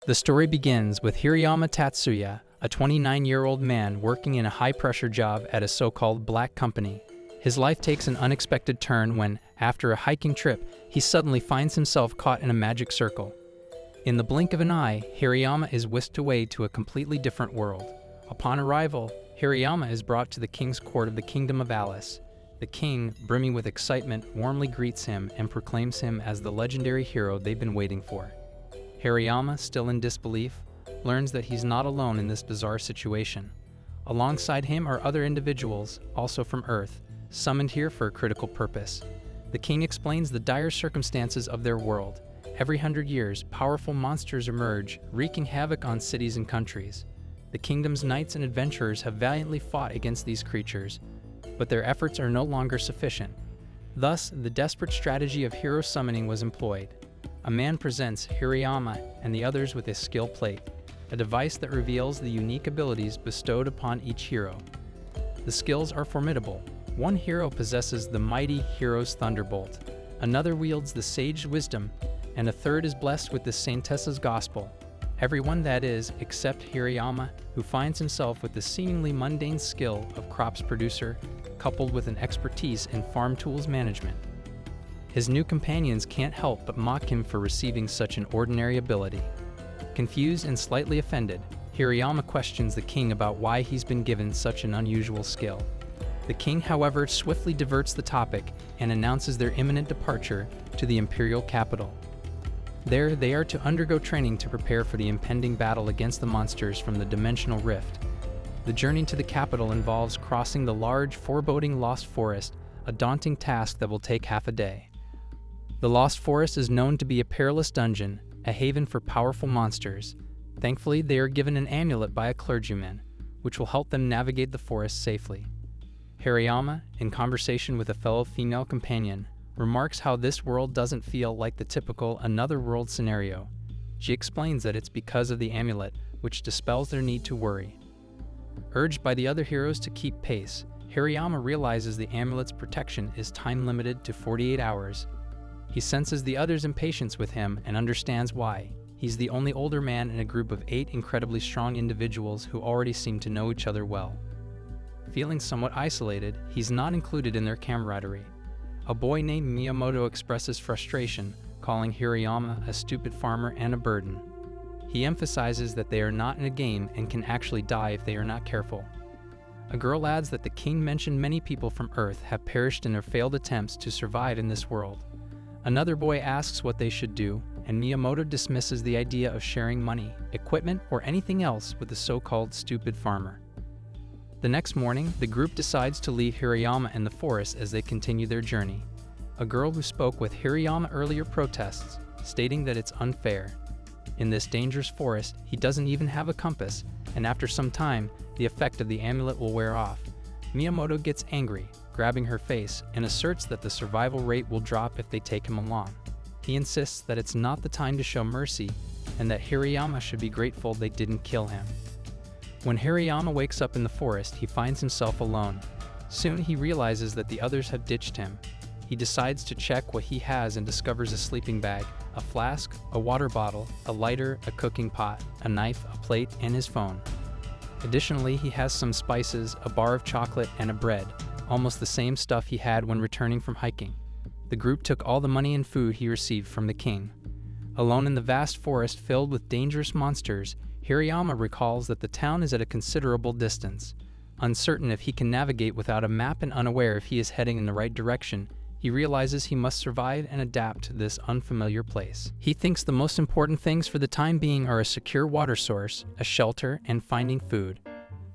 The story begins with Hirayama Tatsuya, a 29-year-old man working in a high-pressure job at a so-called black company. His life takes an unexpected turn when, after a hiking trip, he suddenly finds himself caught in a magic circle. In the blink of an eye, Hirayama is whisked away to a completely different world. Upon arrival, Hirayama is brought to the king's court of the Kingdom of Alice. The king, brimming with excitement, warmly greets him and proclaims him as the legendary hero they've been waiting for. Hirayama, still in disbelief, learns that he's not alone in this bizarre situation. Alongside him are other individuals, also from Earth, summoned here for a critical purpose. The king explains the dire circumstances of their world. Every 100 years, powerful monsters emerge, wreaking havoc on cities and countries. The kingdom's knights and adventurers have valiantly fought against these creatures, but their efforts are no longer sufficient. Thus, the desperate strategy of hero summoning was employed. A man presents Hirayama and the others with a skill plate, a device that reveals the unique abilities bestowed upon each hero. The skills are formidable. One hero possesses the mighty hero's thunderbolt, another wields the sage wisdom, and a third is blessed with the saintess's gospel. Everyone, that is, except Hirayama, who finds himself with the seemingly mundane skill of crops producer, coupled with an expertise in farm tools management. His new companions can't help but mock him for receiving such an ordinary ability. Confused and slightly offended, Hirayama questions the king about why he's been given such an unusual skill. The king, however, swiftly diverts the topic and announces their imminent departure to the imperial capital. There, they are to undergo training to prepare for the impending battle against the monsters from the dimensional rift. The journey to the capital involves crossing the large, foreboding Lost Forest, a daunting task that will take half a day. The Lost Forest is known to be a perilous dungeon, a haven for powerful monsters. Thankfully, they are given an amulet by a clergyman, which will help them navigate the forest safely. Hirayama, in conversation with a fellow female companion, remarks how this world doesn't feel like the typical another world scenario. She explains that it's because of the amulet, which dispels their need to worry. Urged by the other heroes to keep pace, Hirayama realizes the amulet's protection is time-limited to 48 hours. He senses the others' impatience with him and understands why. He's the only older man in a group of 8 incredibly strong individuals who already seem to know each other well. Feeling somewhat isolated, he's not included in their camaraderie. A boy named Miyamoto expresses frustration, calling Hirayama a stupid farmer and a burden. He emphasizes that they are not in a game and can actually die if they are not careful. A girl adds that the king mentioned many people from Earth have perished in their failed attempts to survive in this world. Another boy asks what they should do, and Miyamoto dismisses the idea of sharing money, equipment, or anything else with the so-called stupid farmer. The next morning, the group decides to leave Hirayama in the forest as they continue their journey. A girl who spoke with Hirayama earlier protests, stating that it's unfair. In this dangerous forest, he doesn't even have a compass, and after some time, the effect of the amulet will wear off. Miyamoto gets angry, grabbing her face, and asserts that the survival rate will drop if they take him along. He insists that it's not the time to show mercy, and that Hirayama should be grateful they didn't kill him. When Hirayama wakes up in the forest, he finds himself alone. Soon he realizes that the others have ditched him. He decides to check what he has and discovers a sleeping bag, a flask, a water bottle, a lighter, a cooking pot, a knife, a plate, and his phone. Additionally, he has some spices, a bar of chocolate, and a bread, almost the same stuff he had when returning from hiking. The group took all the money and food he received from the king. Alone in the vast forest filled with dangerous monsters, Hirayama recalls that the town is at a considerable distance. Uncertain if he can navigate without a map and unaware if he is heading in the right direction, he realizes he must survive and adapt to this unfamiliar place. He thinks the most important things for the time being are a secure water source, a shelter, and finding food.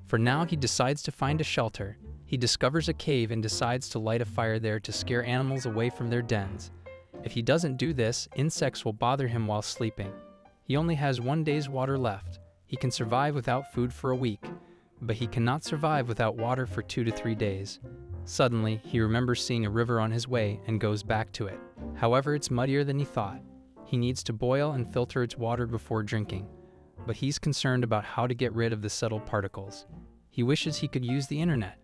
For now, he decides to find a shelter. He discovers a cave and decides to light a fire there to scare animals away from their dens. If he doesn't do this, insects will bother him while sleeping. He only has 1 day's water left. He can survive without food for a week, but he cannot survive without water for 2 to 3 days. Suddenly, he remembers seeing a river on his way and goes back to it. However, it's muddier than he thought. He needs to boil and filter its water before drinking, but he's concerned about how to get rid of the subtle particles. He wishes he could use the internet.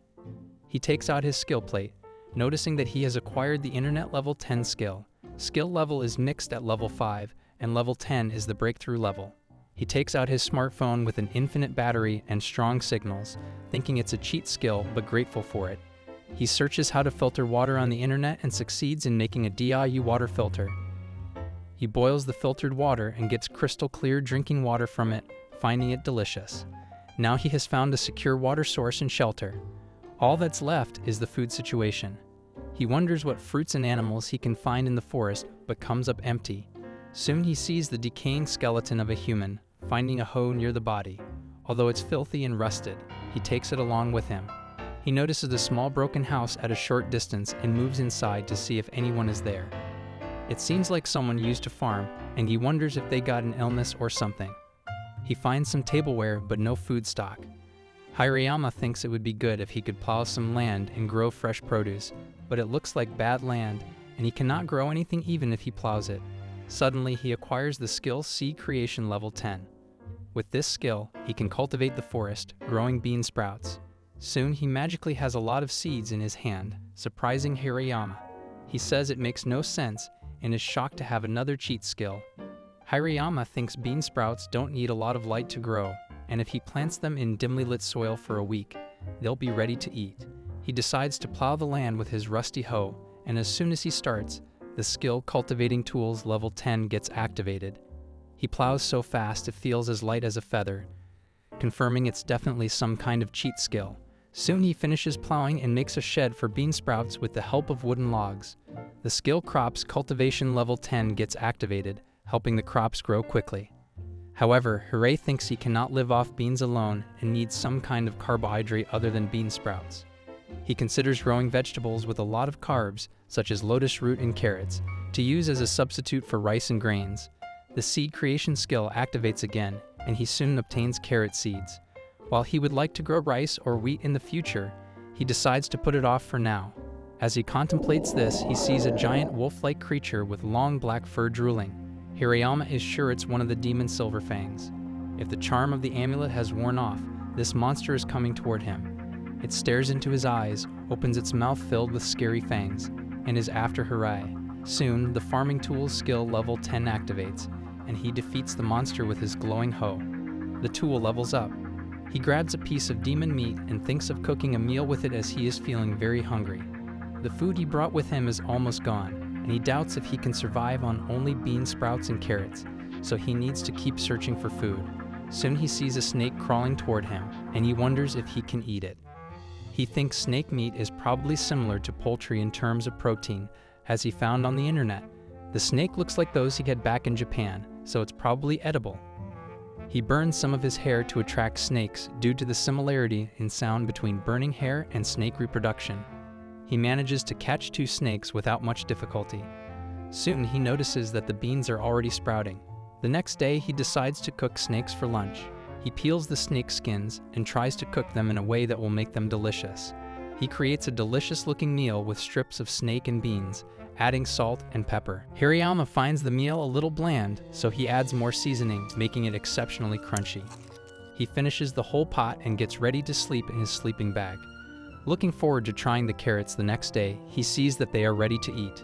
He takes out his skill plate, noticing that he has acquired the internet level 10 skill. Skill level is mixed at level 5, and level 10 is the breakthrough level. He takes out his smartphone with an infinite battery and strong signals, thinking it's a cheat skill but grateful for it. He searches how to filter water on the internet and succeeds in making a DIY water filter. He boils the filtered water and gets crystal clear drinking water from it, finding it delicious. Now he has found a secure water source and shelter. All that's left is the food situation. He wonders what fruits and animals he can find in the forest, but comes up empty. Soon he sees the decaying skeleton of a human, finding a hoe near the body. Although it's filthy and rusted, he takes it along with him. He notices a small broken house at a short distance and moves inside to see if anyone is there. It seems like someone used to farm, and he wonders if they got an illness or something. He finds some tableware but no food stock. Hirayama thinks it would be good if he could plow some land and grow fresh produce, but it looks like bad land, and he cannot grow anything even if he plows it. Suddenly, he acquires the skill Seed Creation level 10. With this skill, he can cultivate the forest, growing bean sprouts. Soon, he magically has a lot of seeds in his hand, surprising Hirayama. He says it makes no sense and is shocked to have another cheat skill. Hirayama thinks bean sprouts don't need a lot of light to grow, and if he plants them in dimly lit soil for a week, they'll be ready to eat. He decides to plow the land with his rusty hoe, and as soon as he starts, the skill Cultivating Tools level 10 gets activated. He plows so fast it feels as light as a feather, confirming it's definitely some kind of cheat skill. Soon he finishes plowing and makes a shed for bean sprouts with the help of wooden logs. The skill Crops Cultivation level 10 gets activated, helping the crops grow quickly. However, Hooray thinks he cannot live off beans alone and needs some kind of carbohydrate other than bean sprouts. He considers growing vegetables with a lot of carbs, such as lotus root and carrots, to use as a substitute for rice and grains. The seed creation skill activates again, and he soon obtains carrot seeds. While he would like to grow rice or wheat in the future, he decides to put it off for now. As he contemplates this, he sees a giant wolf-like creature with long black fur drooling. Hirayama is sure it's one of the demon Silverfangs. If the charm of the amulet has worn off, this monster is coming toward him. It stares into his eyes, opens its mouth filled with scary fangs, and is after Hooray. Soon, the farming tools skill level 10 activates, and he defeats the monster with his glowing hoe. The tool levels up. He grabs a piece of demon meat and thinks of cooking a meal with it as he is feeling very hungry. The food he brought with him is almost gone, and he doubts if he can survive on only bean sprouts and carrots, so he needs to keep searching for food. Soon he sees a snake crawling toward him, and he wonders if he can eat it. He thinks snake meat is probably similar to poultry in terms of protein, as he found on the internet. The snake looks like those he had back in Japan, so it's probably edible. He burns some of his hair to attract snakes due to the similarity in sound between burning hair and snake reproduction. He manages to catch 2 snakes without much difficulty. Soon he notices that the beans are already sprouting. The next day he decides to cook snakes for lunch. He peels the snake skins and tries to cook them in a way that will make them delicious. He creates a delicious-looking meal with strips of snake and beans, adding salt and pepper. Hirayama finds the meal a little bland, so he adds more seasoning, making it exceptionally crunchy. He finishes the whole pot and gets ready to sleep in his sleeping bag. Looking forward to trying the carrots the next day, he sees that they are ready to eat.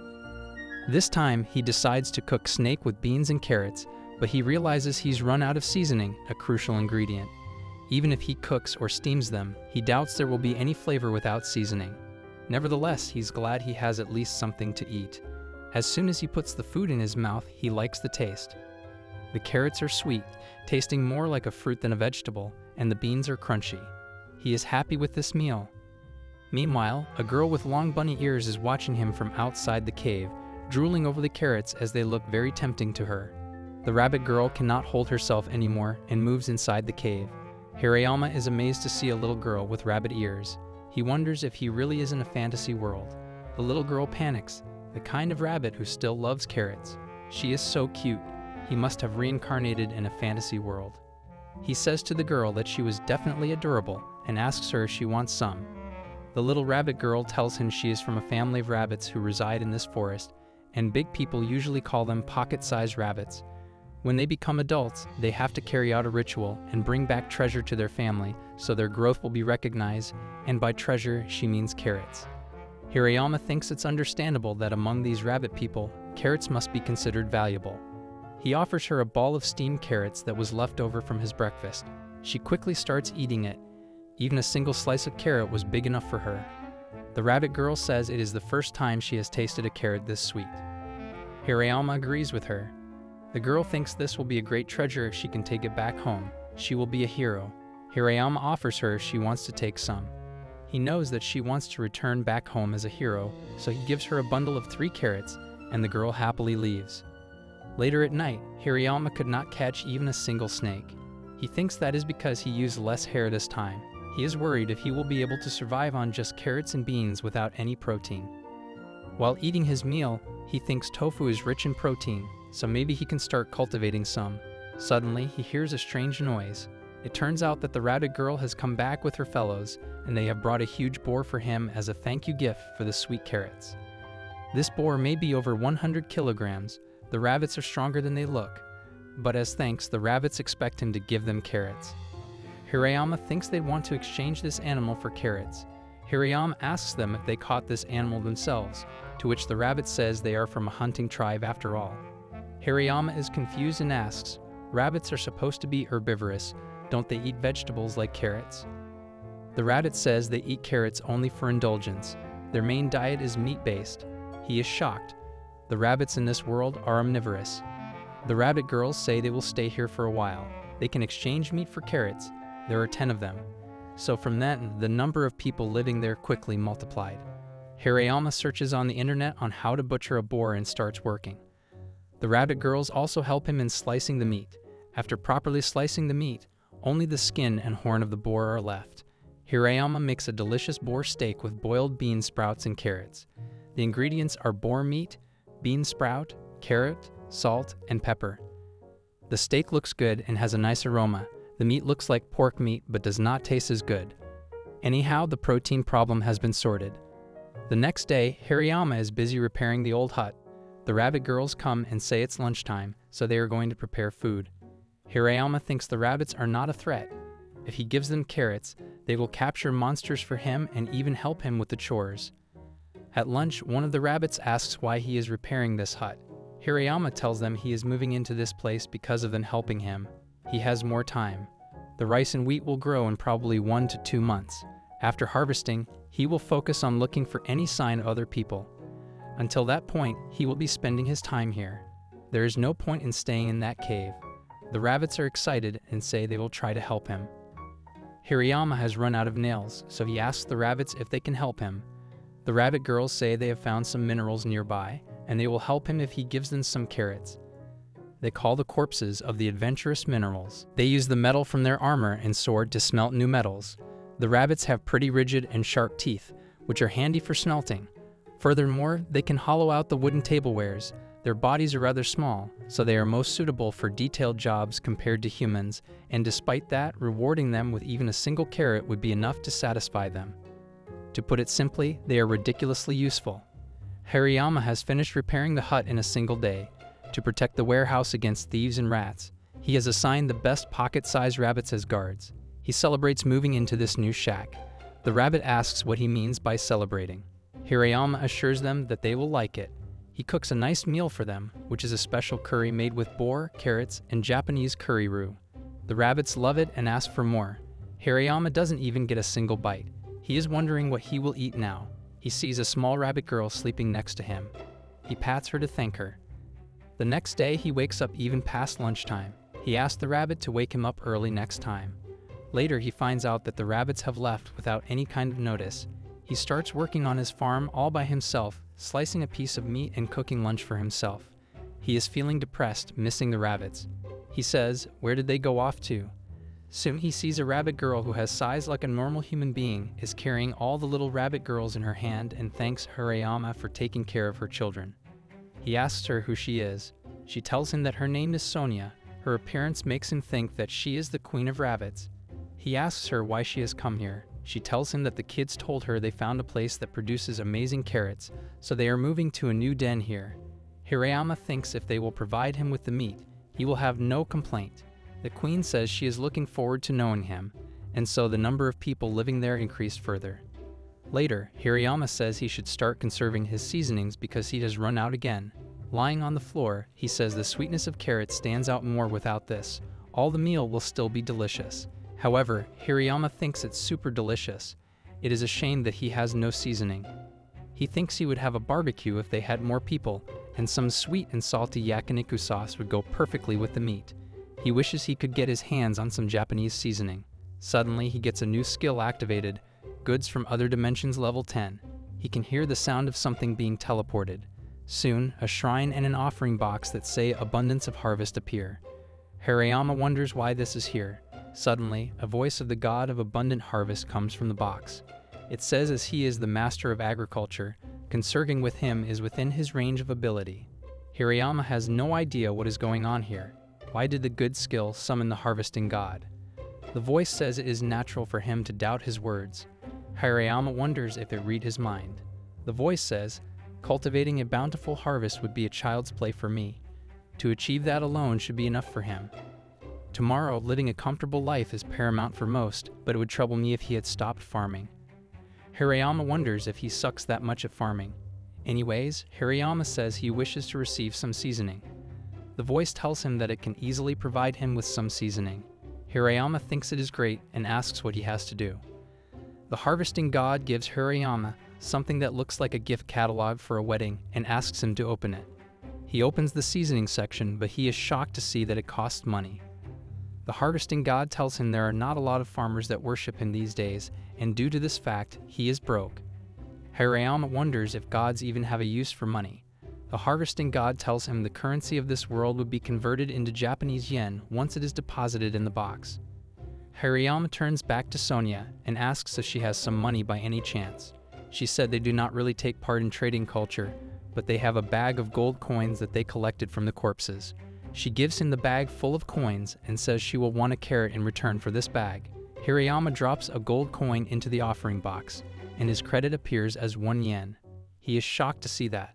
This time, he decides to cook snake with beans and carrots, but he realizes he's run out of seasoning, a crucial ingredient. Even if he cooks or steams them, he doubts there will be any flavor without seasoning. Nevertheless, he's glad he has at least something to eat. As soon as he puts the food in his mouth, he likes the taste. The carrots are sweet, tasting more like a fruit than a vegetable, and the beans are crunchy. He is happy with this meal. Meanwhile, a girl with long bunny ears is watching him from outside the cave, drooling over the carrots as they look very tempting to her. The rabbit girl cannot hold herself anymore and moves inside the cave. Hirayama is amazed to see a little girl with rabbit ears. He wonders if he really is in a fantasy world. The little girl panics, the kind of rabbit who still loves carrots. She is so cute. He must have reincarnated in a fantasy world. He says to the girl that she was definitely adorable and asks her if she wants some. The little rabbit girl tells him she is from a family of rabbits who reside in this forest, and big people usually call them pocket-sized rabbits. When they become adults, they have to carry out a ritual and bring back treasure to their family so their growth will be recognized, and by treasure she means carrots. Hirayama thinks it's understandable that among these rabbit people, carrots must be considered valuable. He offers her a ball of steamed carrots that was left over from his breakfast. She quickly starts eating it. Even a single slice of carrot was big enough for her. The rabbit girl says it is the first time she has tasted a carrot this sweet. Hirayama agrees with her. The girl thinks this will be a great treasure if she can take it back home. She will be a hero. Hirayama offers her if she wants to take some. He knows that she wants to return back home as a hero, so he gives her a bundle of 3 carrots, and the girl happily leaves. Later at night, Hirayama could not catch even a single snake. He thinks that is because he used less hair this time. He is worried if he will be able to survive on just carrots and beans without any protein. While eating his meal, he thinks tofu is rich in protein, so maybe he can start cultivating some. Suddenly, he hears a strange noise. It turns out that the rabbit girl has come back with her fellows, and they have brought a huge boar for him as a thank you gift for the sweet carrots. This boar may be over 100 kilograms. The rabbits are stronger than they look, but as thanks, the rabbits expect him to give them carrots. Hirayama thinks they'd want to exchange this animal for carrots. Hirayama asks them if they caught this animal themselves, to which the rabbit says they are from a hunting tribe after all. Hirayama is confused and asks, "Rabbits are supposed to be herbivorous, don't they eat vegetables like carrots?" The rabbit says they eat carrots only for indulgence. Their main diet is meat-based. He is shocked. The rabbits in this world are omnivorous. The rabbit girls say they will stay here for a while. They can exchange meat for carrots. There are 10 of them. So from then, the number of people living there quickly multiplied. Hirayama searches on the internet on how to butcher a boar and starts working. The rabbit girls also help him in slicing the meat. After properly slicing the meat, only the skin and horn of the boar are left. Hirayama makes a delicious boar steak with boiled bean sprouts and carrots. The ingredients are boar meat, bean sprout, carrot, salt, and pepper. The steak looks good and has a nice aroma. The meat looks like pork meat but does not taste as good. Anyhow, the protein problem has been sorted. The next day, Hirayama is busy repairing the old hut. The rabbit girls come and say it's lunchtime, so they are going to prepare food. Hirayama thinks the rabbits are not a threat. If he gives them carrots, they will capture monsters for him and even help him with the chores. At lunch, one of the rabbits asks why he is repairing this hut. Hirayama tells them he is moving into this place because of them helping him. He has more time. The rice and wheat will grow in probably 1 to 2 months. After harvesting, he will focus on looking for any sign of other people. Until that point, he will be spending his time here. There is no point in staying in that cave. The rabbits are excited and say they will try to help him. Hirayama has run out of nails, so he asks the rabbits if they can help him. The rabbit girls say they have found some minerals nearby, and they will help him if he gives them some carrots. They call the corpses of the adventurous minerals. They use the metal from their armor and sword to smelt new metals. The rabbits have pretty rigid and sharp teeth, which are handy for smelting. Furthermore, they can hollow out the wooden tablewares. Their bodies are rather small, so they are most suitable for detailed jobs compared to humans, and despite that, rewarding them with even a single carrot would be enough to satisfy them. To put it simply, they are ridiculously useful. Hirayama has finished repairing the hut in a single day. To protect the warehouse against thieves and rats, he has assigned the best pocket-sized rabbits as guards. He celebrates moving into this new shack. The rabbit asks what he means by celebrating. Hirayama assures them that they will like it. He cooks a nice meal for them, which is a special curry made with boar, carrots, and Japanese curry roux. The rabbits love it and ask for more. Hirayama doesn't even get a single bite. He is wondering what he will eat now. He sees a small rabbit girl sleeping next to him. He pats her to thank her. The next day, he wakes up even past lunchtime. He asks the rabbit to wake him up early next time. Later, he finds out that the rabbits have left without any kind of notice. He starts working on his farm all by himself, slicing a piece of meat and cooking lunch for himself. He is feeling depressed, missing the rabbits. He says, where did they go off to? Soon he sees a rabbit girl who has size like a normal human being, is carrying all the little rabbit girls in her hand and thanks Hirayama for taking care of her children. He asks her who she is. She tells him that her name is Sonia. Her appearance makes him think that she is the queen of rabbits. He asks her why she has come here. She tells him that the kids told her they found a place that produces amazing carrots, so they are moving to a new den here. Hirayama thinks if they will provide him with the meat, he will have no complaint. The queen says she is looking forward to knowing him, and so the number of people living there increased further. Later, Hirayama says he should start conserving his seasonings because he has run out again. Lying on the floor, he says the sweetness of carrots stands out more without this. All the meal will still be delicious. However, Hirayama thinks it's super delicious. It is a shame that he has no seasoning. He thinks he would have a barbecue if they had more people, and some sweet and salty yakiniku sauce would go perfectly with the meat. He wishes he could get his hands on some Japanese seasoning. Suddenly, he gets a new skill activated, Goods from Other Dimensions level 10. He can hear the sound of something being teleported. Soon, a shrine and an offering box that say Abundance of Harvest appear. Hirayama wonders why this is here. Suddenly, a voice of the god of abundant harvest comes from the box. It says as he is the master of agriculture, consorting with him is within his range of ability. Hirayama has no idea what is going on here. Why did the good skill summon the harvesting god? The voice says it is natural for him to doubt his words. Hirayama wonders if it read his mind. The voice says, cultivating a bountiful harvest would be a child's play for me. To achieve that alone should be enough for him. Tomorrow, living a comfortable life is paramount for most, but it would trouble me if he had stopped farming. Hirayama wonders if he sucks that much at farming. Anyways, Hirayama says he wishes to receive some seasoning. The voice tells him that it can easily provide him with some seasoning. Hirayama thinks it is great and asks what he has to do. The harvesting god gives Hirayama something that looks like a gift catalog for a wedding and asks him to open it. He opens the seasoning section, but he is shocked to see that it costs money. The harvesting god tells him there are not a lot of farmers that worship him these days, and due to this fact, he is broke. Hirayama wonders if gods even have a use for money. The harvesting god tells him the currency of this world would be converted into Japanese yen once it is deposited in the box. Hirayama turns back to Sonia and asks if she has some money by any chance. She said they do not really take part in trading culture, but they have a bag of gold coins that they collected from the corpses. She gives him the bag full of coins and says she will want a carrot in return for this bag. Hirayama drops a gold coin into the offering box, and his credit appears as 1 yen. He is shocked to see that.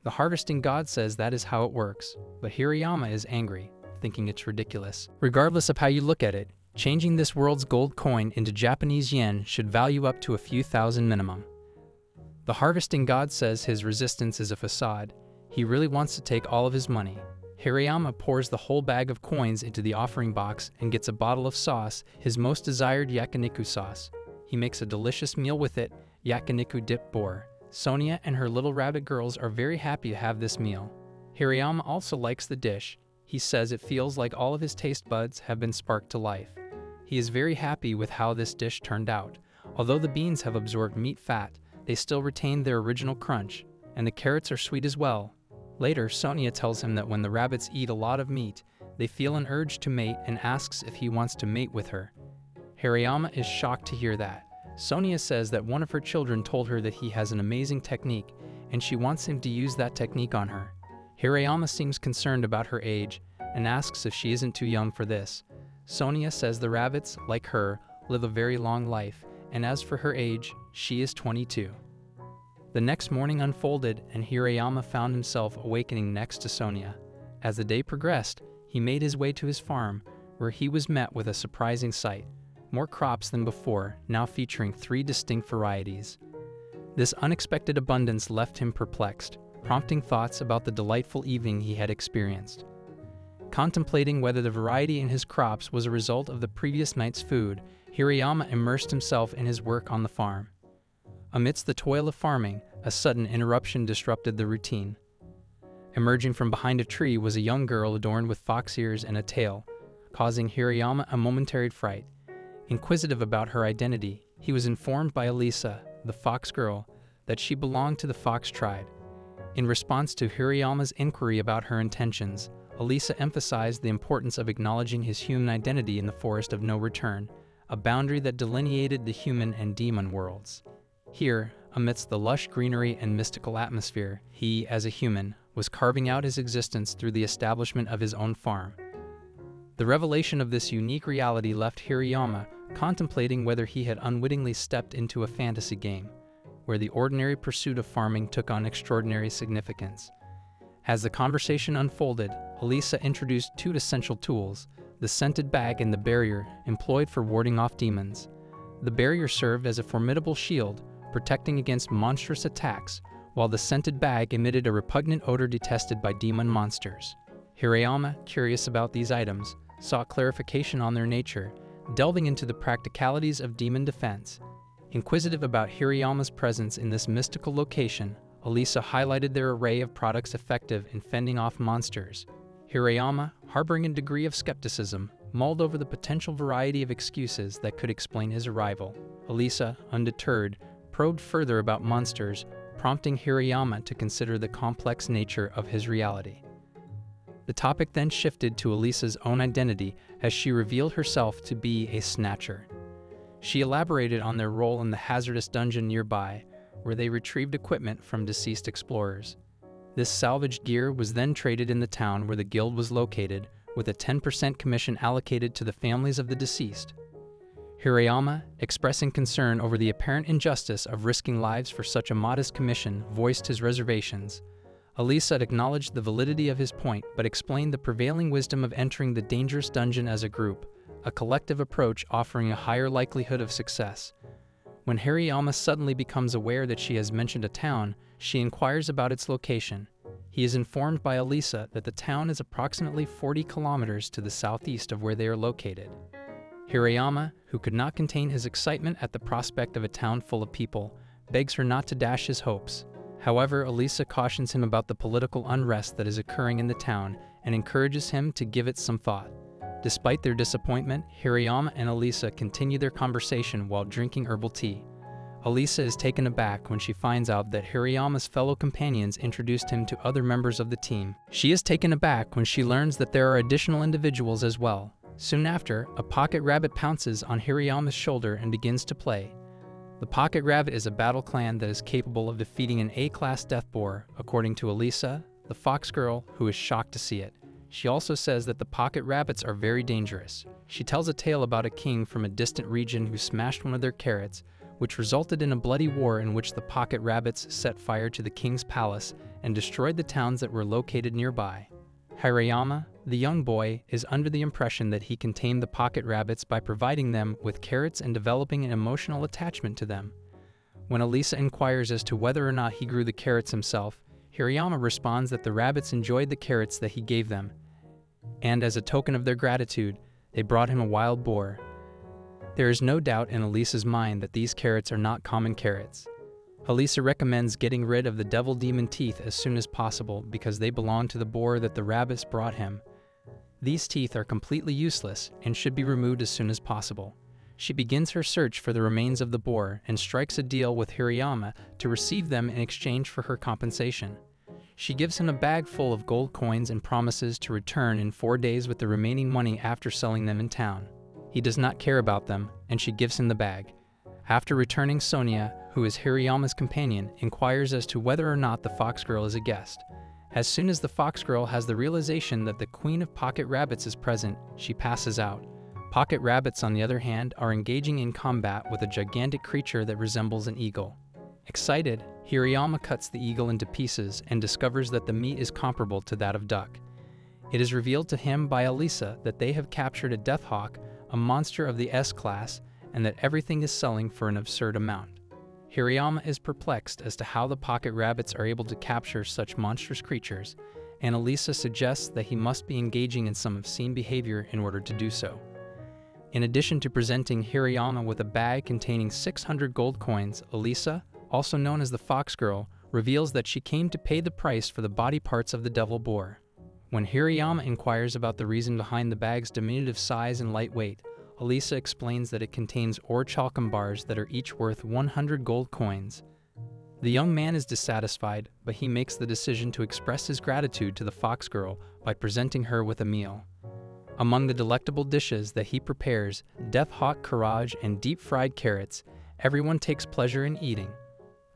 The harvesting god says that is how it works, but Hirayama is angry, thinking it's ridiculous. Regardless of how you look at it, changing this world's gold coin into Japanese yen should value up to a few thousand minimum. The harvesting god says his resistance is a facade. He really wants to take all of his money. Hirayama pours the whole bag of coins into the offering box and gets a bottle of sauce, his most desired yakiniku sauce. He makes a delicious meal with it, yakiniku dip boar. Sonia and her little rabbit girls are very happy to have this meal. Hirayama also likes the dish. He says it feels like all of his taste buds have been sparked to life. He is very happy with how this dish turned out. Although the beans have absorbed meat fat, they still retain their original crunch, and the carrots are sweet as well. Later, Sonia tells him that when the rabbits eat a lot of meat, they feel an urge to mate and asks if he wants to mate with her. Hirayama is shocked to hear that. Sonia says that one of her children told her that he has an amazing technique, and she wants him to use that technique on her. Hirayama seems concerned about her age and asks if she isn't too young for this. Sonia says the rabbits, like her, live a very long life, and as for her age, she is 22. The next morning unfolded, and Hirayama found himself awakening next to Sonia. As the day progressed, he made his way to his farm, where he was met with a surprising sight. More crops than before, now featuring 3 distinct varieties. This unexpected abundance left him perplexed, prompting thoughts about the delightful evening he had experienced. Contemplating whether the variety in his crops was a result of the previous night's food, Hirayama immersed himself in his work on the farm. Amidst the toil of farming, a sudden interruption disrupted the routine. Emerging from behind a tree was a young girl adorned with fox ears and a tail, causing Hirayama a momentary fright. Inquisitive about her identity, he was informed by Elisa, the fox girl, that she belonged to the fox tribe. In response to Hirayama's inquiry about her intentions, Elisa emphasized the importance of acknowledging his human identity in the Forest of No Return, a boundary that delineated the human and demon worlds. Here, amidst the lush greenery and mystical atmosphere, he, as a human, was carving out his existence through the establishment of his own farm. The revelation of this unique reality left Hirayama contemplating whether he had unwittingly stepped into a fantasy game, where the ordinary pursuit of farming took on extraordinary significance. As the conversation unfolded, Elisa introduced 2 essential tools, the scented bag and the barrier, employed for warding off demons. The barrier served as a formidable shield, protecting against monstrous attacks, while the scented bag emitted a repugnant odor detested by demon monsters. Hirayama, curious about these items, sought clarification on their nature, delving into the practicalities of demon defense. Inquisitive about Hirayama's presence in this mystical location, Elisa highlighted their array of products effective in fending off monsters. Hirayama, harboring a degree of skepticism, mulled over the potential variety of excuses that could explain his arrival. Elisa, undeterred, probed further about monsters, prompting Hirayama to consider the complex nature of his reality. The topic then shifted to Elisa's own identity as she revealed herself to be a snatcher. She elaborated on their role in the hazardous dungeon nearby, where they retrieved equipment from deceased explorers. This salvaged gear was then traded in the town where the guild was located, with a 10% commission allocated to the families of the deceased. Hirayama, expressing concern over the apparent injustice of risking lives for such a modest commission, voiced his reservations. Elisa acknowledged the validity of his point, but explained the prevailing wisdom of entering the dangerous dungeon as a group, a collective approach offering a higher likelihood of success. When Hirayama suddenly becomes aware that she has mentioned a town, she inquires about its location. He is informed by Elisa that the town is approximately 40 kilometers to the southeast of where they are located. Hirayama, who could not contain his excitement at the prospect of a town full of people, begs her not to dash his hopes. However, Elisa cautions him about the political unrest that is occurring in the town and encourages him to give it some thought. Despite their disappointment, Hirayama and Elisa continue their conversation while drinking herbal tea. Elisa is taken aback when she finds out that Hirayama's fellow companions introduced him to other members of the team. She is taken aback when she learns that there are additional individuals as well. Soon after, a pocket rabbit pounces on Hirayama's shoulder and begins to play. The pocket rabbit is a battle clan that is capable of defeating an A-class death boar, according to Elisa, the fox girl, who is shocked to see it. She also says that the pocket rabbits are very dangerous. She tells a tale about a king from a distant region who smashed one of their carrots, which resulted in a bloody war in which the pocket rabbits set fire to the king's palace and destroyed the towns that were located nearby. Hirayama, the young boy, is under the impression that he can tame the pocket rabbits by providing them with carrots and developing an emotional attachment to them. When Elisa inquires as to whether or not he grew the carrots himself, Hirayama responds that the rabbits enjoyed the carrots that he gave them, and as a token of their gratitude, they brought him a wild boar. There is no doubt in Elisa's mind that these carrots are not common carrots. Elisa recommends getting rid of the devil demon teeth as soon as possible because they belong to the boar that the rabbits brought him. These teeth are completely useless and should be removed as soon as possible. She begins her search for the remains of the boar and strikes a deal with Hirayama to receive them in exchange for her compensation. She gives him a bag full of gold coins and promises to return in 4 days with the remaining money after selling them in town. He does not care about them, and she gives him the bag. After returning, Sonia, who is Hirayama's companion, inquires as to whether or not the fox girl is a guest. As soon as the fox girl has the realization that the queen of pocket rabbits is present, she passes out. Pocket rabbits, on the other hand, are engaging in combat with a gigantic creature that resembles an eagle. Excited, Hirayama cuts the eagle into pieces and discovers that the meat is comparable to that of duck. It is revealed to him by Elisa that they have captured a death hawk, a monster of the S-class, and that everything is selling for an absurd amount. Hirayama is perplexed as to how the pocket rabbits are able to capture such monstrous creatures, and Elisa suggests that he must be engaging in some obscene behavior in order to do so. In addition to presenting Hirayama with a bag containing 600 gold coins, Elisa, also known as the Fox Girl, reveals that she came to pay the price for the body parts of the devil boar. When Hirayama inquires about the reason behind the bag's diminutive size and light weight, Elisa explains that it contains orichalcum bars that are each worth 100 gold coins. The young man is dissatisfied, but he makes the decision to express his gratitude to the Fox Girl by presenting her with a meal. Among the delectable dishes that he prepares, death hawk courage and deep-fried carrots, everyone takes pleasure in eating.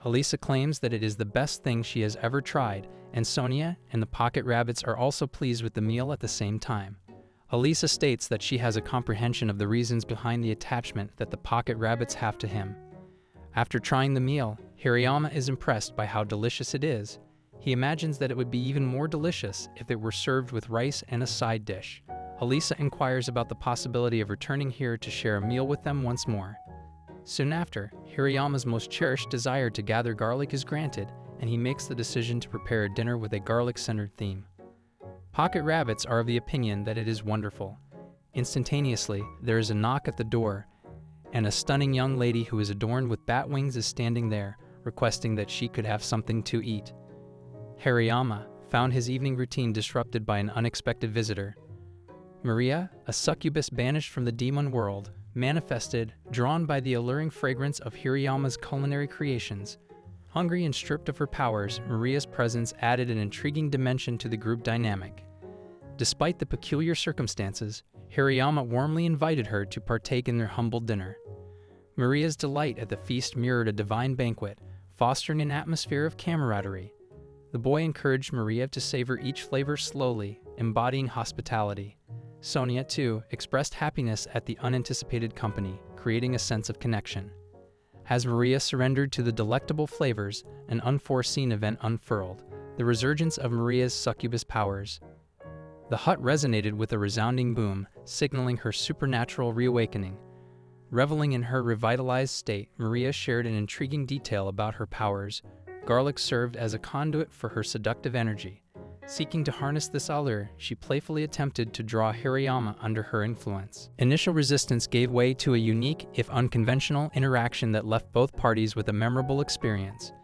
Elisa claims that it is the best thing she has ever tried, and Sonia and the pocket rabbits are also pleased with the meal at the same time. Elisa states that she has a comprehension of the reasons behind the attachment that the pocket rabbits have to him. After trying the meal, Hirayama is impressed by how delicious it is. He imagines that it would be even more delicious if it were served with rice and a side dish. Elisa inquires about the possibility of returning here to share a meal with them once more. Soon after, Hirayama's most cherished desire to gather garlic is granted, and he makes the decision to prepare a dinner with a garlic-centered theme. Pocket rabbits are of the opinion that it is wonderful. Instantaneously, there is a knock at the door, and a stunning young lady who is adorned with bat wings is standing there, requesting that she could have something to eat. Hariyama found his evening routine disrupted by an unexpected visitor. Maria, a succubus banished from the demon world, manifested, drawn by the alluring fragrance of Hirayama's culinary creations. Hungry and stripped of her powers, Maria's presence added an intriguing dimension to the group dynamic. Despite the peculiar circumstances, Hirayama warmly invited her to partake in their humble dinner. Maria's delight at the feast mirrored a divine banquet, fostering an atmosphere of camaraderie. The boy encouraged Maria to savor each flavor slowly, embodying hospitality. Sonia, too, expressed happiness at the unanticipated company, creating a sense of connection. As Maria surrendered to the delectable flavors, an unforeseen event unfurled, the resurgence of Maria's succubus powers. The hut resonated with a resounding boom, signaling her supernatural reawakening. Reveling in her revitalized state, Maria shared an intriguing detail about her powers. Garlic served as a conduit for her seductive energy. Seeking to harness this allure, she playfully attempted to draw Hirayama under her influence. Initial resistance gave way to a unique, if unconventional, interaction that left both parties with a memorable experience.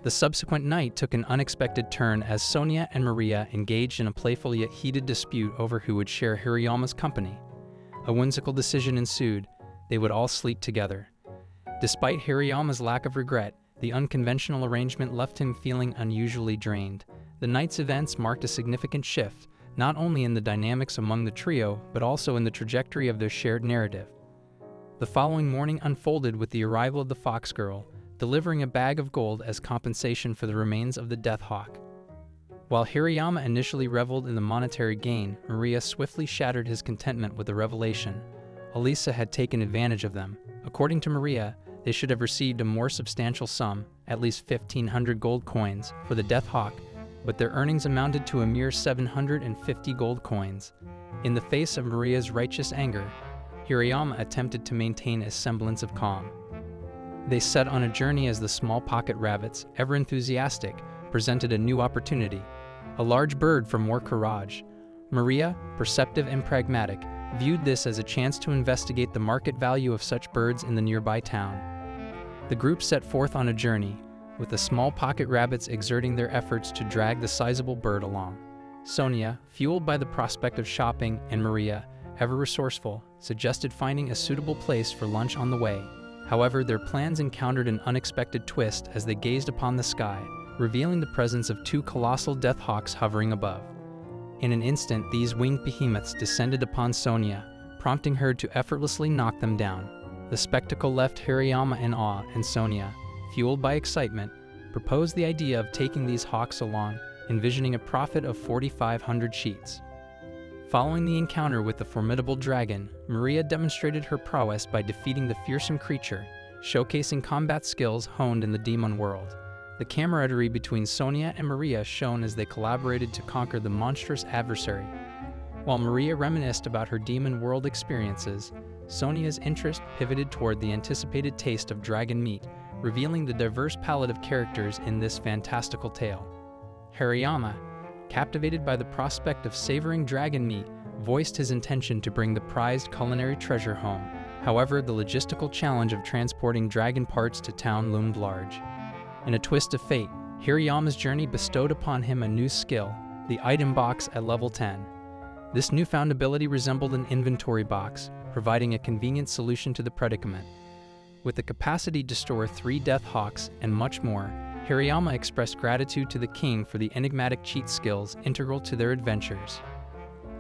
The subsequent night took an unexpected turn as Sonia and Maria engaged in a playful yet heated dispute over who would share Hirayama's company. A whimsical decision ensued: they would all sleep together. Despite Hirayama's lack of regret, the unconventional arrangement left him feeling unusually drained. The night's events marked a significant shift, not only in the dynamics among the trio, but also in the trajectory of their shared narrative. The following morning unfolded with the arrival of the fox girl, delivering a bag of gold as compensation for the remains of the Death Hawk. While Hirayama initially reveled in the monetary gain, Maria swiftly shattered his contentment with the revelation. Elisa had taken advantage of them. According to Maria, they should have received a more substantial sum, at least 1,500 gold coins, for the Death Hawk, but their earnings amounted to a mere 750 gold coins. In the face of Maria's righteous anger, Hirayama attempted to maintain a semblance of calm. They set on a journey as the small pocket rabbits, ever enthusiastic, presented a new opportunity. A large bird for more courage. Maria, perceptive and pragmatic, viewed this as a chance to investigate the market value of such birds in the nearby town. The group set forth on a journey, with the small pocket rabbits exerting their efforts to drag the sizable bird along. Sonia, fueled by the prospect of shopping, and Maria, ever resourceful, suggested finding a suitable place for lunch on the way. However, their plans encountered an unexpected twist as they gazed upon the sky, revealing the presence of two colossal death hawks hovering above. In an instant, these winged behemoths descended upon Sonia, prompting her to effortlessly knock them down. The spectacle left Hirayama in awe, and Sonia, fueled by excitement, proposed the idea of taking these hawks along, envisioning a profit of 4,500 sheets. Following the encounter with the formidable dragon, Maria demonstrated her prowess by defeating the fearsome creature, showcasing combat skills honed in the demon world. The camaraderie between Sonia and Maria shone as they collaborated to conquer the monstrous adversary. While Maria reminisced about her demon world experiences, Sonia's interest pivoted toward the anticipated taste of dragon meat, revealing the diverse palette of characters in this fantastical tale. Hariyama, captivated by the prospect of savoring dragon meat, voiced his intention to bring the prized culinary treasure home. However, the logistical challenge of transporting dragon parts to town loomed large. In a twist of fate, Hirayama's journey bestowed upon him a new skill, the item box at level 10. This newfound ability resembled an inventory box, providing a convenient solution to the predicament. With the capacity to store 3 death hawks and much more, Hirayama expressed gratitude to the king for the enigmatic cheat skills integral to their adventures.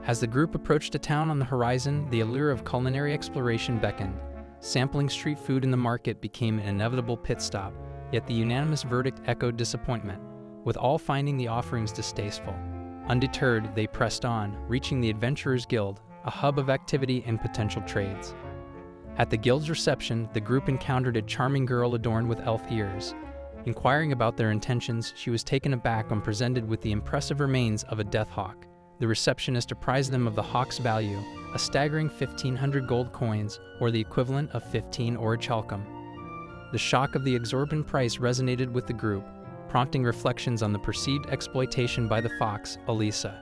As the group approached a town on the horizon, the allure of culinary exploration beckoned. Sampling street food in the market became an inevitable pit stop, yet the unanimous verdict echoed disappointment, with all finding the offerings distasteful. Undeterred, they pressed on, reaching the Adventurers Guild, a hub of activity and potential trades. At the guild's reception, the group encountered a charming girl adorned with elf ears. Inquiring about their intentions, she was taken aback when presented with the impressive remains of a death hawk. The receptionist apprised them of the hawk's value, a staggering 1,500 gold coins, or the equivalent of 15 orichalcum. The shock of the exorbitant price resonated with the group, prompting reflections on the perceived exploitation by the fox, Elisa.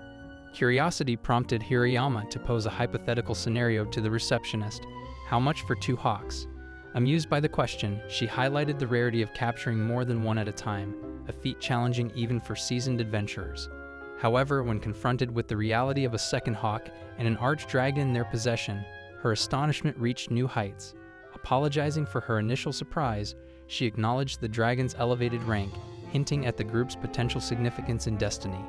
Curiosity prompted Hirayama to pose a hypothetical scenario to the receptionist: how much for 2 hawks? Amused by the question, she highlighted the rarity of capturing more than one at a time, a feat challenging even for seasoned adventurers. However, when confronted with the reality of a second hawk and an archdragon in their possession, her astonishment reached new heights. Apologizing for her initial surprise, she acknowledged the dragon's elevated rank, hinting at the group's potential significance in destiny.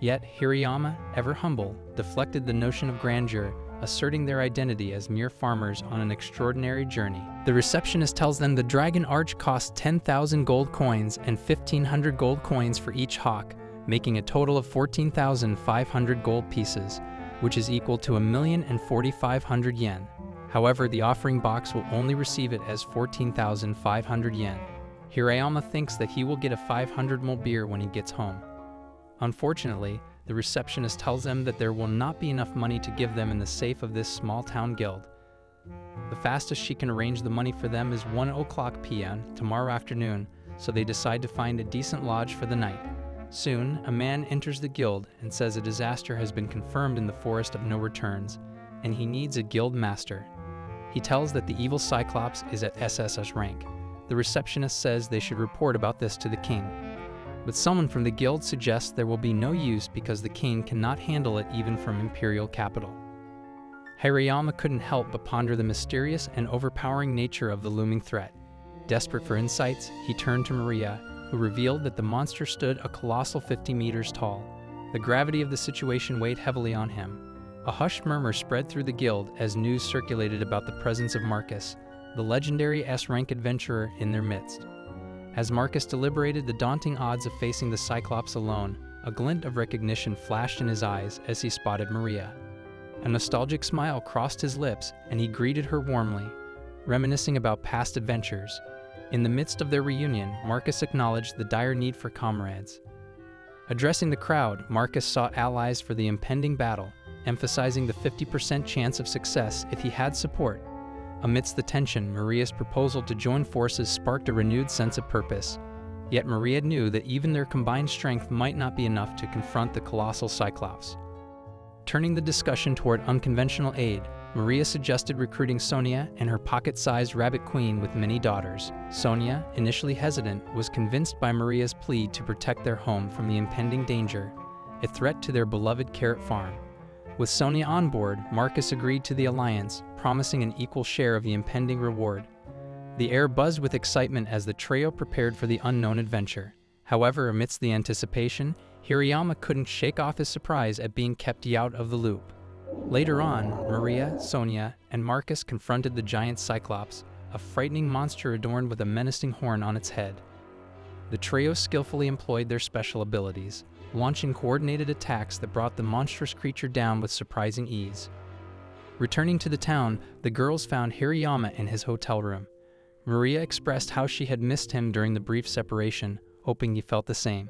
Yet Hirayama, ever humble, deflected the notion of grandeur, asserting their identity as mere farmers on an extraordinary journey. The receptionist tells them the dragon arch costs 10,000 gold coins and 1,500 gold coins for each hawk, making a total of 14,500 gold pieces, which is equal to 1,040,500 yen. However, the offering box will only receive it as 14,500 yen. Hirayama thinks that he will get a 500 ml beer when he gets home. Unfortunately, the receptionist tells them that there will not be enough money to give them in the safe of this small-town guild. The fastest she can arrange the money for them is 1:00 p.m. tomorrow afternoon, so they decide to find a decent lodge for the night. Soon, a man enters the guild and says a disaster has been confirmed in the Forest of No Returns, and he needs a guild master. He tells that the evil Cyclops is at SSS rank. The receptionist says they should report about this to the king. But someone from the guild suggests there will be no use because the king cannot handle it even from imperial capital. Hirayama couldn't help but ponder the mysterious and overpowering nature of the looming threat. Desperate for insights, he turned to Maria, who revealed that the monster stood a colossal 50 meters tall. The gravity of the situation weighed heavily on him. A hushed murmur spread through the guild as news circulated about the presence of Marcus, the legendary S-rank adventurer, in their midst. As Marcus deliberated the daunting odds of facing the Cyclops alone, a glint of recognition flashed in his eyes as he spotted Maria. A nostalgic smile crossed his lips, and he greeted her warmly, reminiscing about past adventures. In the midst of their reunion, Marcus acknowledged the dire need for comrades. Addressing the crowd, Marcus sought allies for the impending battle, emphasizing the 50% chance of success if he had support. Amidst the tension, Maria's proposal to join forces sparked a renewed sense of purpose. Yet Maria knew that even their combined strength might not be enough to confront the colossal Cyclops. Turning the discussion toward unconventional aid, Maria suggested recruiting Sonia and her pocket-sized rabbit queen with many daughters. Sonia, initially hesitant, was convinced by Maria's plea to protect their home from the impending danger, a threat to their beloved carrot farm. With Sonia on board, Marcus agreed to the alliance, promising an equal share of the impending reward. The air buzzed with excitement as the trio prepared for the unknown adventure. However, amidst the anticipation, Hirayama couldn't shake off his surprise at being kept out of the loop. Later on, Maria, Sonia, and Marcus confronted the giant Cyclops, a frightening monster adorned with a menacing horn on its head. The trio skillfully employed their special abilities, launching coordinated attacks that brought the monstrous creature down with surprising ease. Returning to the town, the girls found Hirayama in his hotel room. Maria expressed how she had missed him during the brief separation, hoping he felt the same.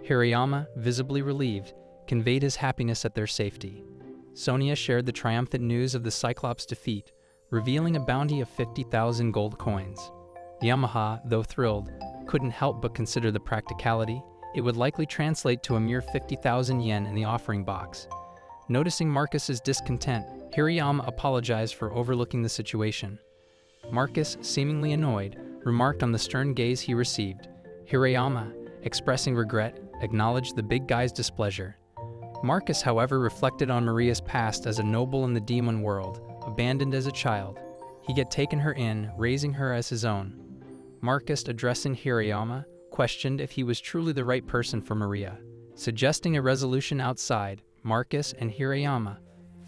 Hirayama, visibly relieved, conveyed his happiness at their safety. Sonia shared the triumphant news of the Cyclops' defeat, revealing a bounty of 50,000 gold coins. Yamaha, though thrilled, couldn't help but consider the practicality. It would likely translate to a mere 50,000 yen in the offering box. Noticing Marcus's discontent, Hirayama apologized for overlooking the situation. Marcus, seemingly annoyed, remarked on the stern gaze he received. Hirayama, expressing regret, acknowledged the big guy's displeasure. Marcus, however, reflected on Maria's past as a noble in the demon world, abandoned as a child. He had taken her in, raising her as his own. Marcus, addressing Hirayama, questioned if he was truly the right person for Maria. Suggesting a resolution outside, Marcus and Hirayama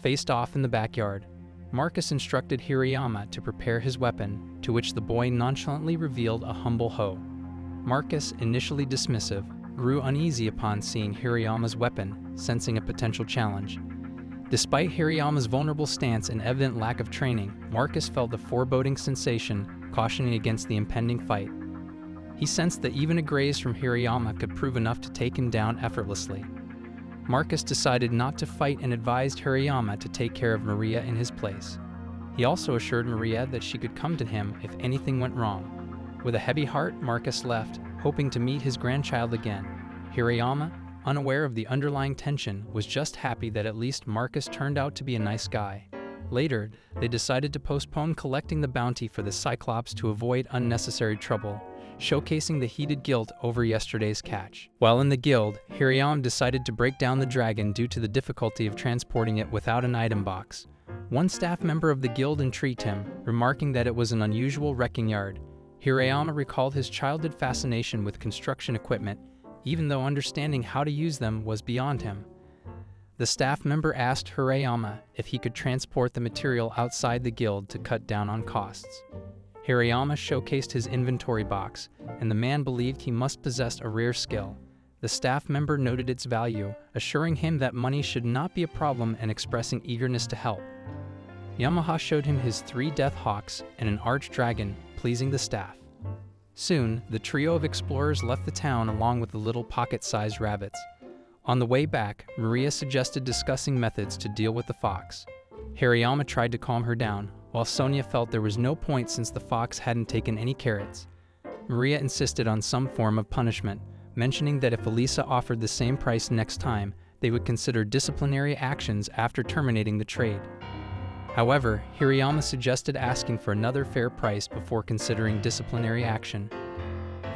faced off in the backyard. Marcus instructed Hirayama to prepare his weapon, to which the boy nonchalantly revealed a humble hoe. Marcus, initially dismissive, grew uneasy upon seeing Hirayama's weapon, sensing a potential challenge. Despite Hirayama's vulnerable stance and evident lack of training, Marcus felt the foreboding sensation, cautioning against the impending fight. He sensed that even a graze from Hirayama could prove enough to take him down effortlessly. Marcus decided not to fight and advised Hirayama to take care of Maria in his place. He also assured Maria that she could come to him if anything went wrong. With a heavy heart, Marcus left, hoping to meet his grandchild again. Hirayama, unaware of the underlying tension, was just happy that at least Marcus turned out to be a nice guy. Later, they decided to postpone collecting the bounty for the Cyclops to avoid unnecessary trouble, showcasing the heated guilt over yesterday's catch. While in the guild, Hirayama decided to break down the dragon due to the difficulty of transporting it without an item box. One staff member of the guild intrigued him, remarking that it was an unusual wrecking yard. Hirayama recalled his childhood fascination with construction equipment, even though understanding how to use them was beyond him. The staff member asked Hirayama if he could transport the material outside the guild to cut down on costs. Hirayama showcased his inventory box, and the man believed he must possess a rare skill. The staff member noted its value, assuring him that money should not be a problem and expressing eagerness to help. Yamaha showed him his 3 death hawks and an archdragon, pleasing the staff. Soon, the trio of explorers left the town along with the little pocket-sized rabbits. On the way back, Maria suggested discussing methods to deal with the fox. Hirayama tried to calm her down, while Sonia felt there was no point since the fox hadn't taken any carrots. Maria insisted on some form of punishment, mentioning that if Elisa offered the same price next time, they would consider disciplinary actions after terminating the trade. However, Hirayama suggested asking for another fair price before considering disciplinary action,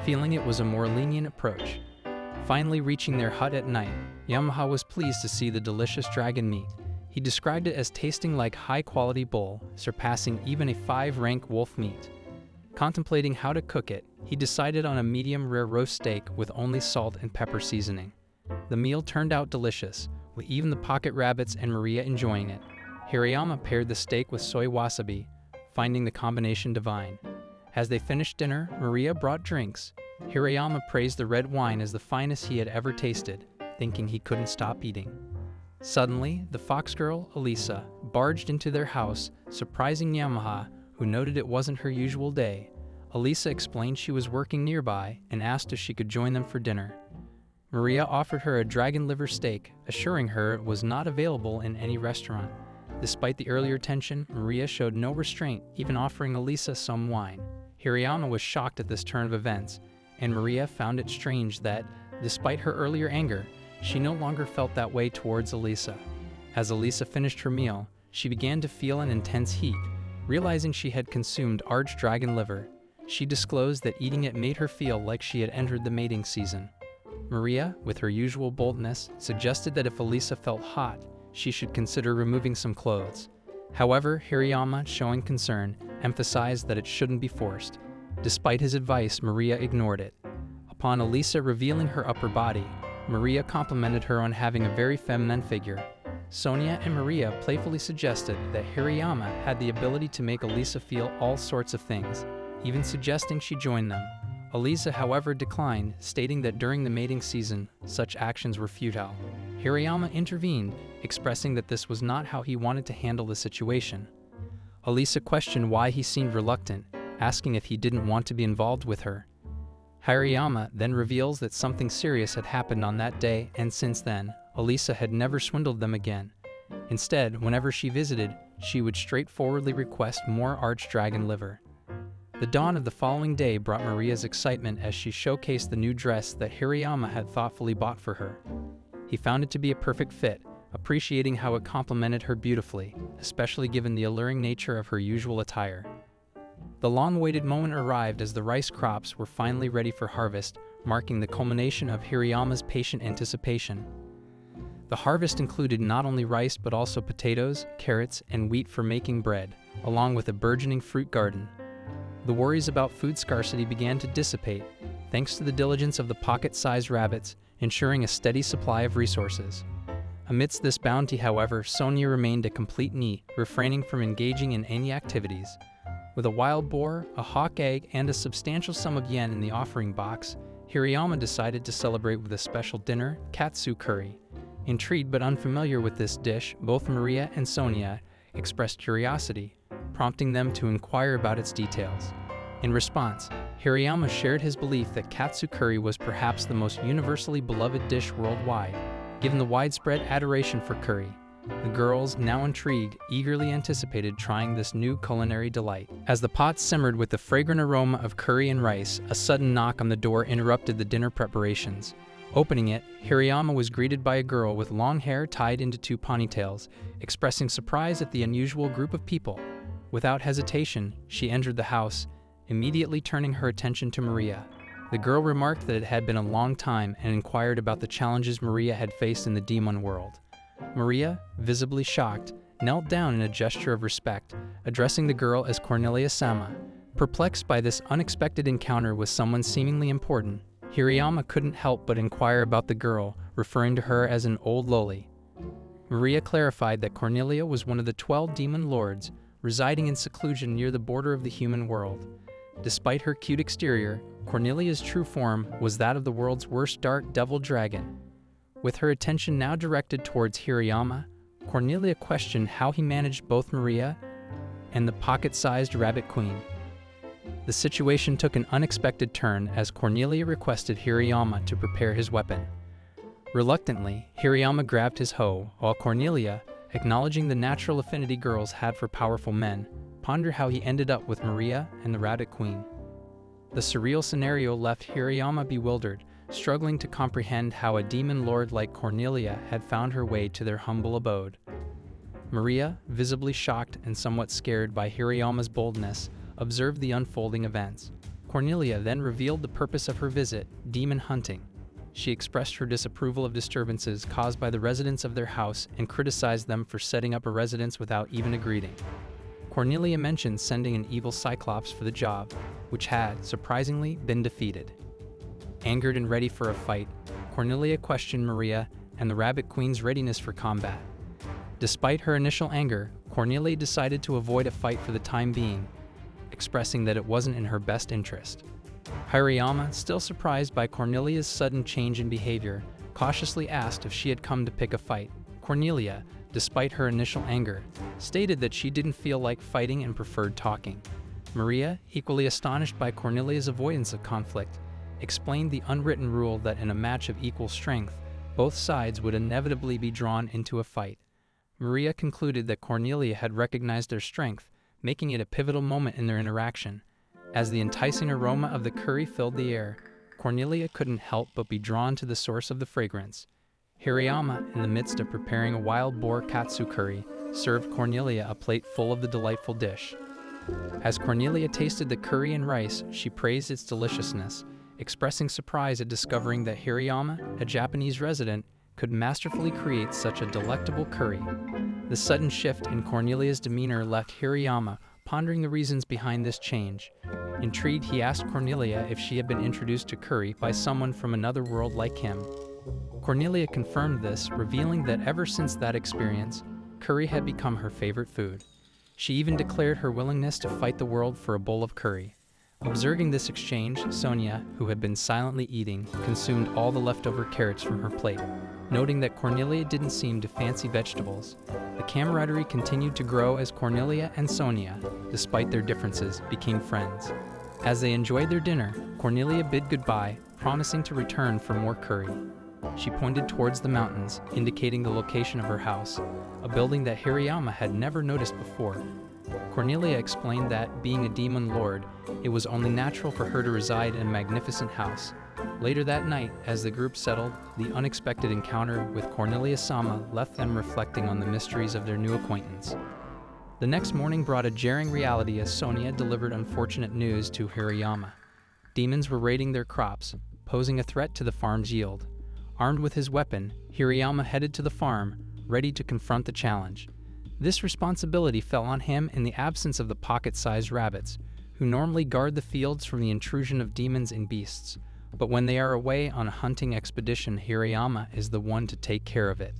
feeling it was a more lenient approach. Finally reaching their hut at night, Yamaha was pleased to see the delicious dragon meat. He described it as tasting like high-quality bull, surpassing even a 5-rank wolf meat. Contemplating how to cook it, he decided on a medium-rare roast steak with only salt and pepper seasoning. The meal turned out delicious, with even the pocket rabbits and Maria enjoying it. Hirayama paired the steak with soy wasabi, finding the combination divine. As they finished dinner, Maria brought drinks. Hirayama praised the red wine as the finest he had ever tasted, thinking he couldn't stop eating. Suddenly, the fox girl, Elisa, barged into their house, surprising Yamaha, who noted it wasn't her usual day. Elisa explained she was working nearby and asked if she could join them for dinner. Maria offered her a dragon liver steak, assuring her it was not available in any restaurant. Despite the earlier tension, Maria showed no restraint, even offering Elisa some wine. Hirayama was shocked at this turn of events, and Maria found it strange that, despite her earlier anger, she no longer felt that way towards Elisa. As Elisa finished her meal, she began to feel an intense heat. Realizing she had consumed archdragon liver, she disclosed that eating it made her feel like she had entered the mating season. Maria, with her usual boldness, suggested that if Elisa felt hot, she should consider removing some clothes. However, Hirayama, showing concern, emphasized that it shouldn't be forced. Despite his advice, Maria ignored it. Upon Elisa revealing her upper body, Maria complimented her on having a very feminine figure. Sonia and Maria playfully suggested that Hirayama had the ability to make Elisa feel all sorts of things, even suggesting she join them. Elisa, however, declined, stating that during the mating season, such actions were futile. Hirayama intervened, expressing that this was not how he wanted to handle the situation. Elisa questioned why he seemed reluctant, asking if he didn't want to be involved with her. Hirayama then reveals that something serious had happened on that day, and since then, Elisa had never swindled them again. Instead, whenever she visited, she would straightforwardly request more archdragon liver. The dawn of the following day brought Maria's excitement as she showcased the new dress that Hirayama had thoughtfully bought for her. He found it to be a perfect fit, appreciating how it complemented her beautifully, especially given the alluring nature of her usual attire. The long-awaited moment arrived as the rice crops were finally ready for harvest, marking the culmination of Hirayama's patient anticipation. The harvest included not only rice but also potatoes, carrots, and wheat for making bread, along with a burgeoning fruit garden. The worries about food scarcity began to dissipate, thanks to the diligence of the pocket-sized rabbits, ensuring a steady supply of resources. Amidst this bounty, however, Sonia remained a complete NEET, refraining from engaging in any activities. With a wild boar, a hawk egg, and a substantial sum of yen in the offering box, Hirayama decided to celebrate with a special dinner, katsu curry. Intrigued but unfamiliar with this dish, both Maria and Sonia expressed curiosity, prompting them to inquire about its details. In response, Hirayama shared his belief that katsu curry was perhaps the most universally beloved dish worldwide, given the widespread adoration for curry. The girls, now intrigued, eagerly anticipated trying this new culinary delight. As the pot simmered with the fragrant aroma of curry and rice, a sudden knock on the door interrupted the dinner preparations. Opening it, Hirayama was greeted by a girl with long hair tied into two ponytails, expressing surprise at the unusual group of people. Without hesitation, she entered the house, immediately turning her attention to Maria. The girl remarked that it had been a long time and inquired about the challenges Maria had faced in the demon world. Maria, visibly shocked, knelt down in a gesture of respect, addressing the girl as Cornelia-sama. Perplexed by this unexpected encounter with someone seemingly important, Hirayama couldn't help but inquire about the girl, referring to her as an old loli. Maria clarified that Cornelia was one of the 12 demon lords, residing in seclusion near the border of the human world. Despite her cute exterior, Cornelia's true form was that of the world's worst dark devil dragon. With her attention now directed towards Hirayama, Cornelia questioned how he managed both Maria and the pocket-sized rabbit queen. The situation took an unexpected turn as Cornelia requested Hirayama to prepare his weapon. Reluctantly, Hirayama grabbed his hoe, while Cornelia, acknowledging the natural affinity girls had for powerful men, pondered how he ended up with Maria and the rabbit queen. The surreal scenario left Hirayama bewildered, struggling to comprehend how a demon lord like Cornelia had found her way to their humble abode. Maria, visibly shocked and somewhat scared by Hirayama's boldness, observed the unfolding events. Cornelia then revealed the purpose of her visit: demon hunting. She expressed her disapproval of disturbances caused by the residents of their house and criticized them for setting up a residence without even a greeting. Cornelia mentioned sending an evil Cyclops for the job, which had, surprisingly, been defeated. Angered and ready for a fight, Cornelia questioned Maria and the Rabbit Queen's readiness for combat. Despite her initial anger, Cornelia decided to avoid a fight for the time being, expressing that it wasn't in her best interest. Hirayama, still surprised by Cornelia's sudden change in behavior, cautiously asked if she had come to pick a fight. Cornelia, despite her initial anger, stated that she didn't feel like fighting and preferred talking. Maria, equally astonished by Cornelia's avoidance of conflict, explained the unwritten rule that in a match of equal strength, both sides would inevitably be drawn into a fight. Maria concluded that Cornelia had recognized their strength, making it a pivotal moment in their interaction. As the enticing aroma of the curry filled the air, Cornelia couldn't help but be drawn to the source of the fragrance. Hirayama, in the midst of preparing a wild boar katsu curry, served Cornelia a plate full of the delightful dish. As Cornelia tasted the curry and rice, she praised its deliciousness, expressing surprise at discovering that Hirayama, a Japanese resident, could masterfully create such a delectable curry. The sudden shift in Cornelia's demeanor left Hirayama pondering the reasons behind this change. Intrigued, he asked Cornelia if she had been introduced to curry by someone from another world like him. Cornelia confirmed this, revealing that ever since that experience, curry had become her favorite food. She even declared her willingness to fight the world for a bowl of curry. Observing this exchange, Sonia, who had been silently eating, consumed all the leftover carrots from her plate. Noting that Cornelia didn't seem to fancy vegetables, the camaraderie continued to grow as Cornelia and Sonia, despite their differences, became friends. As they enjoyed their dinner, Cornelia bid goodbye, promising to return for more curry. She pointed towards the mountains, indicating the location of her house, a building that Hirayama had never noticed before. Cornelia explained that, being a demon lord, it was only natural for her to reside in a magnificent house. Later that night, as the group settled, the unexpected encounter with Cornelia-sama left them reflecting on the mysteries of their new acquaintance. The next morning brought a jarring reality as Sonia delivered unfortunate news to Hirayama. Demons were raiding their crops, posing a threat to the farm's yield. Armed with his weapon, Hirayama headed to the farm, ready to confront the challenge. This responsibility fell on him in the absence of the pocket-sized rabbits, who normally guard the fields from the intrusion of demons and beasts. But when they are away on a hunting expedition, Hirayama is the one to take care of it.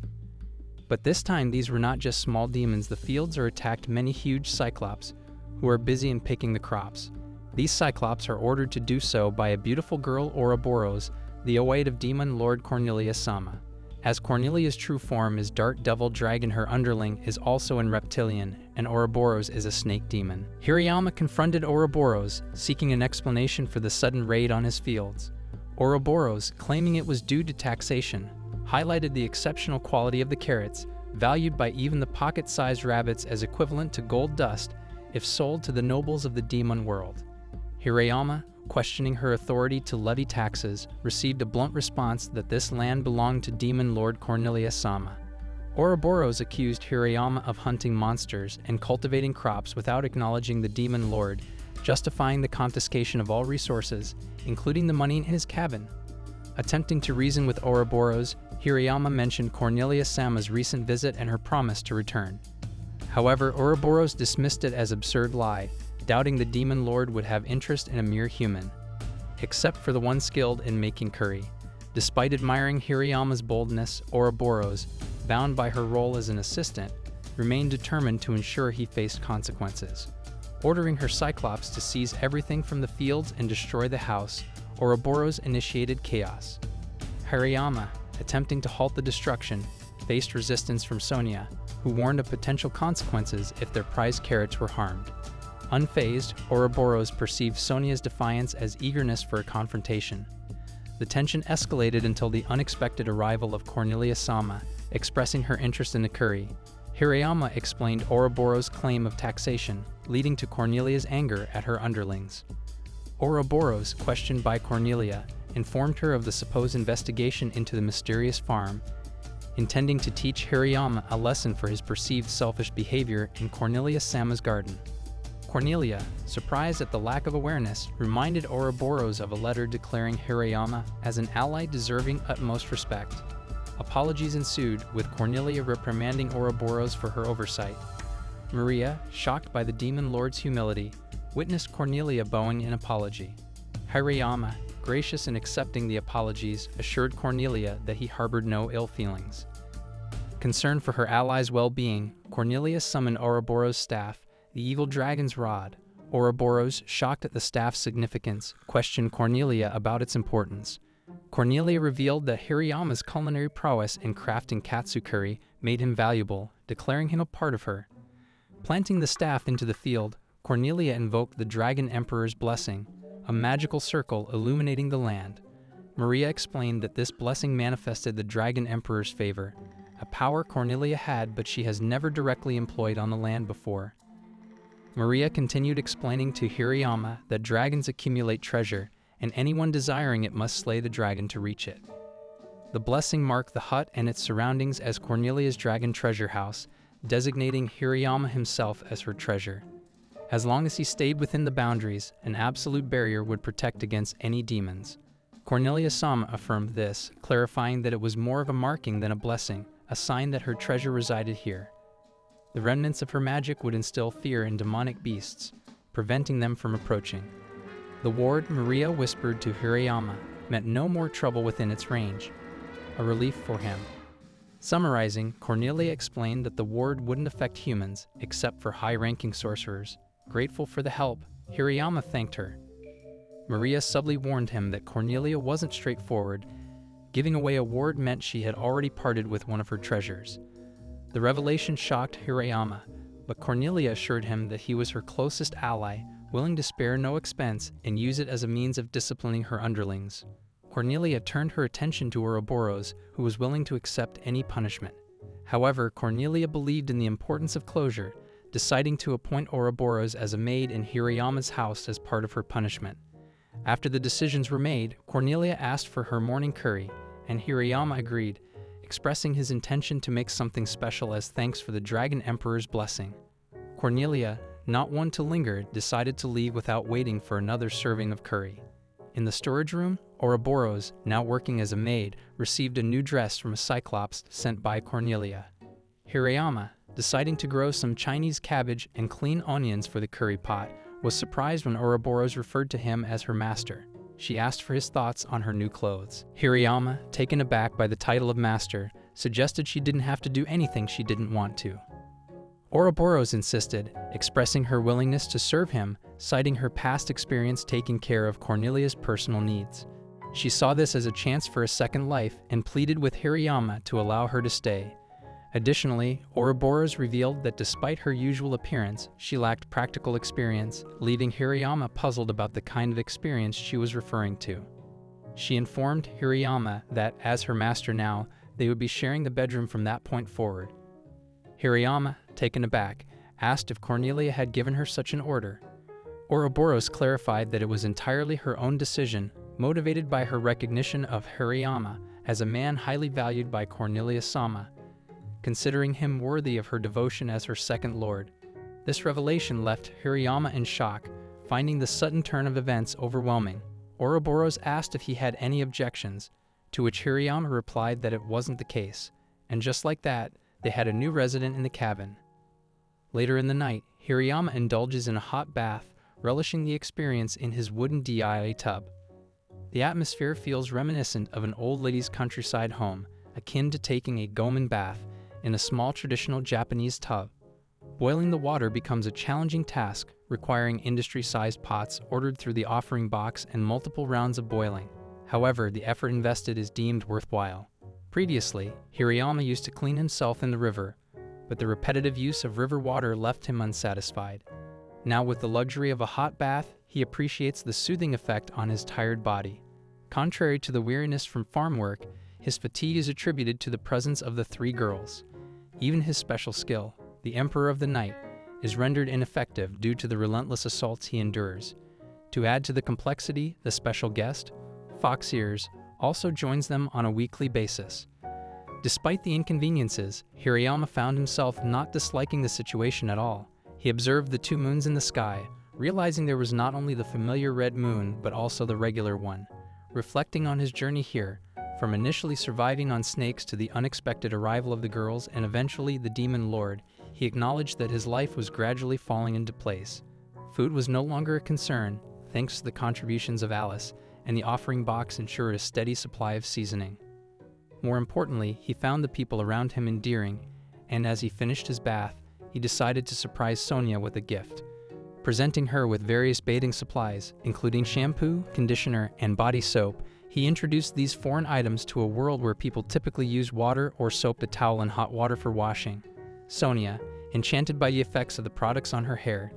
But this time these were not just small demons. The fields are attacked many huge cyclops, who are busy in picking the crops. These cyclops are ordered to do so by a beautiful girl, Ouroboros, the Oaid of demon lord Cornelia-sama. As Cornelia's true form is dark devil dragon, her underling is also in reptilian, and Ouroboros is a snake demon. Hirayama confronted Ouroboros, seeking an explanation for the sudden raid on his fields. Ouroboros, claiming it was due to taxation, highlighted the exceptional quality of the carrots, valued by even the pocket-sized rabbits as equivalent to gold dust if sold to the nobles of the demon world. Hirayama, questioning her authority to levy taxes, received a blunt response that this land belonged to demon lord Cornelia-sama. Ouroboros accused Hirayama of hunting monsters and cultivating crops without acknowledging the demon lord, justifying the confiscation of all resources, including the money in his cabin. Attempting to reason with Ouroboros, Hirayama mentioned Cornelia-sama's recent visit and her promise to return. However, Ouroboros dismissed it as absurd lie, doubting the demon lord would have interest in a mere human, except for the one skilled in making curry. Despite admiring Hirayama's boldness, Ouroboros, bound by her role as an assistant, remained determined to ensure he faced consequences. Ordering her Cyclops to seize everything from the fields and destroy the house, Ouroboros initiated chaos. Hirayama, attempting to halt the destruction, faced resistance from Sonia, who warned of potential consequences if their prized carrots were harmed. Unfazed, Ouroboros perceived Sonia's defiance as eagerness for a confrontation. The tension escalated until the unexpected arrival of Cornelia-sama, expressing her interest in the curry. Hirayama explained Ouroboros' claim of taxation, leading to Cornelia's anger at her underlings. Ouroboros, questioned by Cornelia, informed her of the supposed investigation into the mysterious farm, intending to teach Hirayama a lesson for his perceived selfish behavior in Cornelia-sama's garden. Cornelia, surprised at the lack of awareness, reminded Ouroboros of a letter declaring Hirayama as an ally deserving utmost respect. Apologies ensued, with Cornelia reprimanding Ouroboros for her oversight. Maria, shocked by the demon lord's humility, witnessed Cornelia bowing in apology. Hirayama, gracious in accepting the apologies, assured Cornelia that he harbored no ill feelings. Concerned for her allies' well-being, Cornelia summoned Ouroboros' staff, the evil dragon's rod. Ouroboros, shocked at the staff's significance, questioned Cornelia about its importance. Cornelia revealed that Hirayama's culinary prowess in crafting katsu curry made him valuable, declaring him a part of her. Planting the staff into the field, Cornelia invoked the Dragon Emperor's blessing, a magical circle illuminating the land. Maria explained that this blessing manifested the Dragon Emperor's favor, a power Cornelia had but she has never directly employed on the land before. Maria continued explaining to Hirayama that dragons accumulate treasure, and anyone desiring it must slay the dragon to reach it. The blessing marked the hut and its surroundings as Cornelia's dragon treasure house, designating Hirayama himself as her treasure. As long as he stayed within the boundaries, an absolute barrier would protect against any demons. Cornelia-sama affirmed this, clarifying that it was more of a marking than a blessing, a sign that her treasure resided here. The remnants of her magic would instill fear in demonic beasts, preventing them from approaching. The ward Maria whispered to Hirayama meant no more trouble within its range, a relief for him. Summarizing, Cornelia explained that the ward wouldn't affect humans, except for high-ranking sorcerers. Grateful for the help, Hirayama thanked her. Maria subtly warned him that Cornelia wasn't straightforward. Giving away a ward meant she had already parted with one of her treasures. The revelation shocked Hirayama, but Cornelia assured him that he was her closest ally, willing to spare no expense and use it as a means of disciplining her underlings. Cornelia turned her attention to Ouroboros, who was willing to accept any punishment. However, Cornelia believed in the importance of closure, deciding to appoint Ouroboros as a maid in Hirayama's house as part of her punishment. After the decisions were made, Cornelia asked for her morning curry, and Hirayama agreed, expressing his intention to make something special as thanks for the Dragon Emperor's blessing. Cornelia, not one to linger, decided to leave without waiting for another serving of curry. In the storage room, Ouroboros, now working as a maid, received a new dress from a Cyclops sent by Cornelia. Hirayama, deciding to grow some Chinese cabbage and clean onions for the curry pot, was surprised when Ouroboros referred to him as her master. She asked for his thoughts on her new clothes. Hirayama, taken aback by the title of master, suggested she didn't have to do anything she didn't want to. Ouroboros insisted, expressing her willingness to serve him, citing her past experience taking care of Cornelia's personal needs. She saw this as a chance for a second life and pleaded with Hirayama to allow her to stay. Additionally, Ouroboros revealed that despite her usual appearance, she lacked practical experience, leaving Hirayama puzzled about the kind of experience she was referring to. She informed Hirayama that, as her master now, they would be sharing the bedroom from that point forward. Hirayama, taken aback, asked if Cornelia had given her such an order. Ouroboros clarified that it was entirely her own decision, motivated by her recognition of Hirayama as a man highly valued by Cornelia-sama, considering him worthy of her devotion as her second lord. This revelation left Hirayama in shock, finding the sudden turn of events overwhelming. Ouroboros asked if he had any objections, to which Hirayama replied that it wasn't the case, and just like that, they had a new resident in the cabin. Later in the night, Hirayama indulges in a hot bath, relishing the experience in his wooden DIY tub. The atmosphere feels reminiscent of an old lady's countryside home, akin to taking a gomen bath in a small traditional Japanese tub. Boiling the water becomes a challenging task, requiring industry-sized pots ordered through the offering box and multiple rounds of boiling. However, the effort invested is deemed worthwhile. Previously, Hirayama used to clean himself in the river, but the repetitive use of river water left him unsatisfied. Now, with the luxury of a hot bath, he appreciates the soothing effect on his tired body. Contrary to the weariness from farm work, his fatigue is attributed to the presence of the three girls. Even his special skill, the Emperor of the Night, is rendered ineffective due to the relentless assaults he endures. To add to the complexity, the special guest, Fox Ears, also joins them on a weekly basis. Despite the inconveniences, Hirayama found himself not disliking the situation at all. He observed the two moons in the sky, realizing there was not only the familiar red moon but also the regular one. Reflecting on his journey here, from initially surviving on snakes to the unexpected arrival of the girls and eventually the demon lord, he acknowledged that his life was gradually falling into place. Food was no longer a concern, thanks to the contributions of Alice, and the offering box ensured a steady supply of seasoning. More importantly, he found the people around him endearing, and as he finished his bath, he decided to surprise Sonia with a gift. Presenting her with various bathing supplies, including shampoo, conditioner, and body soap, he introduced these foreign items to a world where people typically use water or soap to towel and hot water for washing. Sonia, enchanted by the effects of the products on her hair,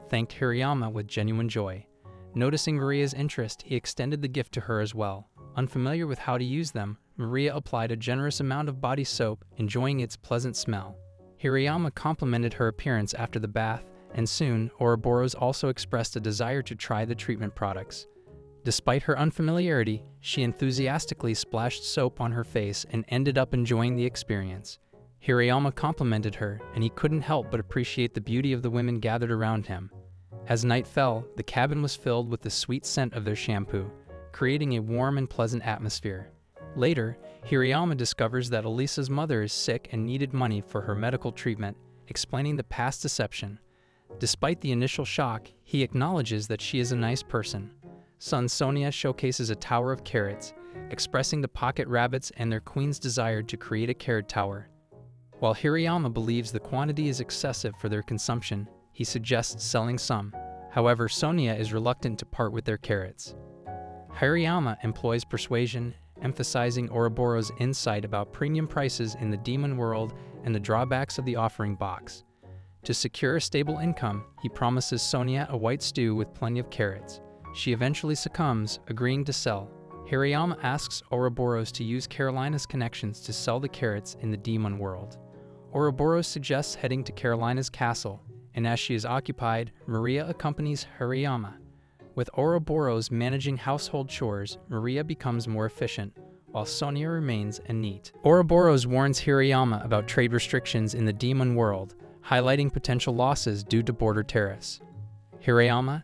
thanked Hirayama with genuine joy. Noticing Maria's interest, he extended the gift to her as well. Unfamiliar with how to use them, Maria applied a generous amount of body soap, enjoying its pleasant smell. Hirayama complimented her appearance after the bath, and soon, Ouroboros also expressed a desire to try the treatment products. Despite her unfamiliarity, she enthusiastically splashed soap on her face and ended up enjoying the experience. Hirayama complimented her, and he couldn't help but appreciate the beauty of the women gathered around him. As night fell, the cabin was filled with the sweet scent of their shampoo, creating a warm and pleasant atmosphere. Later, Hirayama discovers that Elisa's mother is sick and needed money for her medical treatment, explaining the past deception. Despite the initial shock, he acknowledges that she is a nice person. Son Sonia showcases a tower of carrots, expressing the pocket rabbits and their queen's desire to create a carrot tower. While Hirayama believes the quantity is excessive for their consumption, he suggests selling some. However, Sonia is reluctant to part with their carrots. Hirayama employs persuasion, emphasizing Ouroboros' insight about premium prices in the demon world and the drawbacks of the offering box. To secure a stable income, he promises Sonia a white stew with plenty of carrots. She eventually succumbs, agreeing to sell. Hirayama asks Ouroboros to use Carolina's connections to sell the carrots in the demon world. Ouroboros suggests heading to Carolina's castle, and as she is occupied, Maria accompanies Hirayama. With Ouroboros managing household chores, Maria becomes more efficient, while Sonia remains a neat. Ouroboros warns Hirayama about trade restrictions in the demon world, highlighting potential losses due to border tariffs. Hirayama,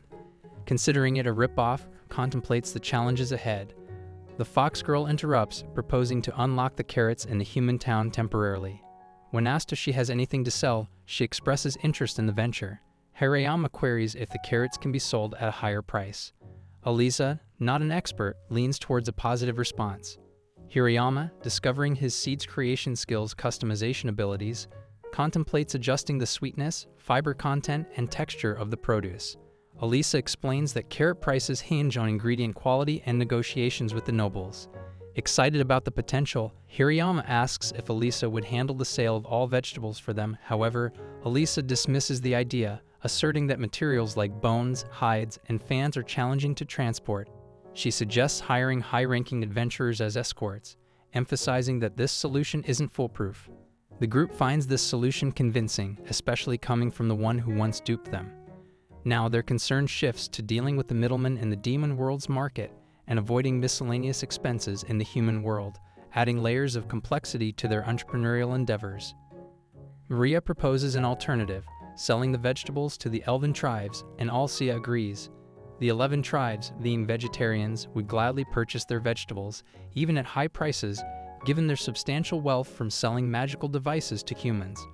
considering it a ripoff, contemplates the challenges ahead. The fox girl interrupts, proposing to unlock the carrots in the human town temporarily. When asked if she has anything to sell, she expresses interest in the venture. Hirayama queries if the carrots can be sold at a higher price. Elisa, not an expert, leans towards a positive response. Hirayama, discovering his seed's creation skills' customization abilities, contemplates adjusting the sweetness, fiber content, and texture of the produce. Elisa explains that carrot prices hinge on ingredient quality and negotiations with the nobles. Excited about the potential, Hirayama asks if Elisa would handle the sale of all vegetables for them. However, Elisa dismisses the idea, asserting that materials like bones, hides, and fans are challenging to transport. She suggests hiring high-ranking adventurers as escorts, emphasizing that this solution isn't foolproof. The group finds this solution convincing, especially coming from the one who once duped them. Now their concern shifts to dealing with the middlemen in the demon world's market and avoiding miscellaneous expenses in the human world, adding layers of complexity to their entrepreneurial endeavors. Maria proposes an alternative, selling the vegetables to the Elven tribes, and Alcia agrees. The 11 tribes, being vegetarians, would gladly purchase their vegetables, even at high prices, given their substantial wealth from selling magical devices to humans.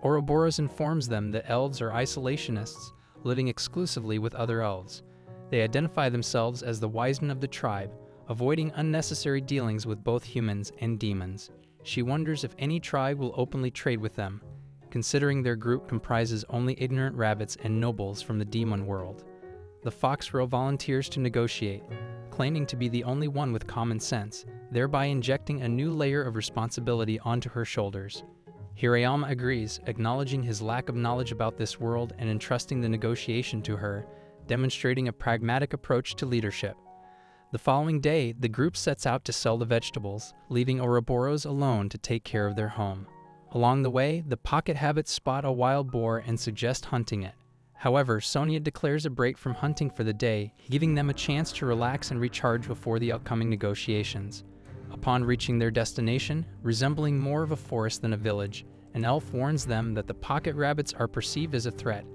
Ouroboros informs them that elves are isolationists, living exclusively with other elves. They identify themselves as the wise men of the tribe, avoiding unnecessary dealings with both humans and demons. She wonders if any tribe will openly trade with them, considering their group comprises only ignorant rabbits and nobles from the demon world. The foxrow volunteers to negotiate, claiming to be the only one with common sense, thereby injecting a new layer of responsibility onto her shoulders. Hirayama agrees, acknowledging his lack of knowledge about this world and entrusting the negotiation to her, demonstrating a pragmatic approach to leadership. The following day, the group sets out to sell the vegetables, leaving Ouroboros alone to take care of their home. Along the way, the pocket habits spot a wild boar and suggest hunting it. However, Sonia declares a break from hunting for the day, giving them a chance to relax and recharge before the upcoming negotiations. Upon reaching their destination, resembling more of a forest than a village, an elf warns them that the pocket rabbits are perceived as a threat,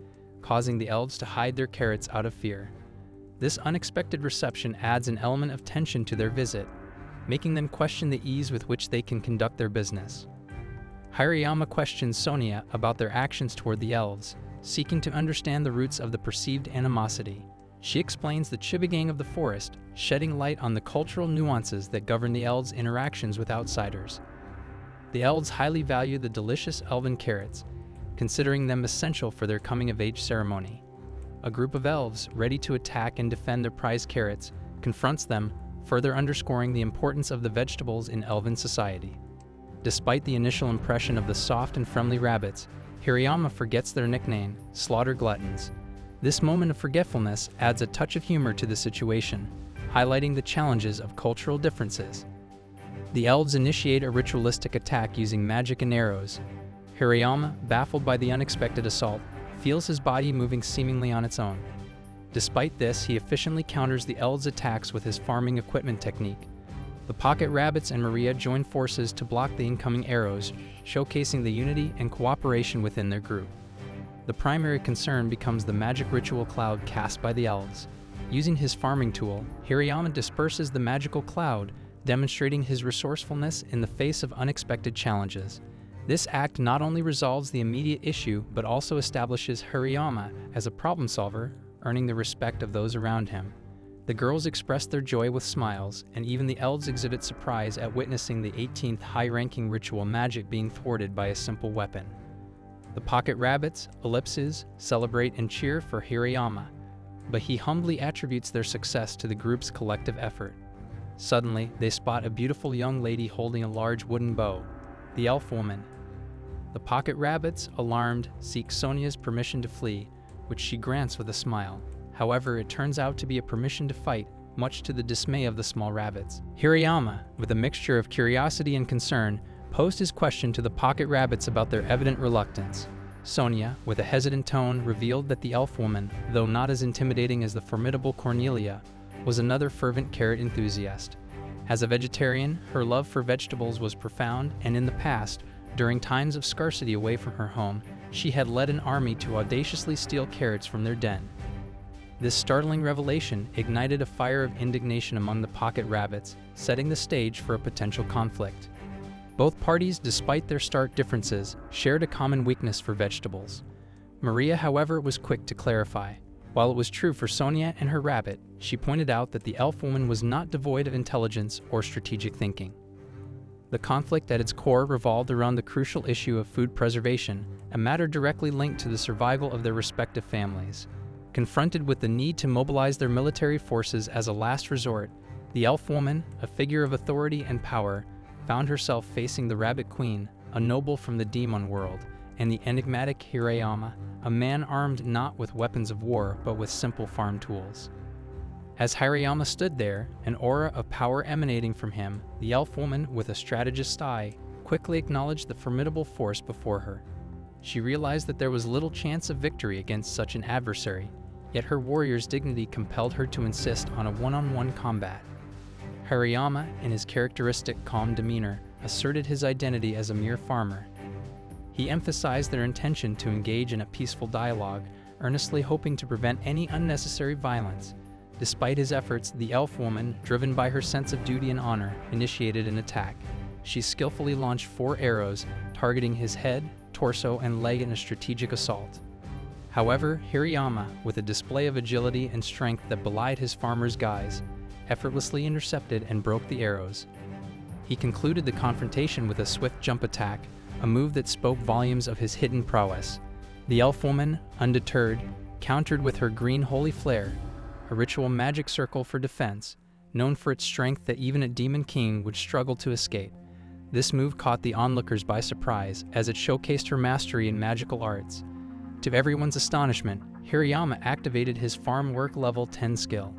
causing the elves to hide their carrots out of fear. This unexpected reception adds an element of tension to their visit, making them question the ease with which they can conduct their business. Hirayama questions Sonia about their actions toward the elves, seeking to understand the roots of the perceived animosity. She explains the Chibigang of the forest, shedding light on the cultural nuances that govern the elves' interactions with outsiders. The elves highly value the delicious elven carrots, considering them essential for their coming-of-age ceremony. A group of elves, ready to attack and defend their prized carrots, confronts them, further underscoring the importance of the vegetables in elven society. Despite the initial impression of the soft and friendly rabbits, Hirayama forgets their nickname, Slaughter Gluttons. This moment of forgetfulness adds a touch of humor to the situation, highlighting the challenges of cultural differences. The elves initiate a ritualistic attack using magic and arrows. Hirayama, baffled by the unexpected assault, feels his body moving seemingly on its own. Despite this, he efficiently counters the elves' attacks with his farming equipment technique. The pocket rabbits and Maria join forces to block the incoming arrows, showcasing the unity and cooperation within their group. The primary concern becomes the magic ritual cloud cast by the elves. Using his farming tool, Hirayama disperses the magical cloud, demonstrating his resourcefulness in the face of unexpected challenges. This act not only resolves the immediate issue, but also establishes Hirayama as a problem solver, earning the respect of those around him. The girls express their joy with smiles, and even the elves exhibit surprise at witnessing the 18th high-ranking ritual magic being thwarted by a simple weapon. The pocket rabbits, ellipses, celebrate and cheer for Hirayama, but he humbly attributes their success to the group's collective effort. Suddenly, they spot a beautiful young lady holding a large wooden bow, the elf woman. The pocket rabbits, alarmed, seek Sonia's permission to flee, which she grants with a smile. However, it turns out to be a permission to fight, much to the dismay of the small rabbits. Hirayama, with a mixture of curiosity and concern, posed his question to the pocket rabbits about their evident reluctance. Sonia, with a hesitant tone, revealed that the elf woman, though not as intimidating as the formidable Cornelia, was another fervent carrot enthusiast. As a vegetarian, her love for vegetables was profound, and in the past, during times of scarcity away from her home, she had led an army to audaciously steal carrots from their den. This startling revelation ignited a fire of indignation among the pocket rabbits, setting the stage for a potential conflict. Both parties, despite their stark differences, shared a common weakness for vegetables. Maria, however, was quick to clarify. While it was true for Sonia and her rabbit, she pointed out that the elf woman was not devoid of intelligence or strategic thinking. The conflict at its core revolved around the crucial issue of food preservation, a matter directly linked to the survival of their respective families. Confronted with the need to mobilize their military forces as a last resort, the elf woman, a figure of authority and power, found herself facing the Rabbit Queen, a noble from the demon world, and the enigmatic Hirayama, a man armed not with weapons of war but with simple farm tools. As Hirayama stood there, an aura of power emanating from him, the elf woman, with a strategist's eye, quickly acknowledged the formidable force before her. She realized that there was little chance of victory against such an adversary, yet her warrior's dignity compelled her to insist on a one-on-one combat. Hariyama, in his characteristic calm demeanor, asserted his identity as a mere farmer. He emphasized their intention to engage in a peaceful dialogue, earnestly hoping to prevent any unnecessary violence. Despite his efforts, the elf woman, driven by her sense of duty and honor, initiated an attack. She skillfully launched 4 arrows, targeting his head, torso, and leg in a strategic assault. However, Hariyama, with a display of agility and strength that belied his farmer's guise, effortlessly intercepted and broke the arrows. He concluded the confrontation with a swift jump attack, a move that spoke volumes of his hidden prowess. The elf woman, undeterred, countered with her green holy flare, a ritual magic circle for defense, known for its strength that even a demon king would struggle to escape. This move caught the onlookers by surprise, as it showcased her mastery in magical arts. To everyone's astonishment, Hariyama activated his farm work level 10 skill.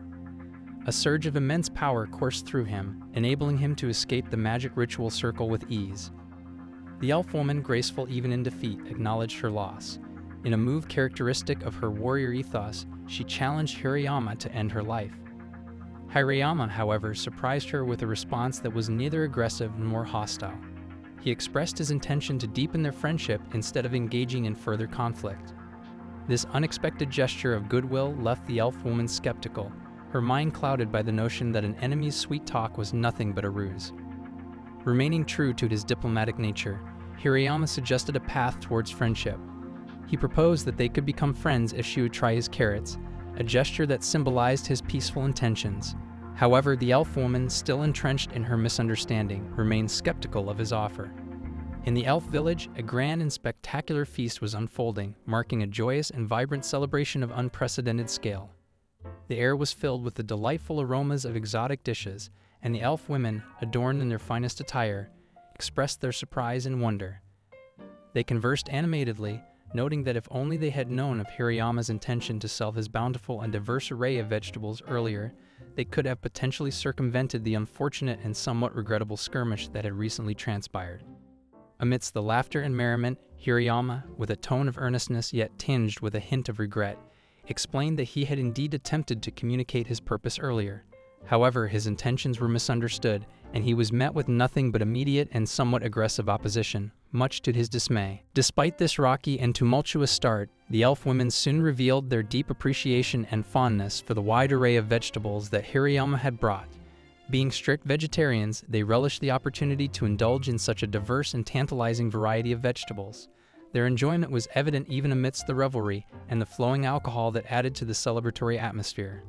A surge of immense power coursed through him, enabling him to escape the magic ritual circle with ease. The elf woman, graceful even in defeat, acknowledged her loss. In a move characteristic of her warrior ethos, she challenged Hariyama to end her life. Hariyama, however, surprised her with a response that was neither aggressive nor hostile. He expressed his intention to deepen their friendship instead of engaging in further conflict. This unexpected gesture of goodwill left the elf woman skeptical, her mind clouded by the notion that an enemy's sweet talk was nothing but a ruse. Remaining true to his diplomatic nature, Hariyama suggested a path towards friendship. He proposed that they could become friends if she would try his carrots, a gesture that symbolized his peaceful intentions. However, the elf woman, still entrenched in her misunderstanding, remained skeptical of his offer. In the elf village, a grand and spectacular feast was unfolding, marking a joyous and vibrant celebration of unprecedented scale. The air was filled with the delightful aromas of exotic dishes, and the elf women, adorned in their finest attire, expressed their surprise and wonder. They conversed animatedly, noting that if only they had known of Hariyama's intention to sell his bountiful and diverse array of vegetables earlier, they could have potentially circumvented the unfortunate and somewhat regrettable skirmish that had recently transpired. Amidst the laughter and merriment, Hariyama, with a tone of earnestness yet tinged with a hint of regret, explained that he had indeed attempted to communicate his purpose earlier. However, his intentions were misunderstood, and he was met with nothing but immediate and somewhat aggressive opposition, much to his dismay. Despite this rocky and tumultuous start, the elf women soon revealed their deep appreciation and fondness for the wide array of vegetables that Hariyama had brought. Being strict vegetarians, they relished the opportunity to indulge in such a diverse and tantalizing variety of vegetables. Their enjoyment was evident even amidst the revelry and the flowing alcohol that added to the celebratory atmosphere.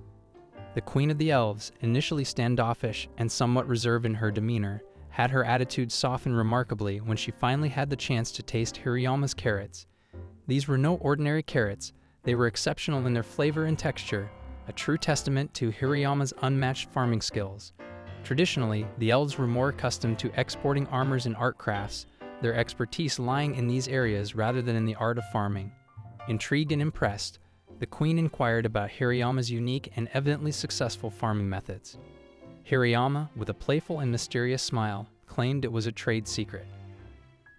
The Queen of the Elves, initially standoffish and somewhat reserved in her demeanor, had her attitude soften remarkably when she finally had the chance to taste Hariyama's carrots. These were no ordinary carrots, they were exceptional in their flavor and texture, a true testament to Hariyama's unmatched farming skills. Traditionally, the elves were more accustomed to exporting armors and art crafts, their expertise lying in these areas rather than in the art of farming. Intrigued and impressed, the queen inquired about Hariyama's unique and evidently successful farming methods. Hariyama, with a playful and mysterious smile, claimed it was a trade secret.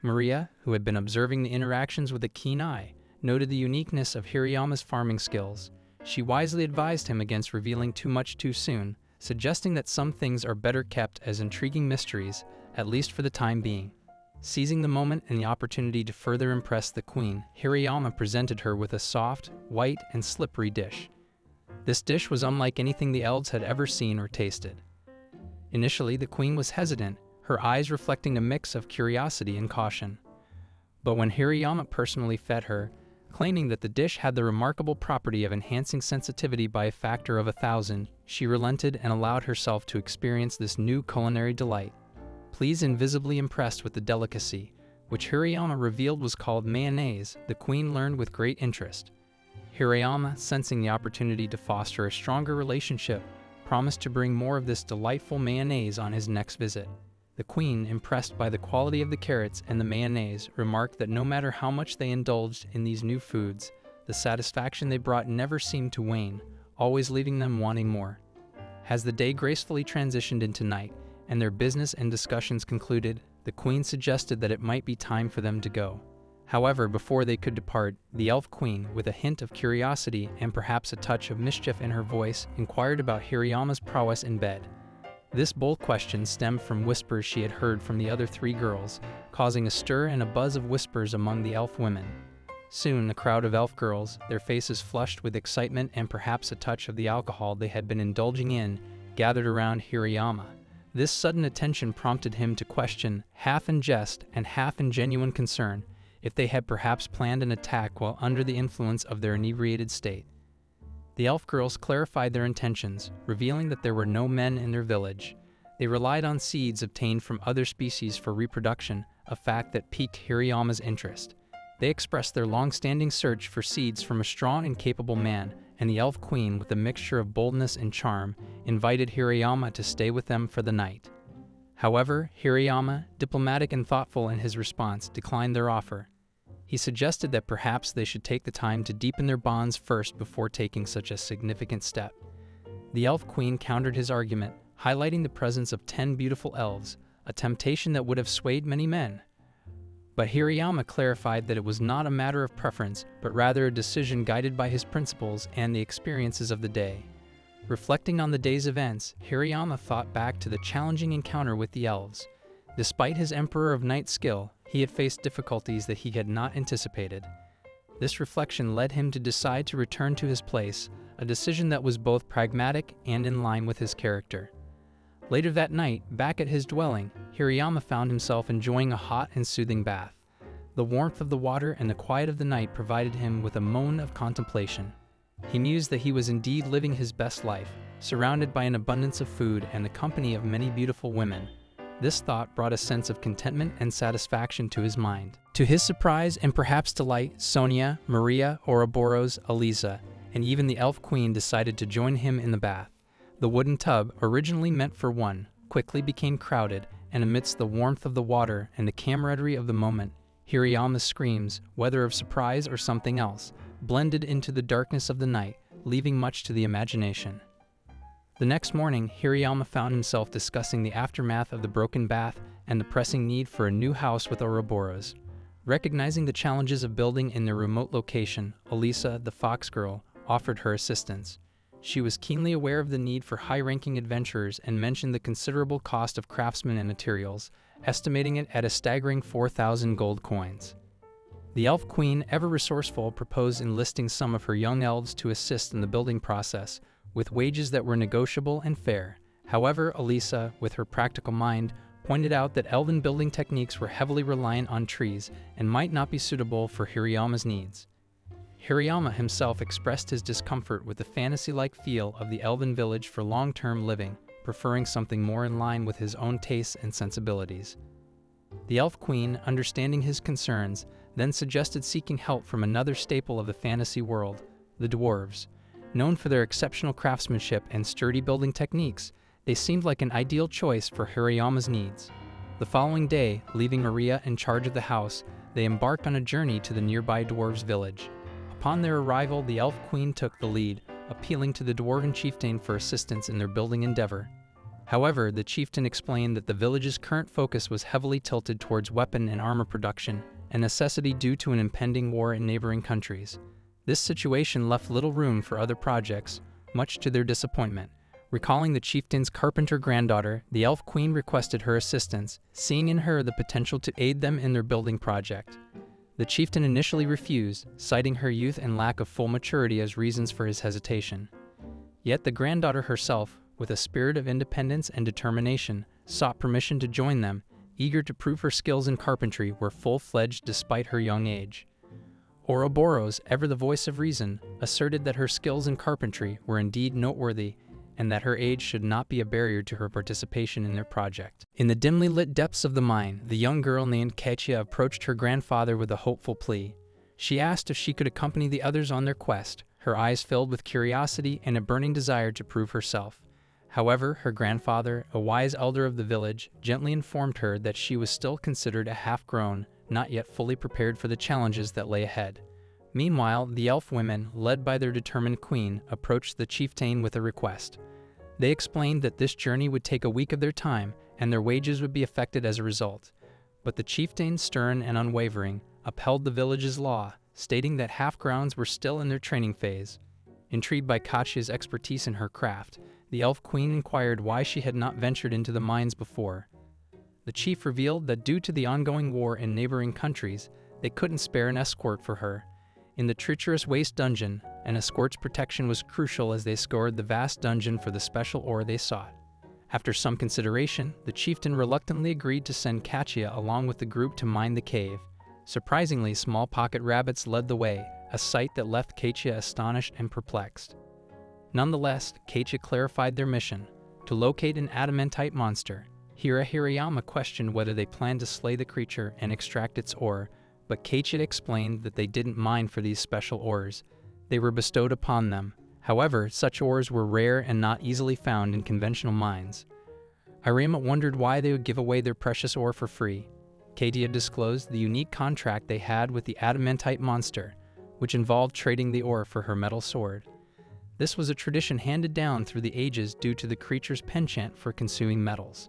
Maria, who had been observing the interactions with a keen eye, noted the uniqueness of Hariyama's farming skills. She wisely advised him against revealing too much too soon, suggesting that some things are better kept as intriguing mysteries, at least for the time being. Seizing the moment and the opportunity to further impress the queen, Hariyama presented her with a soft, white, and slippery dish. This dish was unlike anything the elves had ever seen or tasted. Initially, the queen was hesitant, her eyes reflecting a mix of curiosity and caution. But when Hariyama personally fed her, claiming that the dish had the remarkable property of enhancing sensitivity by a factor of 1,000, she relented and allowed herself to experience this new culinary delight. Pleased and visibly impressed with the delicacy, which Hariyama revealed was called mayonnaise, the queen learned with great interest. Hariyama, sensing the opportunity to foster a stronger relationship, promised to bring more of this delightful mayonnaise on his next visit. The queen, impressed by the quality of the carrots and the mayonnaise, remarked that no matter how much they indulged in these new foods, the satisfaction they brought never seemed to wane, always leaving them wanting more. As the day gracefully transitioned into night, and their business and discussions concluded, the queen suggested that it might be time for them to go. However, before they could depart, the elf queen, with a hint of curiosity and perhaps a touch of mischief in her voice, inquired about Hirayama's prowess in bed. This bold question stemmed from whispers she had heard from the other three girls, causing a stir and a buzz of whispers among the elf women. Soon, a crowd of elf girls, their faces flushed with excitement and perhaps a touch of the alcohol they had been indulging in, gathered around Hirayama. This sudden attention prompted him to question, half in jest and half in genuine concern, if they had perhaps planned an attack while under the influence of their inebriated state. The elf girls clarified their intentions, revealing that there were no men in their village. They relied on seeds obtained from other species for reproduction, a fact that piqued Hirayama's interest. They expressed their long-standing search for seeds from a strong and capable man, and the elf queen, with a mixture of boldness and charm, invited Hirayama to stay with them for the night. However, Hirayama, diplomatic and thoughtful in his response, declined their offer. He suggested that perhaps they should take the time to deepen their bonds first before taking such a significant step. The elf queen countered his argument, highlighting the presence of 10 beautiful elves, a temptation that would have swayed many men. But Hirayama clarified that it was not a matter of preference, but rather a decision guided by his principles and the experiences of the day. Reflecting on the day's events, Hirayama thought back to the challenging encounter with the elves. Despite his Emperor of Night skill, he had faced difficulties that he had not anticipated. This reflection led him to decide to return to his place, a decision that was both pragmatic and in line with his character. Later that night, back at his dwelling, Hirayama found himself enjoying a hot and soothing bath. The warmth of the water and the quiet of the night provided him with a moment of contemplation. He mused that he was indeed living his best life, surrounded by an abundance of food and the company of many beautiful women. This thought brought a sense of contentment and satisfaction to his mind. To his surprise and perhaps delight, Sonia, Maria, Ouroboros, Elisa, and even the elf queen decided to join him in the bath. The wooden tub, originally meant for one, quickly became crowded, and amidst the warmth of the water and the camaraderie of the moment, Hirayama's screams, whether of surprise or something else, blended into the darkness of the night, leaving much to the imagination. The next morning, Hirayama found himself discussing the aftermath of the broken bath and the pressing need for a new house with Ouroboros. Recognizing the challenges of building in their remote location, Elisa, the fox girl, offered her assistance. She was keenly aware of the need for high-ranking adventurers and mentioned the considerable cost of craftsmen and materials, estimating it at a staggering 4,000 gold coins. The elf queen, ever resourceful, proposed enlisting some of her young elves to assist in the building process, with wages that were negotiable and fair. However, Elisa, with her practical mind, pointed out that elven building techniques were heavily reliant on trees and might not be suitable for Hirayama's needs. Hirayama himself expressed his discomfort with the fantasy-like feel of the elven village for long-term living, preferring something more in line with his own tastes and sensibilities. The elf queen, understanding his concerns, then suggested seeking help from another staple of the fantasy world, the dwarves. Known for their exceptional craftsmanship and sturdy building techniques, they seemed like an ideal choice for Hirayama's needs. The following day, leaving Maria in charge of the house, they embarked on a journey to the nearby dwarves' village. Upon their arrival, the elf queen took the lead, appealing to the dwarven chieftain for assistance in their building endeavor. However, the chieftain explained that the village's current focus was heavily tilted towards weapon and armor production, a necessity due to an impending war in neighboring countries. This situation left little room for other projects, much to their disappointment. Recalling the chieftain's carpenter granddaughter, the elf queen requested her assistance, seeing in her the potential to aid them in their building project. The chieftain initially refused, citing her youth and lack of full maturity as reasons for his hesitation. Yet the granddaughter herself, with a spirit of independence and determination, sought permission to join them, eager to prove her skills in carpentry were full-fledged despite her young age. Ouroboros, ever the voice of reason, asserted that her skills in carpentry were indeed noteworthy and that her age should not be a barrier to her participation in their project. In the dimly lit depths of the mine, the young girl named Ketia approached her grandfather with a hopeful plea. She asked if she could accompany the others on their quest, her eyes filled with curiosity and a burning desire to prove herself. However, her grandfather, a wise elder of the village, gently informed her that she was still considered a half-grown, not yet fully prepared for the challenges that lay ahead. Meanwhile, the elf women, led by their determined queen, approached the chieftain with a request. They explained that this journey would take a week of their time, and their wages would be affected as a result. But the chieftain, stern and unwavering, upheld the village's law, stating that half-grounds were still in their training phase. Intrigued by Katya's expertise in her craft, the elf queen inquired why she had not ventured into the mines before. The chief revealed that due to the ongoing war in neighboring countries, they couldn't spare an escort for her. In the treacherous waste dungeon, an escort's protection was crucial as they scoured the vast dungeon for the special ore they sought. After some consideration, the chieftain reluctantly agreed to send Katya along with the group to mine the cave. Surprisingly, small pocket rabbits led the way, a sight that left Katya astonished and perplexed. Nonetheless, Katya clarified their mission, to locate an adamantite monster. Hirayama questioned whether they planned to slay the creature and extract its ore, but Katya explained that they didn't mine for these special ores. They were bestowed upon them. However, such ores were rare and not easily found in conventional mines. Hirayama wondered why they would give away their precious ore for free. Katya disclosed the unique contract they had with the adamantite monster, which involved trading the ore for her metal sword. This was a tradition handed down through the ages due to the creature's penchant for consuming metals.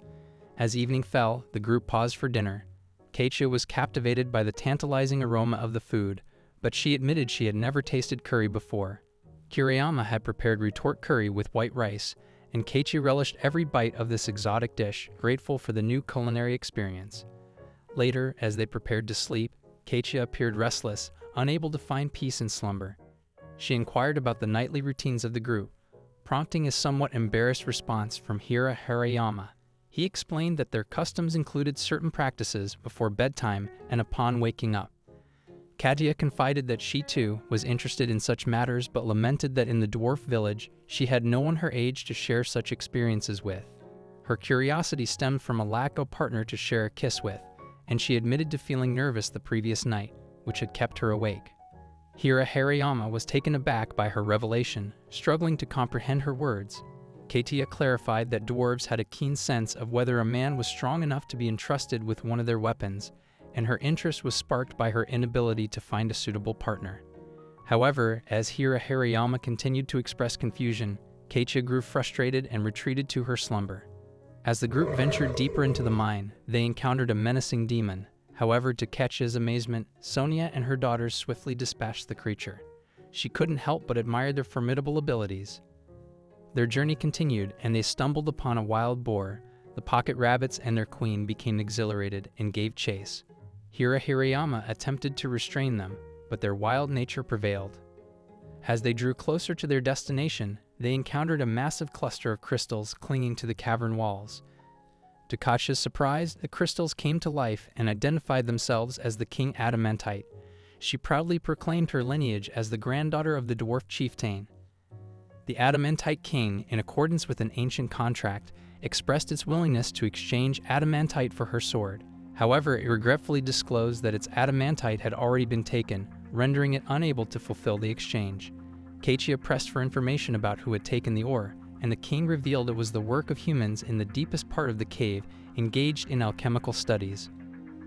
As evening fell, the group paused for dinner. Katya was captivated by the tantalizing aroma of the food, but she admitted she had never tasted curry before. Hirayama had prepared retort curry with white rice, and Katya relished every bite of this exotic dish, grateful for the new culinary experience. Later, as they prepared to sleep, Katya appeared restless, unable to find peace in slumber. She inquired about the nightly routines of the group, prompting a somewhat embarrassed response from Hirayama. He explained that their customs included certain practices before bedtime and upon waking up. Katya confided that she too was interested in such matters but lamented that in the dwarf village she had no one her age to share such experiences with. Her curiosity stemmed from a lack of partner to share a kiss with, and she admitted to feeling nervous the previous night, which had kept her awake. Hirayama was taken aback by her revelation, struggling to comprehend her words. Katya clarified that dwarves had a keen sense of whether a man was strong enough to be entrusted with one of their weapons, and her interest was sparked by her inability to find a suitable partner. However, as Hirayama continued to express confusion, Katya grew frustrated and retreated to her slumber. As the group ventured deeper into the mine, they encountered a menacing demon. However, to Katya's amazement, Sonia and her daughters swiftly dispatched the creature. She couldn't help but admire their formidable abilities. Their journey continued, and they stumbled upon a wild boar. The pocket rabbits and their queen became exhilarated and gave chase. Hirayama attempted to restrain them, but their wild nature prevailed. As they drew closer to their destination, they encountered a massive cluster of crystals clinging to the cavern walls. To Katya's surprise, the crystals came to life and identified themselves as the King Adamantite. She proudly proclaimed her lineage as the granddaughter of the dwarf chieftain. The Adamantite king, in accordance with an ancient contract, expressed its willingness to exchange adamantite for her sword. However, it regretfully disclosed that its adamantite had already been taken, rendering it unable to fulfill the exchange. Katya pressed for information about who had taken the ore, and the king revealed it was the work of humans in the deepest part of the cave, engaged in alchemical studies.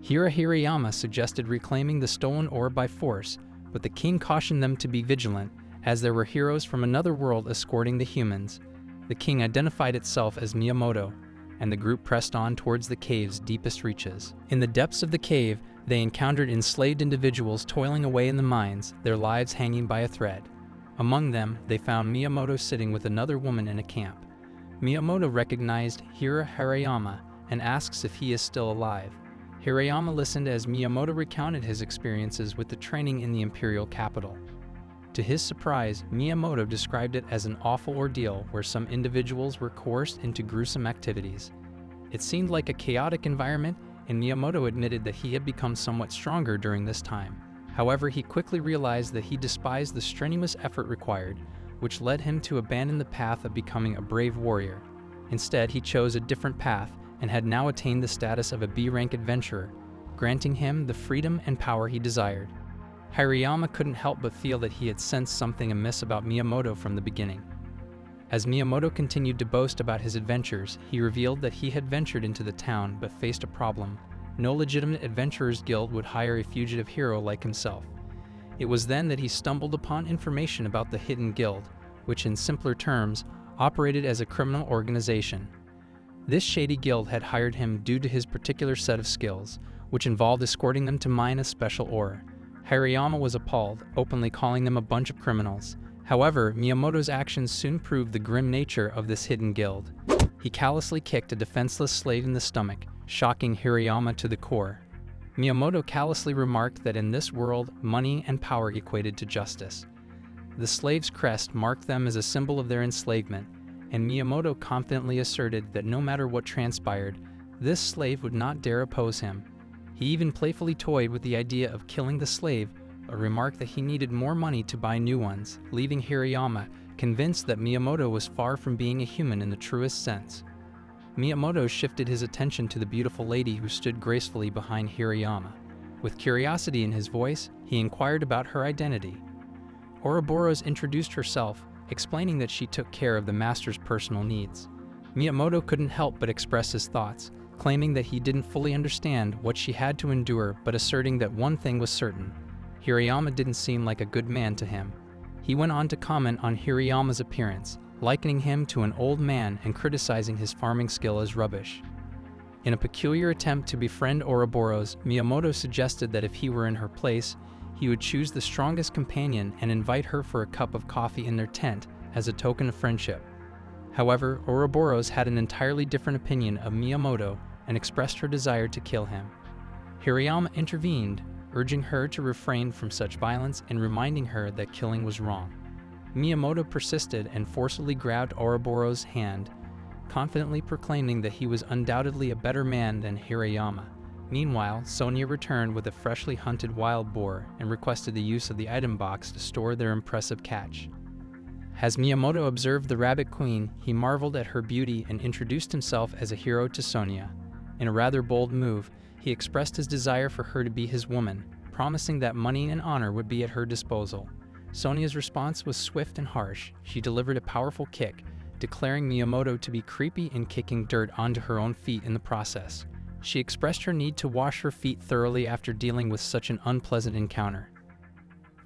Hirayama suggested reclaiming the stolen ore by force, but the king cautioned them to be vigilant, as there were heroes from another world escorting the humans. The king identified itself as Miyamoto, and the group pressed on towards the cave's deepest reaches. In the depths of the cave, they encountered enslaved individuals toiling away in the mines, their lives hanging by a thread. Among them, they found Miyamoto sitting with another woman in a camp. Miyamoto recognized Hirayama and asks if he is still alive. Hirayama listened as Miyamoto recounted his experiences with the training in the imperial capital. To his surprise, Miyamoto described it as an awful ordeal where some individuals were coerced into gruesome activities. It seemed like a chaotic environment, and Miyamoto admitted that he had become somewhat stronger during this time. However, he quickly realized that he despised the strenuous effort required, which led him to abandon the path of becoming a brave warrior. Instead, he chose a different path and had now attained the status of a B-rank adventurer, granting him the freedom and power he desired. Hirayama couldn't help but feel that he had sensed something amiss about Miyamoto from the beginning. As Miyamoto continued to boast about his adventures, he revealed that he had ventured into the town but faced a problem. No legitimate adventurers guild would hire a fugitive hero like himself. It was then that he stumbled upon information about the Hidden Guild, which in simpler terms, operated as a criminal organization. This shady guild had hired him due to his particular set of skills, which involved escorting them to mine a special ore. Hirayama was appalled, openly calling them a bunch of criminals. However, Miyamoto's actions soon proved the grim nature of this hidden guild. He callously kicked a defenseless slave in the stomach, shocking Hirayama to the core. Miyamoto callously remarked that in this world, money and power equated to justice. The slave's crest marked them as a symbol of their enslavement, and Miyamoto confidently asserted that no matter what transpired, this slave would not dare oppose him. He even playfully toyed with the idea of killing the slave, a remark that he needed more money to buy new ones, leaving Hirayama convinced that Miyamoto was far from being a human in the truest sense. Miyamoto shifted his attention to the beautiful lady who stood gracefully behind Hirayama. With curiosity in his voice, he inquired about her identity. Ouroboros introduced herself, explaining that she took care of the master's personal needs. Miyamoto couldn't help but express his thoughts, claiming that he didn't fully understand what she had to endure, but asserting that one thing was certain: Hirayama didn't seem like a good man to him. He went on to comment on Hirayama's appearance, likening him to an old man and criticizing his farming skill as rubbish. In a peculiar attempt to befriend Ouroboros, Miyamoto suggested that if he were in her place, he would choose the strongest companion and invite her for a cup of coffee in their tent as a token of friendship. However, Ouroboros had an entirely different opinion of Miyamoto and expressed her desire to kill him. Hirayama intervened, urging her to refrain from such violence and reminding her that killing was wrong. Miyamoto persisted and forcibly grabbed Ouroboros' hand, confidently proclaiming that he was undoubtedly a better man than Hirayama. Meanwhile, Sonia returned with a freshly hunted wild boar and requested the use of the item box to store their impressive catch. As Miyamoto observed the rabbit queen, he marveled at her beauty and introduced himself as a hero to Sonia. In a rather bold move, he expressed his desire for her to be his woman, promising that money and honor would be at her disposal. Sonia's response was swift and harsh. She delivered a powerful kick, declaring Miyamoto to be creepy and kicking dirt onto her own feet in the process. She expressed her need to wash her feet thoroughly after dealing with such an unpleasant encounter.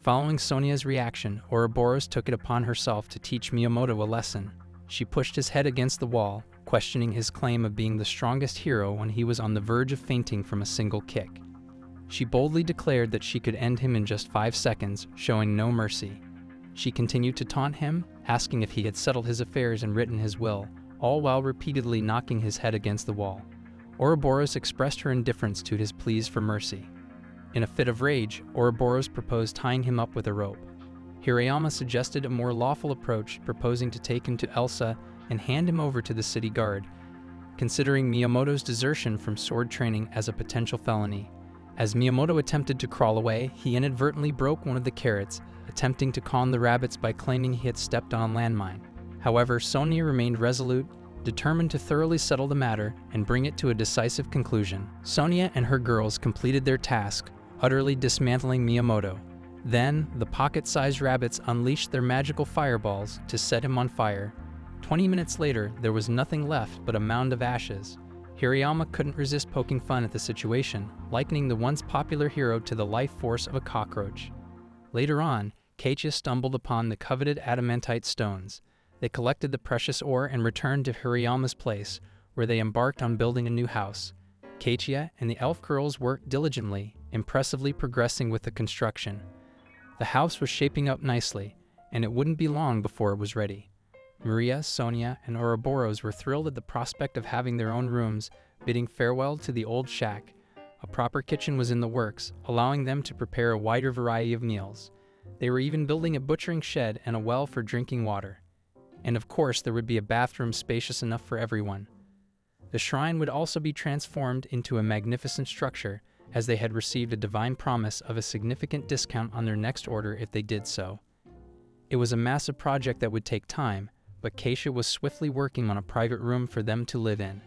Following Sonia's reaction, Ouroboros took it upon herself to teach Miyamoto a lesson. She pushed his head against the wall, questioning his claim of being the strongest hero when he was on the verge of fainting from a single kick. She boldly declared that she could end him in just 5 seconds, showing no mercy. She continued to taunt him, asking if he had settled his affairs and written his will, all while repeatedly knocking his head against the wall. Ouroboros expressed her indifference to his pleas for mercy. In a fit of rage, Ouroboros proposed tying him up with a rope. Hirayama suggested a more lawful approach, proposing to take him to Elsa and hand him over to the city guard, considering Miyamoto's desertion from sword training as a potential felony. As Miyamoto attempted to crawl away, he inadvertently broke one of the carrots, attempting to con the rabbits by claiming he had stepped on a landmine. However, Sonia remained resolute, determined to thoroughly settle the matter and bring it to a decisive conclusion. Sonia and her girls completed their task, utterly dismantling Miyamoto. Then, the pocket-sized rabbits unleashed their magical fireballs to set him on fire. 20 minutes later, there was nothing left but a mound of ashes. Hirayama couldn't resist poking fun at the situation, likening the once popular hero to the life force of a cockroach. Later on, Keiichi stumbled upon the coveted adamantite stones. They collected the precious ore and returned to Hirayama's place, where they embarked on building a new house. Keiichi and the elf girls worked diligently, impressively progressing with the construction. The house was shaping up nicely, and it wouldn't be long before it was ready. Maria, Sonia, and Ouroboros were thrilled at the prospect of having their own rooms, bidding farewell to the old shack. A proper kitchen was in the works, allowing them to prepare a wider variety of meals. They were even building a butchering shed and a well for drinking water. And of course, there would be a bathroom spacious enough for everyone. The shrine would also be transformed into a magnificent structure, as they had received a divine promise of a significant discount on their next order if they did so. It was a massive project that would take time, but Keiichi was swiftly working on a private room for them to live in.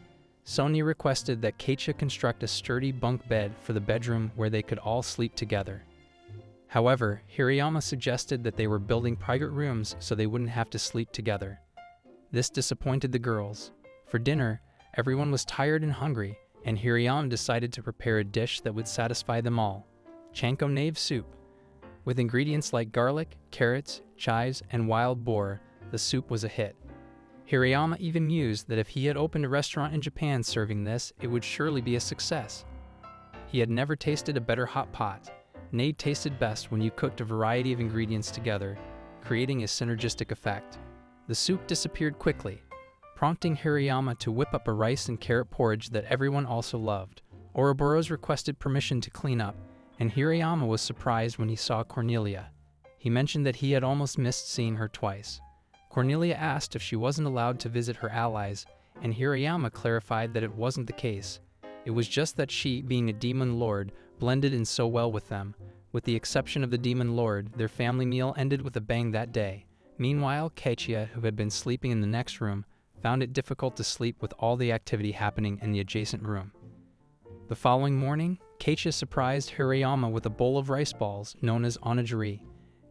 Sonia requested that Keiichi construct a sturdy bunk bed for the bedroom where they could all sleep together. However, Hirayama suggested that they were building private rooms so they wouldn't have to sleep together. This disappointed the girls. For dinner, everyone was tired and hungry, and Hirayama decided to prepare a dish that would satisfy them all: chanko nave soup. With ingredients like garlic, carrots, chives, and wild boar, the soup was a hit. Hirayama even mused that if he had opened a restaurant in Japan serving this, it would surely be a success. he had never tasted a better hot pot. Maid tasted best when you cooked a variety of ingredients together, creating a synergistic effect. The soup disappeared quickly, prompting Hirayama to whip up a rice and carrot porridge that everyone also loved. Ouroboros requested permission to clean up, and Hirayama was surprised when he saw Cornelia. He mentioned that he had almost missed seeing her twice. Cornelia asked if she wasn't allowed to visit her allies, and Hirayama clarified that it wasn't the case. It was just that she, being a demon lord, blended in so well with them. With the exception of the demon lord, their family meal ended with a bang that day. Meanwhile, Keiichia, who had been sleeping in the next room, found it difficult to sleep with all the activity happening in the adjacent room. The following morning, Keiichia surprised Hirayama with a bowl of rice balls known as onigiri.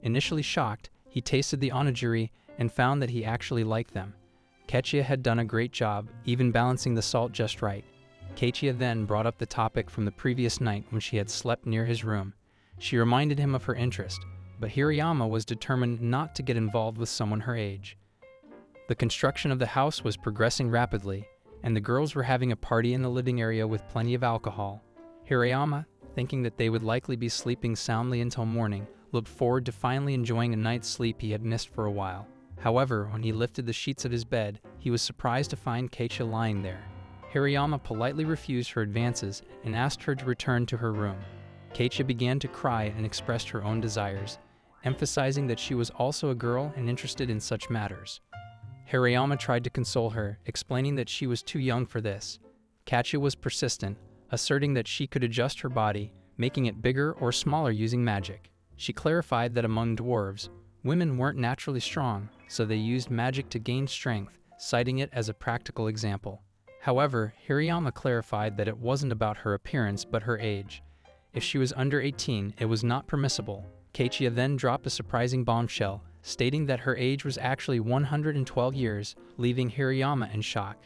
Initially shocked, he tasted the onigiri and found that he actually liked them. Keiichia had done a great job, even balancing the salt just right. Keiichia then brought up the topic from the previous night when she had slept near his room. She reminded him of her interest, but Hirayama was determined not to get involved with someone her age. The construction of the house was progressing rapidly, and the girls were having a party in the living area with plenty of alcohol. Hirayama, thinking that they would likely be sleeping soundly until morning, looked forward to finally enjoying a night's sleep he had missed for a while. However, when he lifted the sheets of his bed, he was surprised to find Keiichia lying there. Hirayama politely refused her advances and asked her to return to her room. Keiichia began to cry and expressed her own desires, emphasizing that she was also a girl and interested in such matters. Hirayama tried to console her, explaining that she was too young for this. Keiichia was persistent, asserting that she could adjust her body, making it bigger or smaller using magic. She clarified that among dwarves, women weren't naturally strong, so they used magic to gain strength, citing it as a practical example. However, Hirayama clarified that it wasn't about her appearance but her age. If she was under 18, it was not permissible. Keiichia then dropped a surprising bombshell, stating that her age was actually 112 years, leaving Hirayama in shock.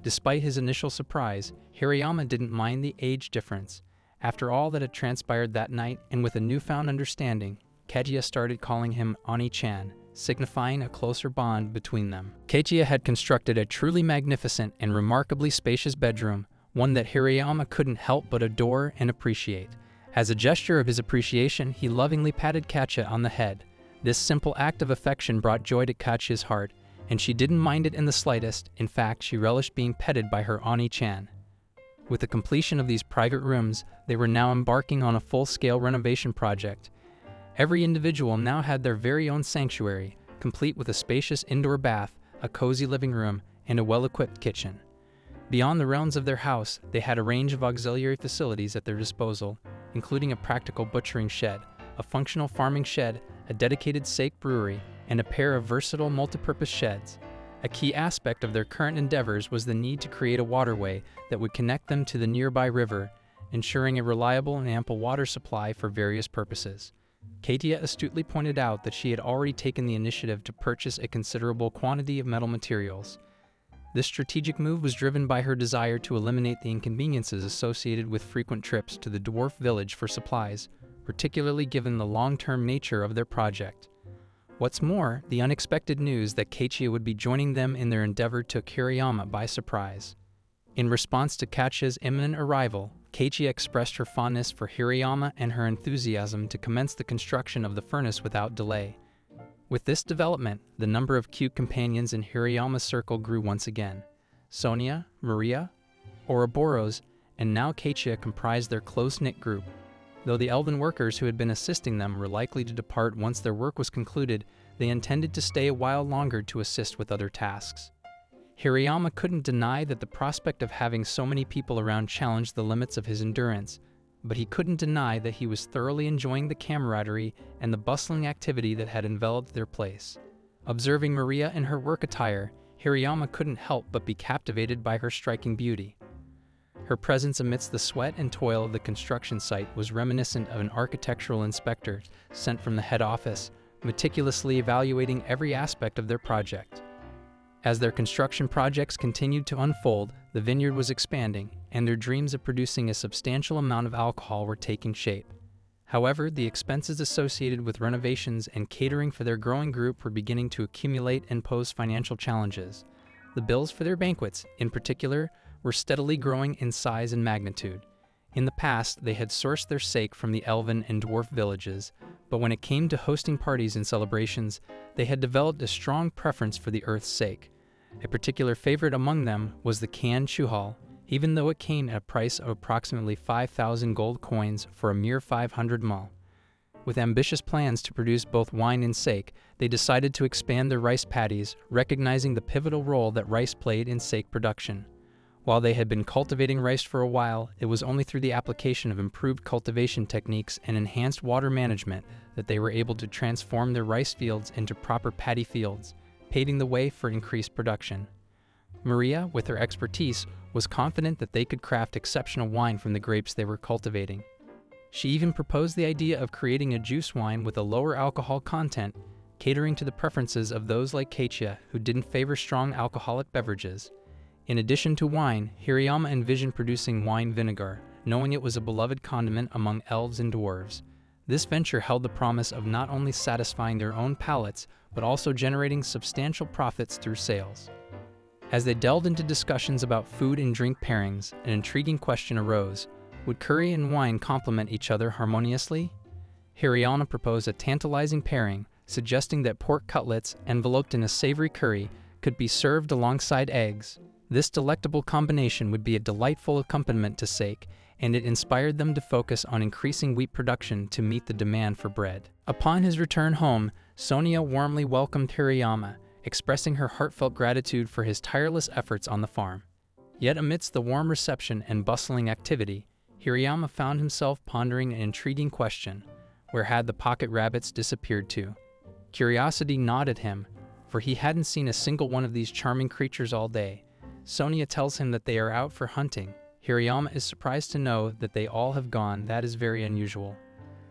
Despite his initial surprise, Hirayama didn't mind the age difference. After all that had transpired that night, and with a newfound understanding, Keiichia started calling him Oni-chan, signifying a closer bond between them. Keiichia had constructed a truly magnificent and remarkably spacious bedroom, one that Hirayama couldn't help but adore and appreciate. As a gesture of his appreciation, he lovingly patted Keiichia on the head. This simple act of affection brought joy to Keiichia's heart, and she didn't mind it in the slightest. In fact, she relished being petted by her Oni-chan. With the completion of these private rooms, they were now embarking on a full-scale renovation project. Every individual now had their very own sanctuary, complete with a spacious indoor bath, a cozy living room, and a well-equipped kitchen. Beyond the realms of their house, they had a range of auxiliary facilities at their disposal, including a practical butchering shed, a functional farming shed, a dedicated sake brewery, and a pair of versatile multipurpose sheds. A key aspect of their current endeavors was the need to create a waterway that would connect them to the nearby river, ensuring a reliable and ample water supply for various purposes. Keiichia astutely pointed out that she had already taken the initiative to purchase a considerable quantity of metal materials. This strategic move was driven by her desire to eliminate the inconveniences associated with frequent trips to the dwarf village for supplies, particularly given the long-term nature of their project. What's more, the unexpected news that Keiichia would be joining them in their endeavor took Hirayama by surprise. In response to Keiichia's imminent arrival, Keiichia expressed her fondness for Hirayama and her enthusiasm to commence the construction of the furnace without delay. With this development, the number of cute companions in Hirayama's circle grew once again. Sonia, Maria, Ouroboros, and now Keiichia comprised their close-knit group. Though the Elven workers who had been assisting them were likely to depart once their work was concluded, they intended to stay a while longer to assist with other tasks. Hirayama couldn't deny that the prospect of having so many people around challenged the limits of his endurance, but he couldn't deny that he was thoroughly enjoying the camaraderie and the bustling activity that had enveloped their place. Observing Maria in her work attire, Hirayama couldn't help but be captivated by her striking beauty. Her presence amidst the sweat and toil of the construction site was reminiscent of an architectural inspector sent from the head office, meticulously evaluating every aspect of their project. As their construction projects continued to unfold, the vineyard was expanding, and their dreams of producing a substantial amount of alcohol were taking shape. However, the expenses associated with renovations and catering for their growing group were beginning to accumulate and pose financial challenges. The bills for their banquets, in particular, were steadily growing in size and magnitude. In the past, they had sourced their sake from the Elven and Dwarf villages, but when it came to hosting parties and celebrations, they had developed a strong preference for the earth's sake. A particular favorite among them was the canned chuhal, even though it came at a price of approximately 5,000 gold coins for a mere 500 mul. With ambitious plans to produce both wine and sake, they decided to expand their rice paddies, recognizing the pivotal role that rice played in sake production. While they had been cultivating rice for a while, it was only through the application of improved cultivation techniques and enhanced water management that they were able to transform their rice fields into proper paddy fields, paving the way for increased production. Maria, with her expertise, was confident that they could craft exceptional wine from the grapes they were cultivating. She even proposed the idea of creating a juice wine with a lower alcohol content, catering to the preferences of those like Keiichia who didn't favor strong alcoholic beverages. In addition to wine, Hirayama envisioned producing wine vinegar, knowing it was a beloved condiment among elves and dwarves. This venture held the promise of not only satisfying their own palates, but also generating substantial profits through sales. As they delved into discussions about food and drink pairings, an intriguing question arose: would curry and wine complement each other harmoniously? Hirayama proposed a tantalizing pairing, suggesting that pork cutlets, enveloped in a savory curry, could be served alongside eggs. This delectable combination would be a delightful accompaniment to sake, and it inspired them to focus on increasing wheat production to meet the demand for bread. Upon his return home, Sonia warmly welcomed Hirayama, expressing her heartfelt gratitude for his tireless efforts on the farm. Yet amidst the warm reception and bustling activity, Hirayama found himself pondering an intriguing question: where had the pocket rabbits disappeared to? Curiosity gnawed at him, for he hadn't seen a single one of these charming creatures all day. Sonia tells him that they are out for hunting. Hirayama is surprised to know that they all have gone. That is very unusual.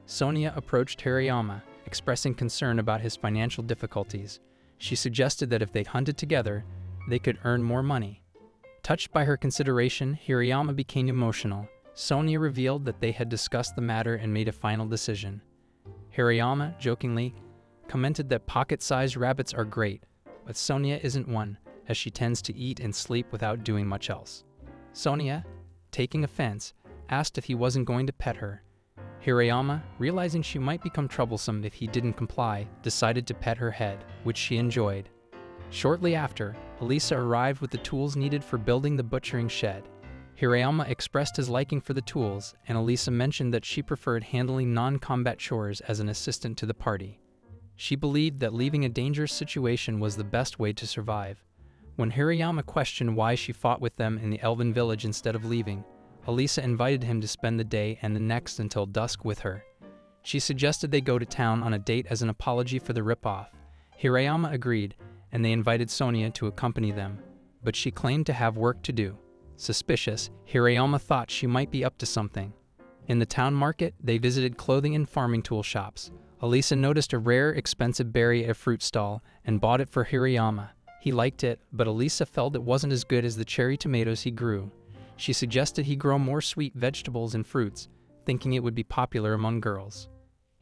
Sonia approached Hirayama, expressing concern about his financial difficulties. She suggested that if they hunted together, they could earn more money. Touched by her consideration, Hirayama became emotional. Sonia revealed that they had discussed the matter and made a final decision. Hirayama, jokingly, commented that pocket-sized rabbits are great, but Sonia isn't one, as she tends to eat and sleep without doing much else. Sonia, taking offense, asked if he wasn't going to pet her. Hirayama, realizing she might become troublesome if he didn't comply, decided to pet her head, which she enjoyed. Shortly after, Elisa arrived with the tools needed for building the butchering shed. Hirayama expressed his liking for the tools, and Elisa mentioned that she preferred handling non-combat chores as an assistant to the party. She believed that leaving a dangerous situation was the best way to survive. When Hirayama questioned why she fought with them in the Elven village instead of leaving, Elisa invited him to spend the day and the next until dusk with her. She suggested they go to town on a date as an apology for the rip-off. Hirayama agreed, and they invited Sonia to accompany them, but she claimed to have work to do. Suspicious, Hirayama thought she might be up to something. In the town market, they visited clothing and farming tool shops. Elisa noticed a rare, expensive berry at a fruit stall and bought it for Hirayama. He liked it, but Elisa felt it wasn't as good as the cherry tomatoes he grew. She suggested he grow more sweet vegetables and fruits, thinking it would be popular among girls.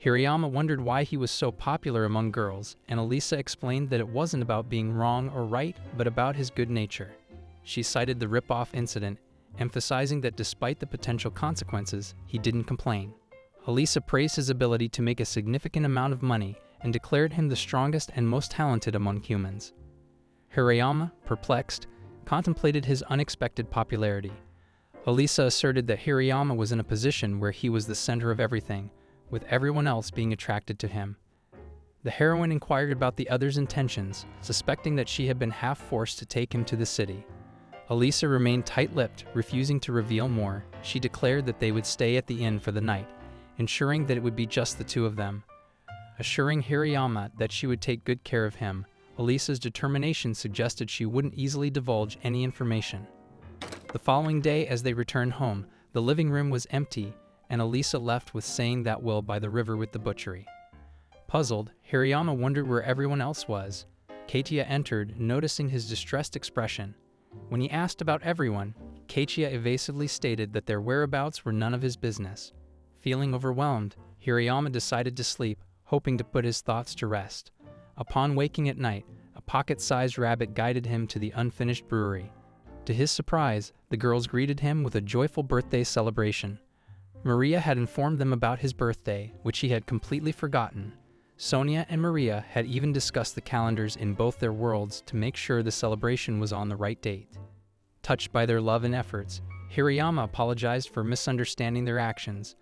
Hirayama wondered why he was so popular among girls, and Elisa explained that it wasn't about being wrong or right, but about his good nature. She cited the rip-off incident, emphasizing that despite the potential consequences, he didn't complain. Elisa praised his ability to make a significant amount of money and declared him the strongest and most talented among humans. Hirayama, perplexed, contemplated his unexpected popularity. Elisa asserted that Hirayama was in a position where he was the center of everything, with everyone else being attracted to him. The heroine inquired about the other's intentions, suspecting that she had been half-forced to take him to the city. Elisa remained tight-lipped, refusing to reveal more. She declared that they would stay at the inn for the night, ensuring that it would be just the two of them. Assuring Hirayama that she would take good care of him, Elisa's determination suggested she wouldn't easily divulge any information. The following day, as they returned home, the living room was empty, and Elisa left with saying that will by the river with the butchery. Puzzled, Hirayama wondered where everyone else was. Keiichia entered, noticing his distressed expression. When he asked about everyone, Keiichia evasively stated that their whereabouts were none of his business. Feeling overwhelmed, Hirayama decided to sleep, hoping to put his thoughts to rest. Upon waking at night, a pocket-sized rabbit guided him to the unfinished brewery. To his surprise, the girls greeted him with a joyful birthday celebration. Maria had informed them about his birthday, which he had completely forgotten. Sonia and Maria had even discussed the calendars in both their worlds to make sure the celebration was on the right date. Touched by their love and efforts, Hirayama apologized for misunderstanding their actions.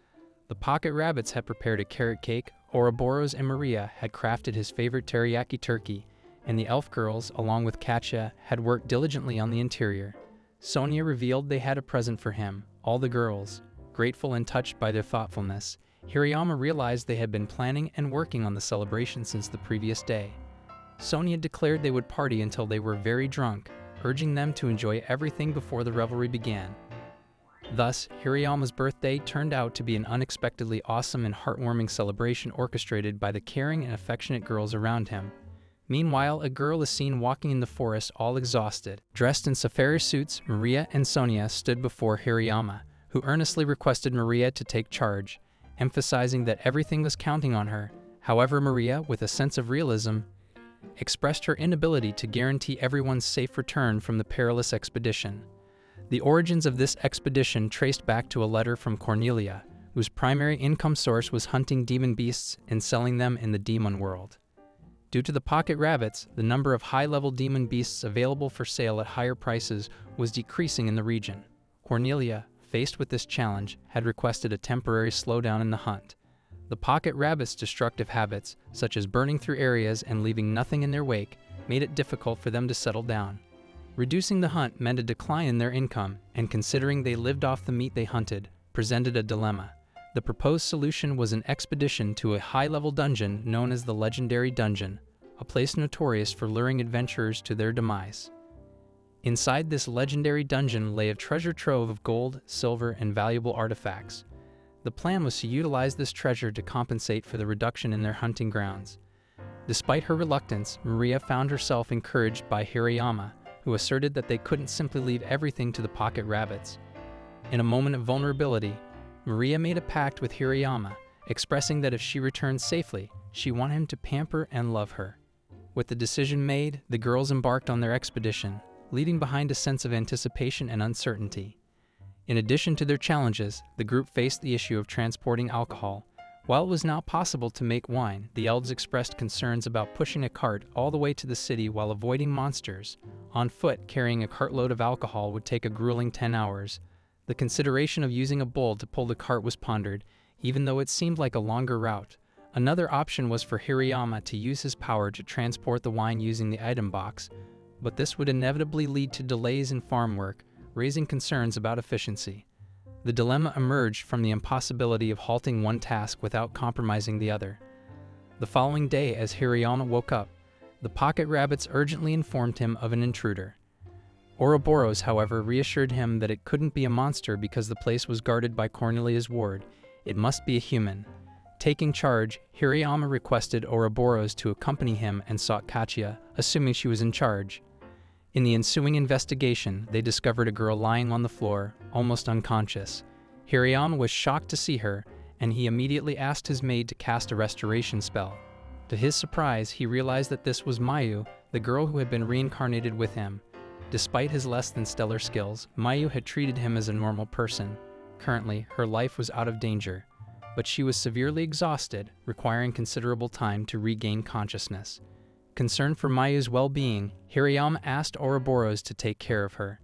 The pocket rabbits had prepared a carrot cake, Ouroboros and Maria had crafted his favorite teriyaki turkey, and the elf girls, along with Katya, had worked diligently on the interior. Sonia revealed they had a present for him, all the girls. Grateful and touched by their thoughtfulness, Hirayama realized they had been planning and working on the celebration since the previous day. Sonia declared they would party until they were very drunk, urging them to enjoy everything before the revelry began. Thus, Hirayama's birthday turned out to be an unexpectedly awesome and heartwarming celebration orchestrated by the caring and affectionate girls around him. Meanwhile, a girl is seen walking in the forest all exhausted. Dressed in safari suits, Maria and Sonia stood before Hirayama, who earnestly requested Maria to take charge, emphasizing that everything was counting on her. However, Maria, with a sense of realism, expressed her inability to guarantee everyone's safe return from the perilous expedition. The origins of this expedition traced back to a letter from Cornelia, whose primary income source was hunting demon beasts and selling them in the demon world. Due to the pocket rabbits, the number of high-level demon beasts available for sale at higher prices was decreasing in the region. Cornelia, faced with this challenge, had requested a temporary slowdown in the hunt. The pocket rabbits' destructive habits, such as burning through areas and leaving nothing in their wake, made it difficult for them to settle down. Reducing the hunt meant a decline in their income, and considering they lived off the meat they hunted, presented a dilemma. The proposed solution was an expedition to a high-level dungeon known as the Legendary Dungeon, a place notorious for luring adventurers to their demise. Inside this legendary dungeon lay a treasure trove of gold, silver, and valuable artifacts. The plan was to utilize this treasure to compensate for the reduction in their hunting grounds. Despite her reluctance, Maria found herself encouraged by Hirayama, who asserted that they couldn't simply leave everything to the pocket rabbits. In a moment of vulnerability, Maria made a pact with Hirayama, expressing that if she returned safely, she wanted him to pamper and love her. With the decision made, the girls embarked on their expedition, leaving behind a sense of anticipation and uncertainty. In addition to their challenges, the group faced the issue of transporting alcohol. While it was now possible to make wine, the elves expressed concerns about pushing a cart all the way to the city while avoiding monsters. On foot, carrying a cartload of alcohol would take a grueling 10 hours. The consideration of using a bull to pull the cart was pondered, even though it seemed like a longer route. Another option was for Hirayama to use his power to transport the wine using the item box, but this would inevitably lead to delays in farm work, raising concerns about efficiency. The dilemma emerged from the impossibility of halting one task without compromising the other. The following day, as Hirayama woke up, the pocket rabbits urgently informed him of an intruder. Ouroboros, however, reassured him that it couldn't be a monster because the place was guarded by Cornelia's ward. It must be a human. Taking charge, Hirayama requested Ouroboros to accompany him and sought Katya, assuming she was in charge. In the ensuing investigation, they discovered a girl lying on the floor, almost unconscious. Hirayama was shocked to see her, and he immediately asked his maid to cast a restoration spell. To his surprise, he realized that this was Mayu, the girl who had been reincarnated with him. Despite his less than stellar skills, Mayu had treated him as a normal person. Currently, her life was out of danger, but she was severely exhausted, requiring considerable time to regain consciousness. Concerned for Mayu's well-being, Hirayama asked Ouroboros to take care of her.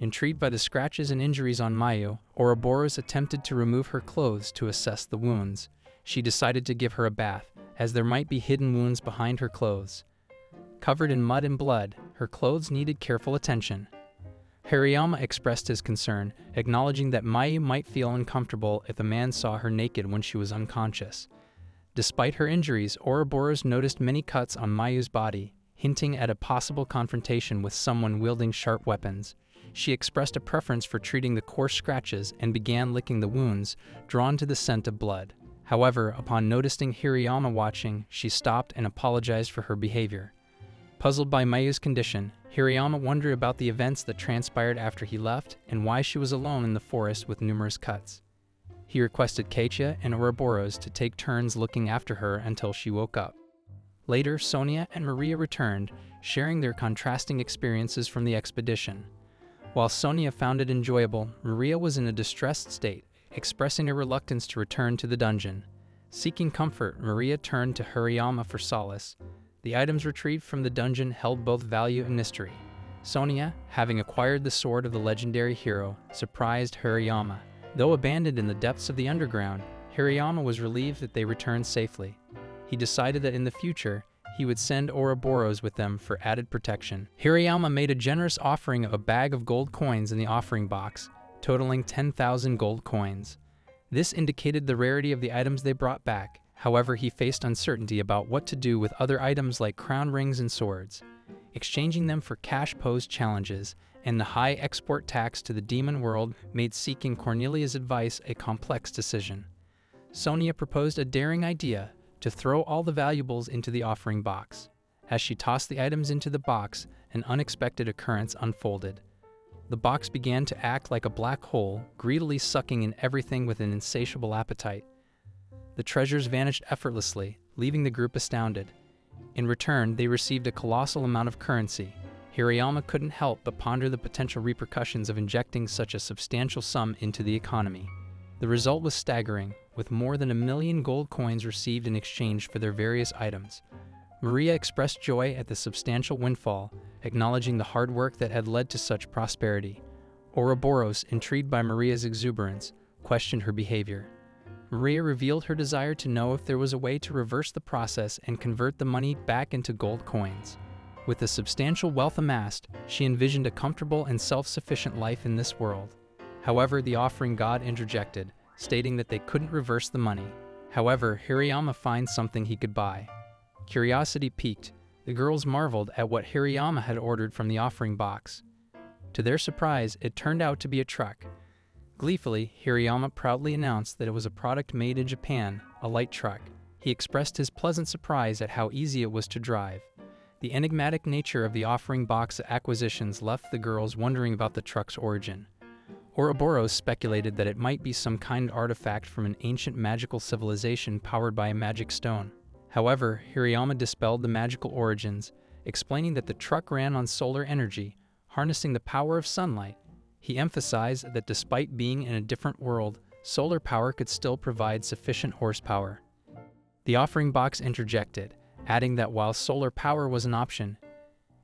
Intrigued by the scratches and injuries on Mayu, Ouroboros attempted to remove her clothes to assess the wounds. She decided to give her a bath, as there might be hidden wounds behind her clothes. Covered in mud and blood, her clothes needed careful attention. Hirayama expressed his concern, acknowledging that Mayu might feel uncomfortable if a man saw her naked when she was unconscious. Despite her injuries, Ouroboros noticed many cuts on Mayu's body, hinting at a possible confrontation with someone wielding sharp weapons. She expressed a preference for treating the coarse scratches and began licking the wounds, drawn to the scent of blood. However, upon noticing Hirayama watching, she stopped and apologized for her behavior. Puzzled by Mayu's condition, Hirayama wondered about the events that transpired after he left and why she was alone in the forest with numerous cuts. He requested Katya and Ouroboros to take turns looking after her until she woke up. Later, Sonia and Maria returned, sharing their contrasting experiences from the expedition. While Sonia found it enjoyable, Maria was in a distressed state, expressing a reluctance to return to the dungeon. Seeking comfort, Maria turned to Hariyama for solace. The items retrieved from the dungeon held both value and mystery. Sonia, having acquired the sword of the legendary hero, surprised Hariyama. Though abandoned in the depths of the underground, Hariyama was relieved that they returned safely. He decided that in the future, he would send Ouroboros with them for added protection. Hariyama made a generous offering of a bag of gold coins in the offering box, totaling 10,000 gold coins. This indicated the rarity of the items they brought back. However, he faced uncertainty about what to do with other items like crown rings and swords. Exchanging them for cash posed challenges, and the high export tax to the demon world made seeking Cornelia's advice a complex decision. Sonia proposed a daring idea to throw all the valuables into the offering box. As she tossed the items into the box, an unexpected occurrence unfolded. The box began to act like a black hole, greedily sucking in everything with an insatiable appetite. The treasures vanished effortlessly, leaving the group astounded. In return, they received a colossal amount of currency. Hariyama couldn't help but ponder the potential repercussions of injecting such a substantial sum into the economy. The result was staggering, with more than 1,000,000 gold coins received in exchange for their various items. Maria expressed joy at the substantial windfall, acknowledging the hard work that had led to such prosperity. Ouroboros, intrigued by Maria's exuberance, questioned her behavior. Maria revealed her desire to know if there was a way to reverse the process and convert the money back into gold coins. With the substantial wealth amassed, she envisioned a comfortable and self-sufficient life in this world. However, the offering god interjected, stating that they couldn't reverse the money. However, Hariyama finds something he could buy. Curiosity piqued. The girls marveled at what Hariyama had ordered from the offering box. To their surprise, it turned out to be a truck. Gleefully, Hariyama proudly announced that it was a product made in Japan, a light truck. He expressed his pleasant surprise at how easy it was to drive. The enigmatic nature of the offering box acquisitions left the girls wondering about the truck's origin. Ouroboros speculated that it might be some kind of artifact from an ancient magical civilization powered by a magic stone. However, Hariyama dispelled the magical origins, explaining that the truck ran on solar energy, harnessing the power of sunlight. He emphasized that despite being in a different world, solar power could still provide sufficient horsepower. The offering box interjected, adding that while solar power was an option,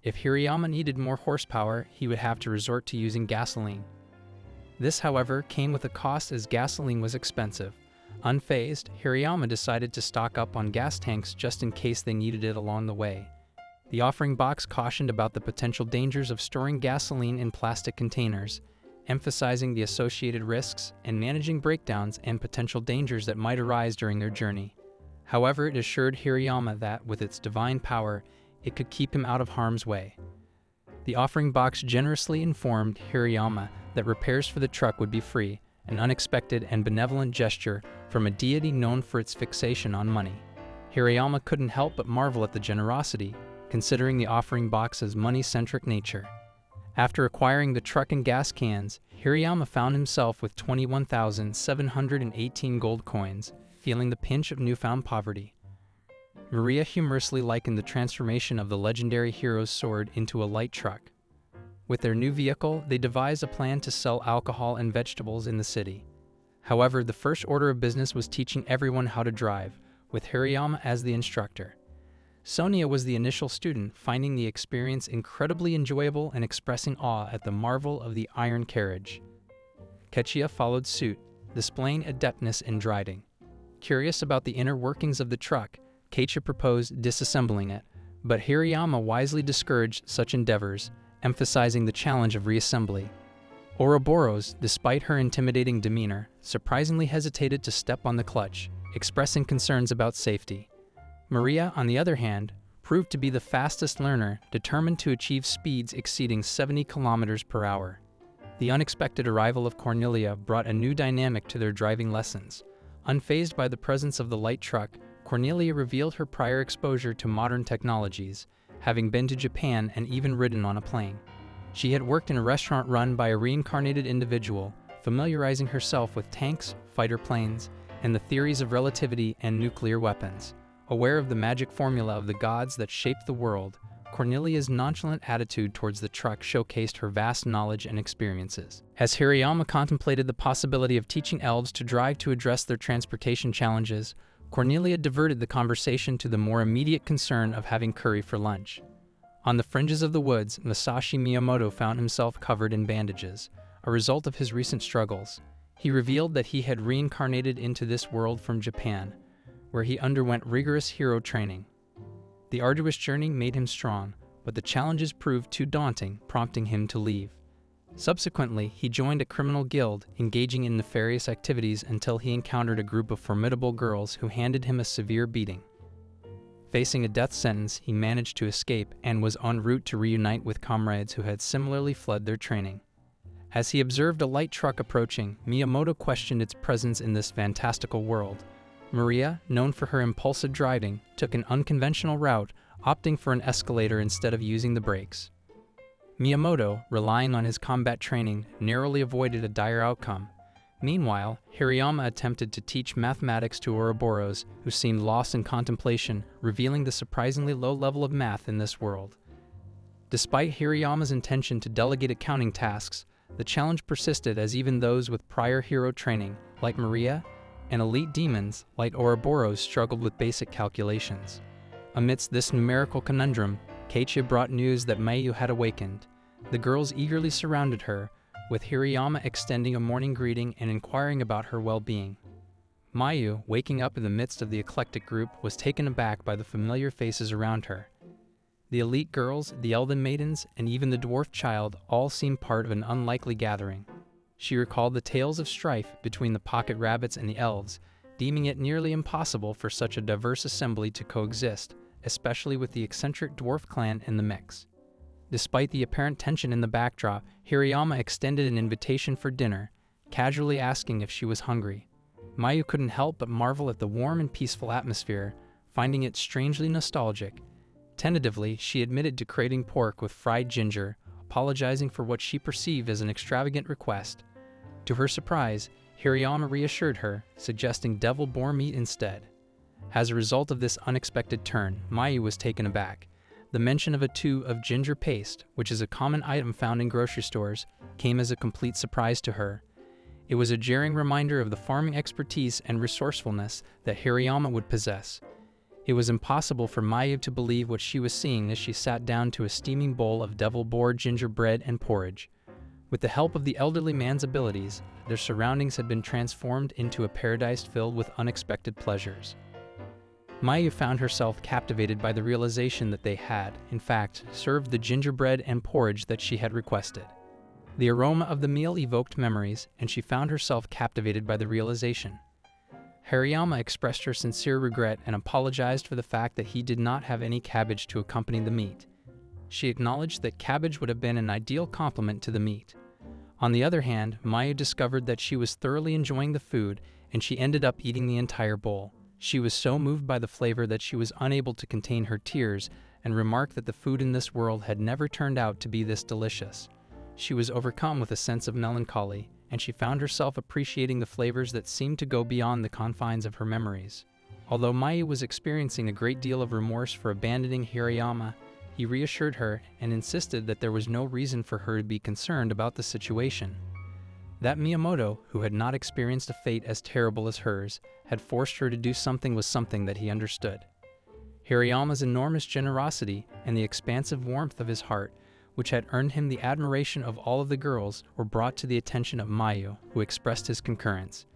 if Hariyama needed more horsepower, he would have to resort to using gasoline. This, however, came with a cost as gasoline was expensive. Unfazed, Hariyama decided to stock up on gas tanks just in case they needed it along the way. The offering box cautioned about the potential dangers of storing gasoline in plastic containers, emphasizing the associated risks and managing breakdowns and potential dangers that might arise during their journey. However, it assured Hariyama that, with its divine power, it could keep him out of harm's way. The offering box generously informed Hariyama that repairs for the truck would be free, an unexpected and benevolent gesture from a deity known for its fixation on money. Hariyama couldn't help but marvel at the generosity, considering the offering box's money-centric nature. After acquiring the truck and gas cans, Hariyama found himself with 21,718 gold coins, feeling the pinch of newfound poverty. Maria humorously likened the transformation of the legendary hero's sword into a light truck. With their new vehicle, they devised a plan to sell alcohol and vegetables in the city. However, the first order of business was teaching everyone how to drive, with Hariyama as the instructor. Sonia was the initial student, finding the experience incredibly enjoyable and expressing awe at the marvel of the iron carriage. Kechia followed suit, displaying adeptness in driving. Curious about the inner workings of the truck, Kechia proposed disassembling it, but Hariyama wisely discouraged such endeavors, emphasizing the challenge of reassembly. Ouroboros, despite her intimidating demeanor, surprisingly hesitated to step on the clutch, expressing concerns about safety. Maria, on the other hand, proved to be the fastest learner, determined to achieve speeds exceeding 70 kilometers per hour. The unexpected arrival of Cornelia brought a new dynamic to their driving lessons. Unfazed by the presence of the light truck, Cornelia revealed her prior exposure to modern technologies, having been to Japan and even ridden on a plane. She had worked in a restaurant run by a reincarnated individual, familiarizing herself with tanks, fighter planes, and the theories of relativity and nuclear weapons. Aware of the magic formula of the gods that shaped the world, Cornelia's nonchalant attitude towards the truck showcased her vast knowledge and experiences. As Hirayama contemplated the possibility of teaching elves to drive to address their transportation challenges, Cornelia diverted the conversation to the more immediate concern of having curry for lunch. On the fringes of the woods, Masashi Miyamoto found himself covered in bandages, a result of his recent struggles. He revealed that he had reincarnated into this world from Japan, where he underwent rigorous hero training. The arduous journey made him strong, but the challenges proved too daunting, prompting him to leave. Subsequently, he joined a criminal guild, engaging in nefarious activities until he encountered a group of formidable girls who handed him a severe beating. Facing a death sentence, he managed to escape and was en route to reunite with comrades who had similarly fled their training. As he observed a light truck approaching, Miyamoto questioned its presence in this fantastical world. Maria, known for her impulsive driving, took an unconventional route, opting for an escalator instead of using the brakes. Miyamoto, relying on his combat training, narrowly avoided a dire outcome. Meanwhile, Hirayama attempted to teach mathematics to Ouroboros, who seemed lost in contemplation, revealing the surprisingly low level of math in this world. Despite Hirayama's intention to delegate accounting tasks, the challenge persisted as even those with prior hero training, like Maria, and elite demons, like Ouroboros, struggled with basic calculations. Amidst this numerical conundrum, Keiichi brought news that Mayu had awakened. The girls eagerly surrounded her, with Hirayama extending a morning greeting and inquiring about her well-being. Mayu, waking up in the midst of the eclectic group, was taken aback by the familiar faces around her. The elite girls, the Elven maidens, and even the dwarf child all seemed part of an unlikely gathering. She recalled the tales of strife between the pocket rabbits and the elves, deeming it nearly impossible for such a diverse assembly to coexist, especially with the eccentric dwarf clan in the mix. Despite the apparent tension in the backdrop, Hirayama extended an invitation for dinner, casually asking if she was hungry. Mayu couldn't help but marvel at the warm and peaceful atmosphere, finding it strangely nostalgic. Tentatively, she admitted to craving pork with fried ginger, apologizing for what she perceived as an extravagant request. To her surprise, Hirayama reassured her, suggesting deviled boar meat instead. As a result of this unexpected turn, Mayu was taken aback. The mention of a tube of ginger paste, which is a common item found in grocery stores, came as a complete surprise to her. It was a jarring reminder of the farming expertise and resourcefulness that Hirayama would possess. It was impossible for Mayu to believe what she was seeing as she sat down to a steaming bowl of devil boar gingerbread and porridge. With the help of the elderly man's abilities, their surroundings had been transformed into a paradise filled with unexpected pleasures. Mayu found herself captivated by the realization that they had, in fact, served the gingerbread and porridge that she had requested. The aroma of the meal evoked memories, and she found herself captivated by the realization. Hirayama expressed her sincere regret and apologized for the fact that he did not have any cabbage to accompany the meat. She acknowledged that cabbage would have been an ideal complement to the meat. On the other hand, Mayu discovered that she was thoroughly enjoying the food, and she ended up eating the entire bowl. She was so moved by the flavor that she was unable to contain her tears and remarked that the food in this world had never turned out to be this delicious. She was overcome with a sense of melancholy, and she found herself appreciating the flavors that seemed to go beyond the confines of her memories. Although Mayu was experiencing a great deal of remorse for abandoning Hirayama, he reassured her and insisted that there was no reason for her to be concerned about the situation. That Miyamoto, who had not experienced a fate as terrible as hers, had forced her to do something was something that he understood. Hirayama's enormous generosity and the expansive warmth of his heart, which had earned him the admiration of all of the girls, were brought to the attention of Mayu, who expressed his concurrence.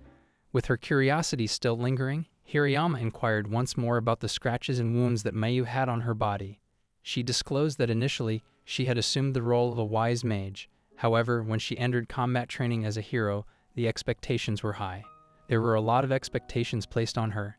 With her curiosity still lingering, Hirayama inquired once more about the scratches and wounds that Mayu had on her body. She disclosed that initially she had assumed the role of a wise mage. However, when she entered combat training as a hero, the expectations were high. There were a lot of expectations placed on her.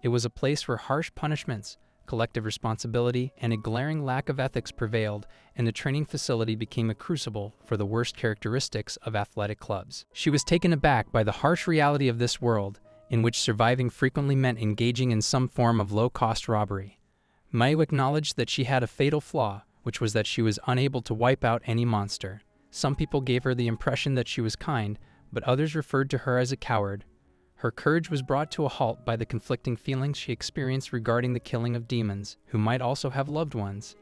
It was a place where harsh punishments, collective responsibility, and a glaring lack of ethics prevailed, and the training facility became a crucible for the worst characteristics of athletic clubs. She was taken aback by the harsh reality of this world, in which surviving frequently meant engaging in some form of low-cost robbery. Mayu acknowledged that she had a fatal flaw, which was that she was unable to wipe out any monster. Some people gave her the impression that she was kind, but others referred to her as a coward. Her courage was brought to a halt by the conflicting feelings she experienced regarding the killing of demons, who might also have loved ones.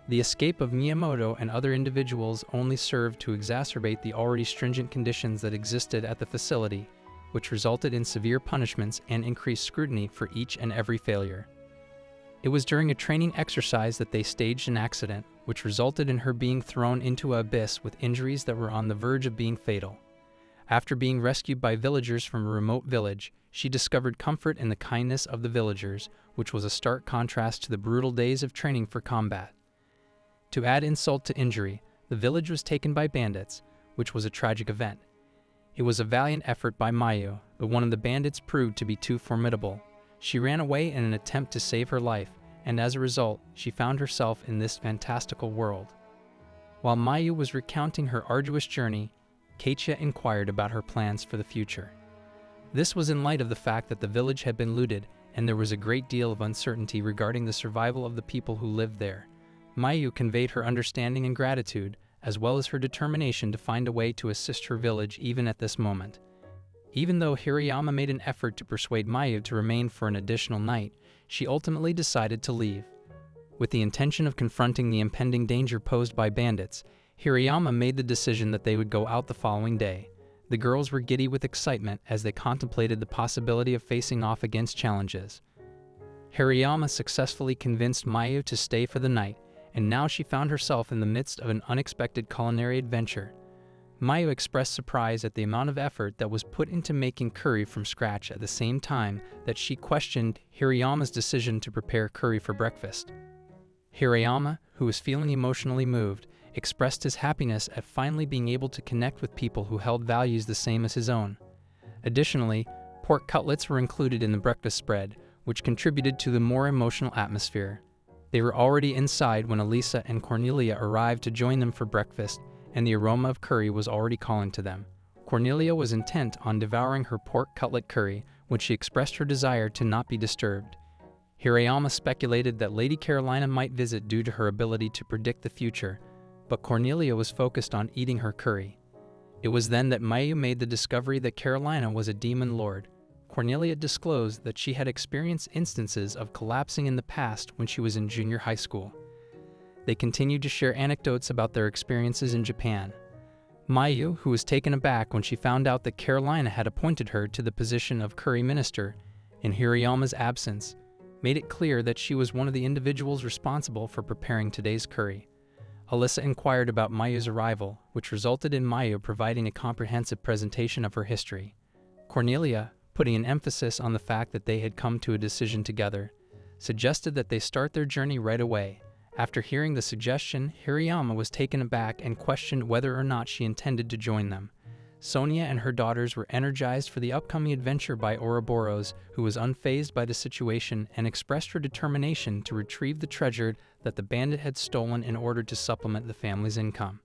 The escape of Miyamoto and other individuals only served to exacerbate the already stringent conditions that existed at the facility, which resulted in severe punishments and increased scrutiny for each and every failure. It was during a training exercise that they staged an accident, which resulted in her being thrown into an abyss with injuries that were on the verge of being fatal. After being rescued by villagers from a remote village, she discovered comfort in the kindness of the villagers, which was a stark contrast to the brutal days of training for combat. To add insult to injury, the village was taken by bandits, which was a tragic event. It was a valiant effort by Mayu, but one of the bandits proved to be too formidable. She ran away in an attempt to save her life, and as a result, she found herself in this fantastical world. While Mayu was recounting her arduous journey, Keiichi inquired about her plans for the future. This was in light of the fact that the village had been looted, and there was a great deal of uncertainty regarding the survival of the people who lived there. Mayu conveyed her understanding and gratitude, as well as her determination to find a way to assist her village even at this moment. Even though Hirayama made an effort to persuade Mayu to remain for an additional night, she ultimately decided to leave. With the intention of confronting the impending danger posed by bandits, Hirayama made the decision that they would go out the following day. The girls were giddy with excitement as they contemplated the possibility of facing off against challenges. Hirayama successfully convinced Mayu to stay for the night, and now she found herself in the midst of an unexpected culinary adventure. Mayu expressed surprise at the amount of effort that was put into making curry from scratch at the same time that she questioned Hirayama's decision to prepare curry for breakfast. Hirayama, who was feeling emotionally moved, expressed his happiness at finally being able to connect with people who held values the same as his own. Additionally, pork cutlets were included in the breakfast spread, which contributed to the more emotional atmosphere. They were already inside when Elisa and Cornelia arrived to join them for breakfast, and the aroma of curry was already calling to them. Cornelia was intent on devouring her pork cutlet curry when she expressed her desire to not be disturbed. Hirayama speculated that Lady Carolina might visit due to her ability to predict the future, but Cornelia was focused on eating her curry. It was then that Mayu made the discovery that Carolina was a demon lord. Cornelia disclosed that she had experienced instances of collapsing in the past when she was in junior high school. They continued to share anecdotes about their experiences in Japan. Mayu, who was taken aback when she found out that Carolina had appointed her to the position of curry minister in Hirayama's absence, made it clear that she was one of the individuals responsible for preparing today's curry. Alyssa inquired about Mayu's arrival, which resulted in Mayu providing a comprehensive presentation of her history. Cornelia, putting an emphasis on the fact that they had come to a decision together, suggested that they start their journey right away. After hearing the suggestion, Hirayama was taken aback and questioned whether or not she intended to join them. Sonia and her daughters were energized for the upcoming adventure by Ouroboros, who was unfazed by the situation and expressed her determination to retrieve the treasure that the bandit had stolen in order to supplement the family's income.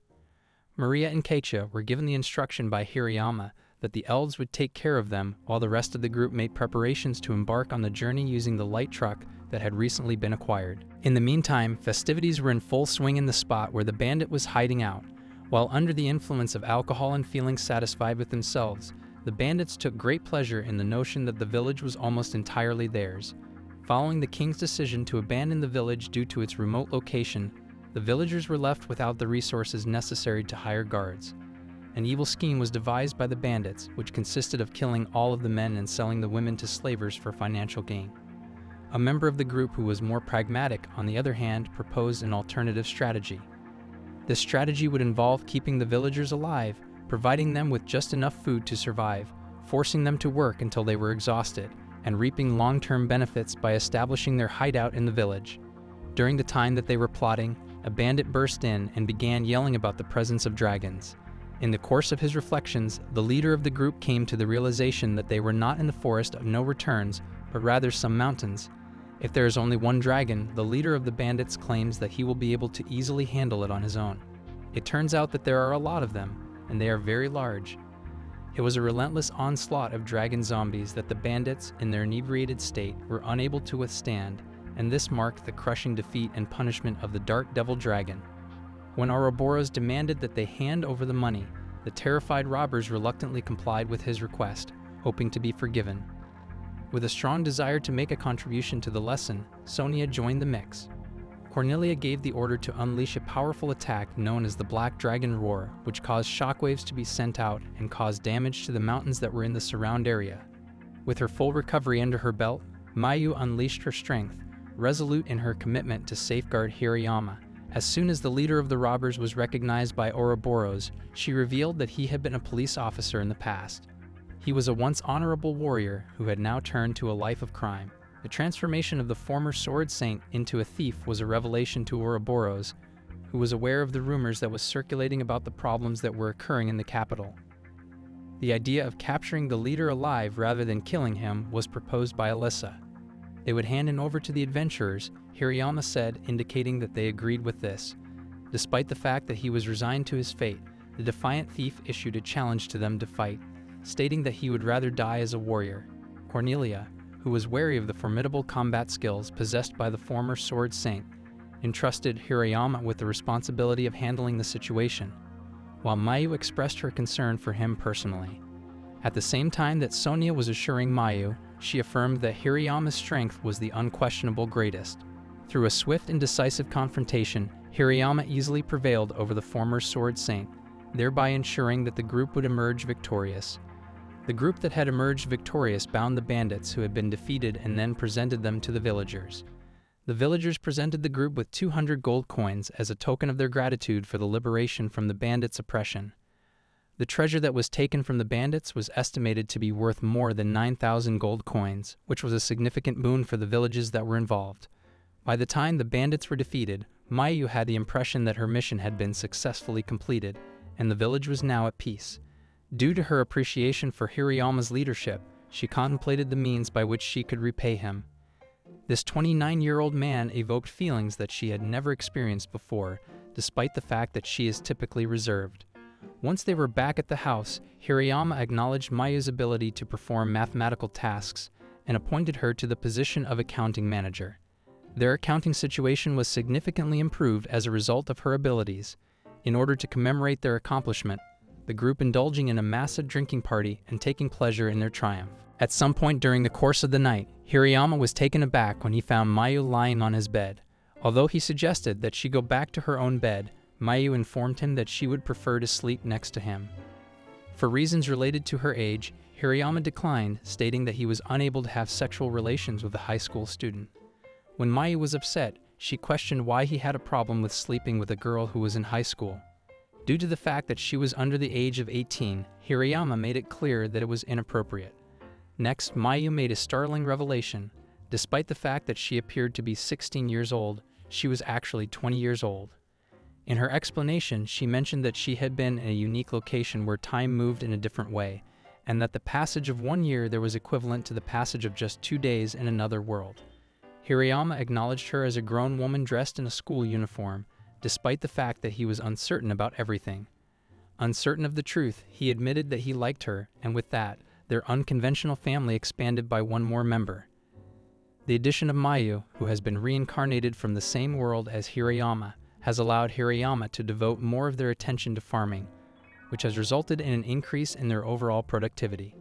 Maria and Keiichi were given the instruction by Hirayama that the elves would take care of them while the rest of the group made preparations to embark on the journey using the light truck that had recently been acquired. In the meantime, festivities were in full swing in the spot where the bandit was hiding out. While under the influence of alcohol and feeling satisfied with themselves, the bandits took great pleasure in the notion that the village was almost entirely theirs. Following the king's decision to abandon the village due to its remote location, the villagers were left without the resources necessary to hire guards. An evil scheme was devised by the bandits, which consisted of killing all of the men and selling the women to slavers for financial gain. A member of the group who was more pragmatic, on the other hand, proposed an alternative strategy. This strategy would involve keeping the villagers alive, providing them with just enough food to survive, forcing them to work until they were exhausted, and reaping long-term benefits by establishing their hideout in the village. During the time that they were plotting, a bandit burst in and began yelling about the presence of dragons. In the course of his reflections, the leader of the group came to the realization that they were not in the forest of no returns, but rather some mountains. If there is only one dragon, the leader of the bandits claims that he will be able to easily handle it on his own. It turns out that there are a lot of them, and they are very large. It was a relentless onslaught of dragon zombies that the bandits, in their inebriated state, were unable to withstand, and this marked the crushing defeat and punishment of the Dark Devil Dragon. When Ouroboros demanded that they hand over the money, the terrified robbers reluctantly complied with his request, hoping to be forgiven. With a strong desire to make a contribution to the lesson, Sonia joined the mix. Cornelia gave the order to unleash a powerful attack known as the Black Dragon Roar, which caused shockwaves to be sent out and caused damage to the mountains that were in the surround area. With her full recovery under her belt, Mayu unleashed her strength, resolute in her commitment to safeguard Hirayama. As soon as the leader of the robbers was recognized by Ouroboros, she revealed that he had been a police officer in the past. He was a once honorable warrior who had now turned to a life of crime. The transformation of the former sword saint into a thief was a revelation to Ouroboros, who was aware of the rumors that was circulating about the problems that were occurring in the capital. The idea of capturing the leader alive rather than killing him was proposed by Alyssa. They would hand him over to the adventurers, Hirayama said, indicating that they agreed with this. Despite the fact that he was resigned to his fate, the defiant thief issued a challenge to them to fight, stating that he would rather die as a warrior. Cornelia, who was wary of the formidable combat skills possessed by the former sword saint, entrusted Hirayama with the responsibility of handling the situation, while Mayu expressed her concern for him personally. At the same time that Sonia was assuring Mayu, she affirmed that Hirayama's strength was the unquestionable greatest. Through a swift and decisive confrontation, Hirayama easily prevailed over the former sword saint, thereby ensuring that the group would emerge victorious. The group that had emerged victorious bound the bandits who had been defeated and then presented them to the villagers. The villagers presented the group with 200 gold coins as a token of their gratitude for the liberation from the bandits' oppression. The treasure that was taken from the bandits was estimated to be worth more than 9,000 gold coins, which was a significant boon for the villages that were involved. By the time the bandits were defeated, Mayu had the impression that her mission had been successfully completed, and the village was now at peace. Due to her appreciation for Hirayama's leadership, she contemplated the means by which she could repay him. This 29-year-old man evoked feelings that she had never experienced before, despite the fact that she is typically reserved. Once they were back at the house, Hirayama acknowledged Mayu's ability to perform mathematical tasks and appointed her to the position of accounting manager. Their accounting situation was significantly improved as a result of her abilities. In order to commemorate their accomplishment, the group indulging in a massive drinking party and taking pleasure in their triumph. At some point during the course of the night, Hirayama was taken aback when he found Mayu lying on his bed. Although he suggested that she go back to her own bed, Mayu informed him that she would prefer to sleep next to him. For reasons related to her age, Hirayama declined, stating that he was unable to have sexual relations with a high school student. When Mayu was upset, she questioned why he had a problem with sleeping with a girl who was in high school. Due to the fact that she was under the age of 18, Hirayama made it clear that it was inappropriate. Next, Mayu made a startling revelation. Despite the fact that she appeared to be 16 years old, she was actually 20 years old. In her explanation, she mentioned that she had been in a unique location where time moved in a different way, and that the passage of 1 year there was equivalent to the passage of just 2 days in another world. Hirayama acknowledged her as a grown woman dressed in a school uniform, despite the fact that he was uncertain about everything. Uncertain of the truth, he admitted that he liked her, and with that, their unconventional family expanded by one more member. The addition of Mayu, who has been reincarnated from the same world as Hirayama, has allowed Hirayama to devote more of their attention to farming, which has resulted in an increase in their overall productivity.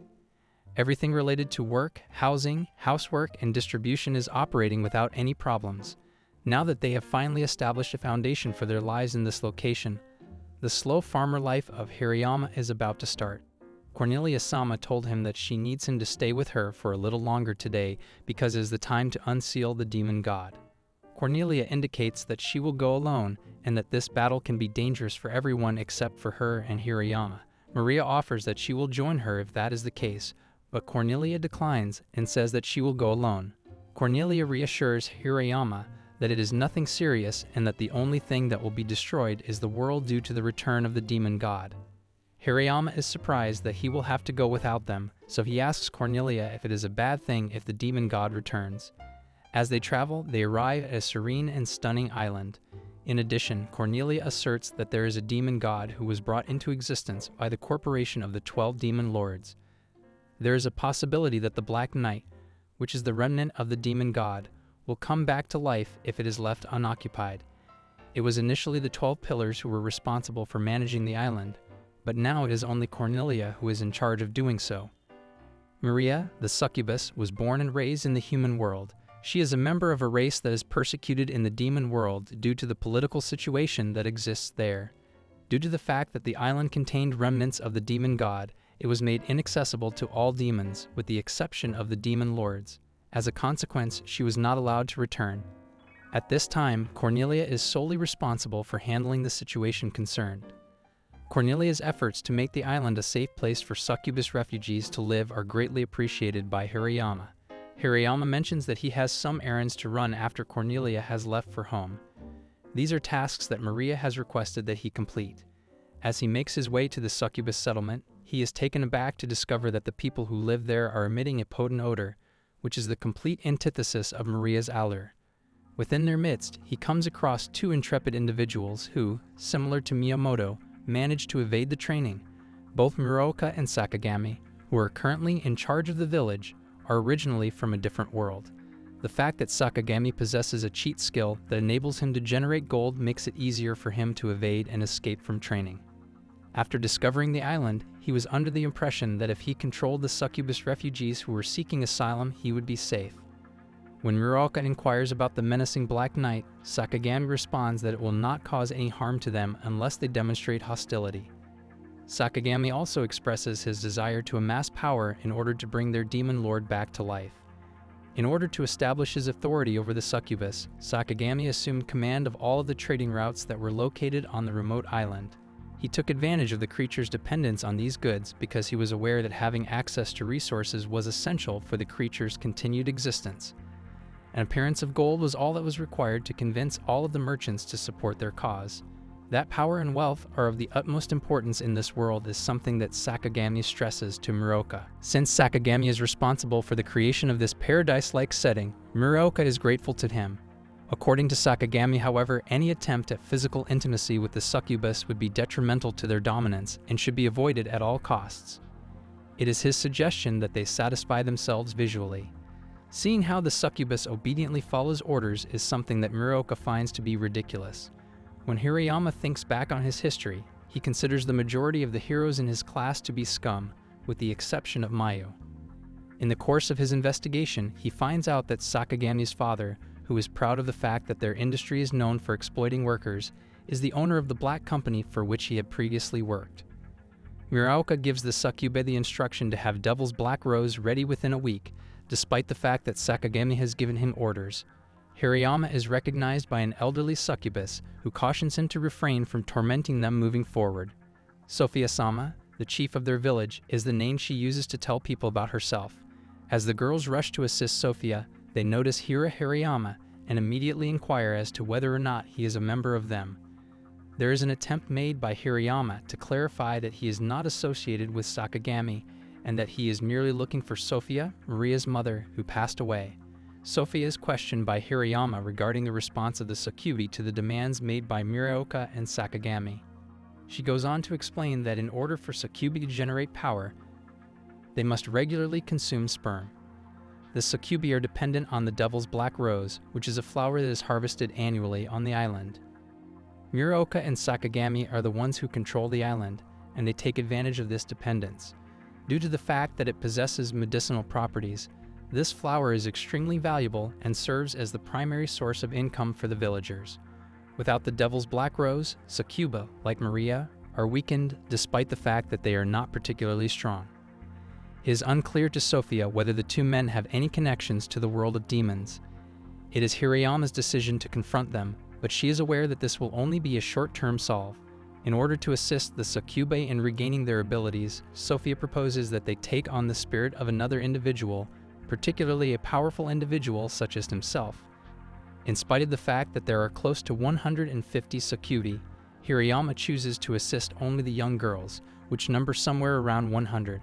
Everything related to work, housing, housework, and distribution is operating without any problems. Now that they have finally established a foundation for their lives in this location, the slow farmer life of Hirayama is about to start. Cornelia-sama told him that she needs him to stay with her for a little longer today because it is the time to unseal the demon god. Cornelia indicates that she will go alone and that this battle can be dangerous for everyone except for her and Hirayama. Maria offers that she will join her if that is the case, but Cornelia declines and says that she will go alone. Cornelia reassures Hirayama that it is nothing serious and that the only thing that will be destroyed is the world due to the return of the demon god. Hirayama is surprised that he will have to go without them, so he asks Cornelia if it is a bad thing if the demon god returns. As they travel, they arrive at a serene and stunning island. In addition, Cornelia asserts that there is a demon god who was brought into existence by the corporation of the 12 demon lords. There is a possibility that the Black Knight, which is the remnant of the demon god, will come back to life if it is left unoccupied. It was initially the 12 pillars who were responsible for managing the island, but now it is only Cornelia who is in charge of doing so. Maria, the succubus, was born and raised in the human world. She is a member of a race that is persecuted in the demon world due to the political situation that exists there. Due to the fact that the island contained remnants of the demon god, it was made inaccessible to all demons, with the exception of the demon lords. As a consequence, she was not allowed to return. At this time, Cornelia is solely responsible for handling the situation concerned. Cornelia's efforts to make the island a safe place for succubus refugees to live are greatly appreciated by Hirayama. Hirayama mentions that he has some errands to run after Cornelia has left for home. These are tasks that Maria has requested that he complete. As he makes his way to the succubus settlement, he is taken aback to discover that the people who live there are emitting a potent odor, which is the complete antithesis of Maria's allure. Within their midst, he comes across two intrepid individuals who, similar to Miyamoto, manage to evade the training. Both Muroka and Sakagami, who are currently in charge of the village, are originally from a different world. The fact that Sakagami possesses a cheat skill that enables him to generate gold makes it easier for him to evade and escape from training. After discovering the island, he was under the impression that if he controlled the succubus refugees who were seeking asylum, he would be safe. When Muroka inquires about the menacing Black Knight, Sakagami responds that it will not cause any harm to them unless they demonstrate hostility. Sakagami also expresses his desire to amass power in order to bring their demon lord back to life. In order to establish his authority over the succubus, Sakagami assumed command of all of the trading routes that were located on the remote island. He took advantage of the creature's dependence on these goods because he was aware that having access to resources was essential for the creature's continued existence. An appearance of gold was all that was required to convince all of the merchants to support their cause. That power and wealth are of the utmost importance in this world is something that Sakagami stresses to Muroka. Since Sakagami is responsible for the creation of this paradise-like setting, Muroka is grateful to him. According to Sakagami, however, any attempt at physical intimacy with the succubus would be detrimental to their dominance and should be avoided at all costs. It is his suggestion that they satisfy themselves visually. Seeing how the succubus obediently follows orders is something that Muroka finds to be ridiculous. When Hirayama thinks back on his history, he considers the majority of the heroes in his class to be scum, with the exception of Mayu. In the course of his investigation, he finds out that Sakagami's father, who is proud of the fact that their industry is known for exploiting workers, is the owner of the black company for which he had previously worked. Muroka gives the succubus the instruction to have Devil's Black Rose ready within a week, despite the fact that Sakagami has given him orders. Hirayama is recognized by an elderly succubus who cautions him to refrain from tormenting them moving forward. Sophia-sama, the chief of their village, is the name she uses to tell people about herself. As the girls rush to assist Sophia, they notice Hirayama and immediately inquire as to whether or not he is a member of them. There is an attempt made by Hirayama to clarify that he is not associated with Sakagami and that he is merely looking for Sophia, Maria's mother, who passed away. Sophia is questioned by Hirayama regarding the response of the succubi to the demands made by Muroka and Sakagami. She goes on to explain that in order for succubi to generate power, they must regularly consume sperm. The succubi are dependent on the Devil's Black Rose, which is a flower that is harvested annually on the island. Muroka and Sakagami are the ones who control the island, and they take advantage of this dependence. Due to the fact that it possesses medicinal properties, this flower is extremely valuable and serves as the primary source of income for the villagers. Without the Devil's Black Rose, succubi, like Maria, are weakened despite the fact that they are not particularly strong. It is unclear to Sophia whether the two men have any connections to the world of demons. It is Hirayama's decision to confront them, but she is aware that this will only be a short-term solve. In order to assist the succubi in regaining their abilities, Sophia proposes that they take on the spirit of another individual, particularly a powerful individual such as himself. In spite of the fact that there are close to 150 succubi, Hirayama chooses to assist only the young girls, which number somewhere around 100.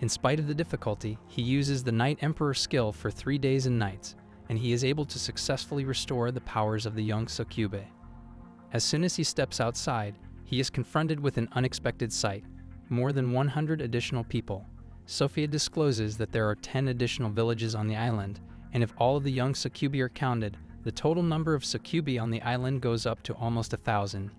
In spite of the difficulty, he uses the Night Emperor skill for 3 days and nights, and he is able to successfully restore the powers of the young succubi. As soon as he steps outside, he is confronted with an unexpected sight: more than 100 additional people. Sophia discloses that there are 10 additional villages on the island, and if all of the young succubi are counted, the total number of succubi on the island goes up to almost 1,000.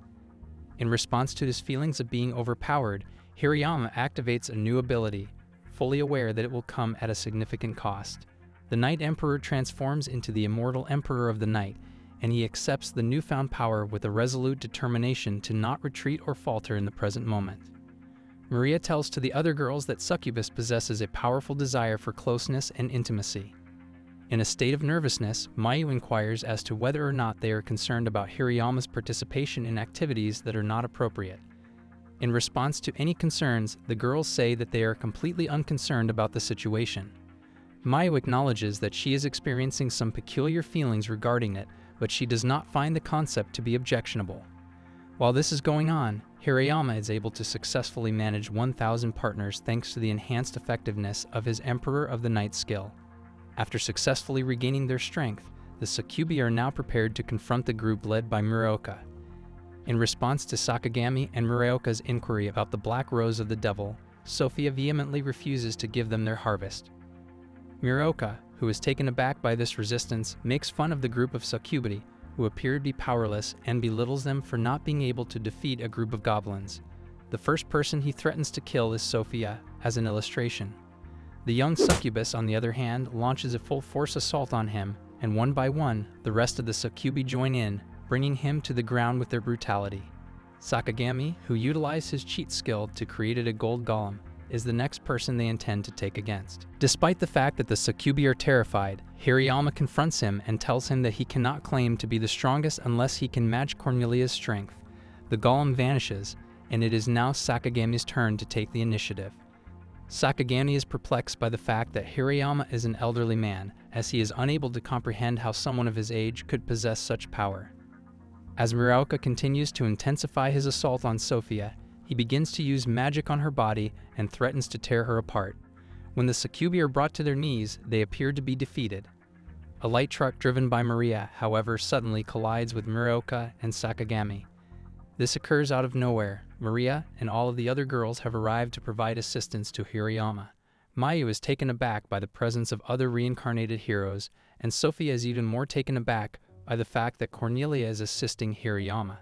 In response to his feelings of being overpowered, Hirayama activates a new ability, fully aware that it will come at a significant cost. The Night Emperor transforms into the immortal Emperor of the Night, and he accepts the newfound power with a resolute determination to not retreat or falter in the present moment. Maria tells to the other girls that Succubus possesses a powerful desire for closeness and intimacy. In a state of nervousness, Mayu inquires as to whether or not they are concerned about Hirayama's participation in activities that are not appropriate. In response to any concerns, the girls say that they are completely unconcerned about the situation. Mayu acknowledges that she is experiencing some peculiar feelings regarding it, but she does not find the concept to be objectionable. While this is going on, Hirayama is able to successfully manage 1,000 partners thanks to the enhanced effectiveness of his Emperor of the Night skill. After successfully regaining their strength, the Succubi are now prepared to confront the group led by Muraoka. In response to Sakagami and Muraoka's inquiry about the Black Rose of the Devil, Sophia vehemently refuses to give them their harvest. Muraoka, who is taken aback by this resistance, makes fun of the group of Succubi, who appear to be powerless, and belittles them for not being able to defeat a group of goblins. The first person he threatens to kill is Sophia, as an illustration. The young Succubus, on the other hand, launches a full-force assault on him, and one by one, the rest of the Succubi join in, bringing him to the ground with their brutality. Sakagami, who utilized his cheat skill to create a gold golem, is the next person they intend to take against. Despite the fact that the Succubi are terrified, Hirayama confronts him and tells him that he cannot claim to be the strongest unless he can match Cornelia's strength. The golem vanishes, and it is now Sakagami's turn to take the initiative. Sakagami is perplexed by the fact that Hirayama is an elderly man, as he is unable to comprehend how someone of his age could possess such power. As Muraoka continues to intensify his assault on Sophia, he begins to use magic on her body and threatens to tear her apart. When the Succubi are brought to their knees, they appear to be defeated. A light truck driven by Maria, however, suddenly collides with Muraoka and Sakagami. This occurs out of nowhere. Maria and all of the other girls have arrived to provide assistance to Hirayama. Mayu is taken aback by the presence of other reincarnated heroes, and Sophia is even more taken aback by the fact that Cornelia is assisting Hirayama.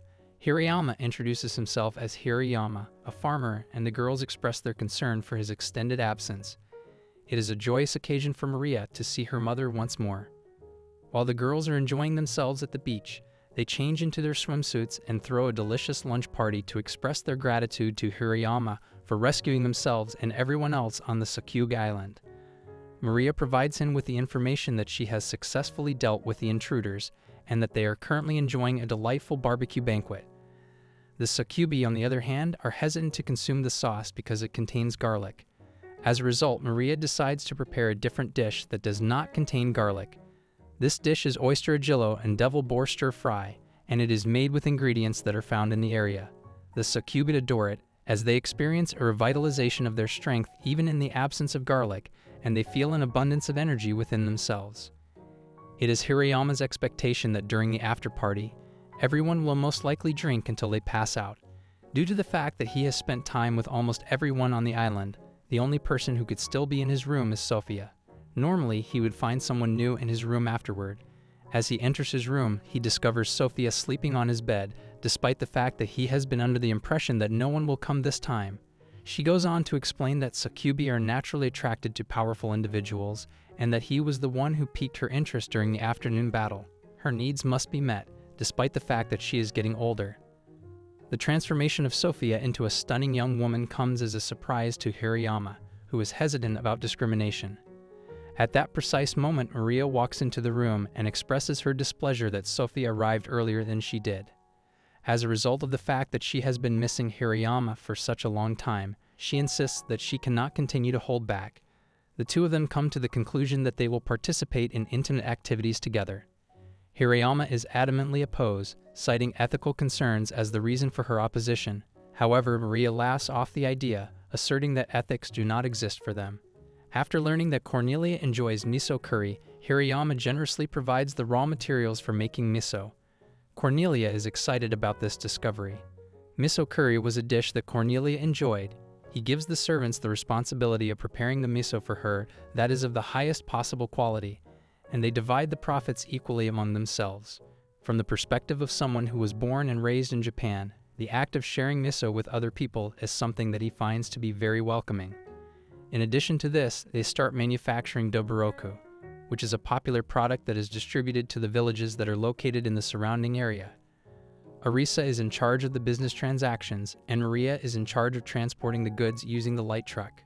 Hirayama introduces himself as Hirayama, a farmer, and the girls express their concern for his extended absence. It is a joyous occasion for Maria to see her mother once more. While the girls are enjoying themselves at the beach, they change into their swimsuits and throw a delicious lunch party to express their gratitude to Hirayama for rescuing themselves and everyone else on the Succubus Island. Maria provides him with the information that she has successfully dealt with the intruders and that they are currently enjoying a delightful barbecue banquet. The Succubi, on the other hand, are hesitant to consume the sauce because it contains garlic. As a result, Maria decides to prepare a different dish that does not contain garlic. This dish is oyster agillo and devil boar stir fry, and it is made with ingredients that are found in the area. The Succubi adore it, as they experience a revitalization of their strength even in the absence of garlic, and they feel an abundance of energy within themselves. It is Hirayama's expectation that during the after-party, everyone will most likely drink until they pass out. Due to the fact that he has spent time with almost everyone on the island, the only person who could still be in his room is Sophia. Normally, he would find someone new in his room afterward. As he enters his room, he discovers Sophia sleeping on his bed, despite the fact that he has been under the impression that no one will come this time. She goes on to explain that Succubi are naturally attracted to powerful individuals, and that he was the one who piqued her interest during the afternoon battle. Her needs must be met, despite the fact that she is getting older. The transformation of Sophia into a stunning young woman comes as a surprise to Hirayama, who is hesitant about discrimination. At that precise moment, Maria walks into the room and expresses her displeasure that Sophia arrived earlier than she did. As a result of the fact that she has been missing Hirayama for such a long time, she insists that she cannot continue to hold back. The two of them come to the conclusion that they will participate in intimate activities together. Hirayama is adamantly opposed, citing ethical concerns as the reason for her opposition. However, Maria laughs off the idea, asserting that ethics do not exist for them. After learning that Cornelia enjoys miso curry, Hirayama generously provides the raw materials for making miso. Cornelia is excited about this discovery. Miso curry was a dish that Cornelia enjoyed. He gives the servants the responsibility of preparing the miso for her that is of the highest possible quality, and they divide the profits equally among themselves. From the perspective of someone who was born and raised in Japan, the act of sharing miso with other people is something that he finds to be very welcoming. In addition to this, they start manufacturing doburoku, which is a popular product that is distributed to the villages that are located in the surrounding area. Arisa is in charge of the business transactions, and Maria is in charge of transporting the goods using the light truck.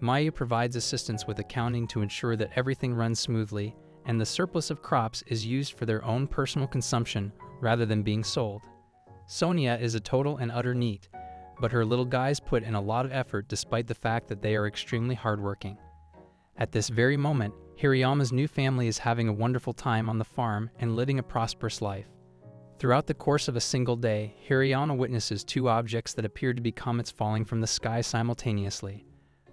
Mayu provides assistance with accounting to ensure that everything runs smoothly, and the surplus of crops is used for their own personal consumption rather than being sold. Sonia is a total and utter neat, but her little guys put in a lot of effort despite the fact that they are extremely hardworking. At this very moment, Hirayama's new family is having a wonderful time on the farm and living a prosperous life. Throughout the course of a single day, Hirayama witnesses two objects that appear to be comets falling from the sky simultaneously.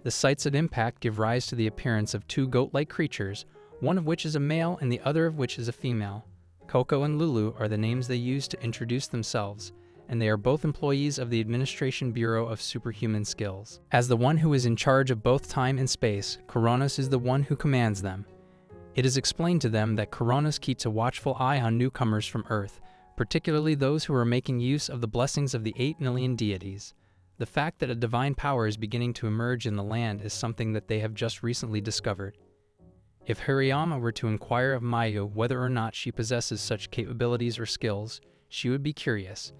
The sites of impact give rise to the appearance of two goat-like creatures, one of which is a male and the other of which is a female. Coco and Lulu are the names they use to introduce themselves, and they are both employees of the Administration Bureau of Superhuman Skills. As the one who is in charge of both time and space, Coronos is the one who commands them. It is explained to them that Coronos keeps a watchful eye on newcomers from Earth, particularly those who are making use of the blessings of the 8 million deities. The fact that a divine power is beginning to emerge in the land is something that they have just recently discovered. If Hirayama were to inquire of Mayu whether or not she possesses such capabilities or skills, she would be curious.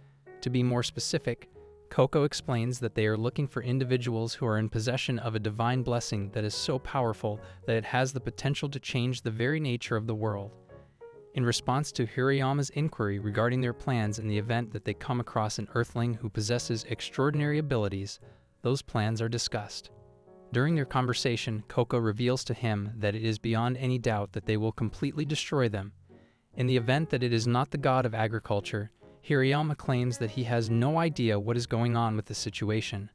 To be more specific, Coco explains that they are looking for individuals who are in possession of a divine blessing that is so powerful that it has the potential to change the very nature of the world. In response to Hirayama's inquiry regarding their plans in the event that they come across an Earthling who possesses extraordinary abilities, those plans are discussed. During their conversation, Coco reveals to him that it is beyond any doubt that they will completely destroy them. In the event that it is not the god of agriculture, Hirayama claims that he has no idea what is going on with the situation.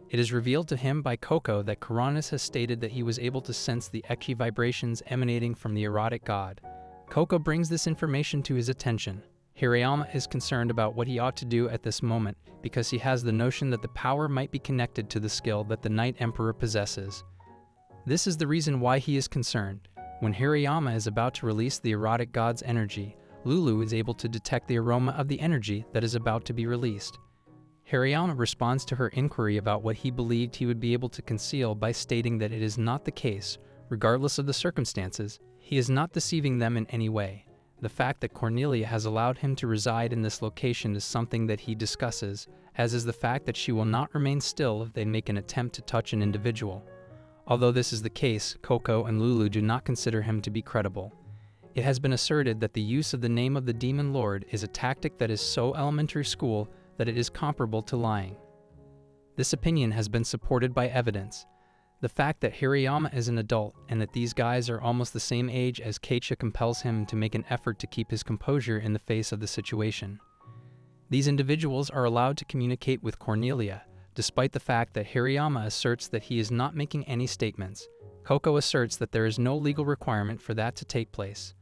It is revealed to him by Coco that Coronos has stated that he was able to sense the ecchi vibrations emanating from the erotic god. Coco brings this information to his attention. Hirayama is concerned about what he ought to do at this moment because he has the notion that the power might be connected to the skill that the Night Emperor possesses. This is the reason why he is concerned. When Hirayama is about to release the erotic god's energy, Lulu is able to detect the aroma of the energy that is about to be released. Hirayama responds to her inquiry about what he believed he would be able to conceal by stating that it is not the case. Regardless of the circumstances, he is not deceiving them in any way. The fact that Cornelia has allowed him to reside in this location is something that he discusses, as is the fact that she will not remain still if they make an attempt to touch an individual. Although this is the case, Coco and Lulu do not consider him to be credible. It has been asserted that the use of the name of the Demon Lord is a tactic that is so elementary school that it is comparable to lying. This opinion has been supported by evidence. The fact that Hirayama is an adult and that these guys are almost the same age as Keisha compels him to make an effort to keep his composure in the face of the situation. These individuals are allowed to communicate with Cornelia, despite the fact that Hirayama asserts that he is not making any statements. Coco asserts that there is no legal requirement for that to take place.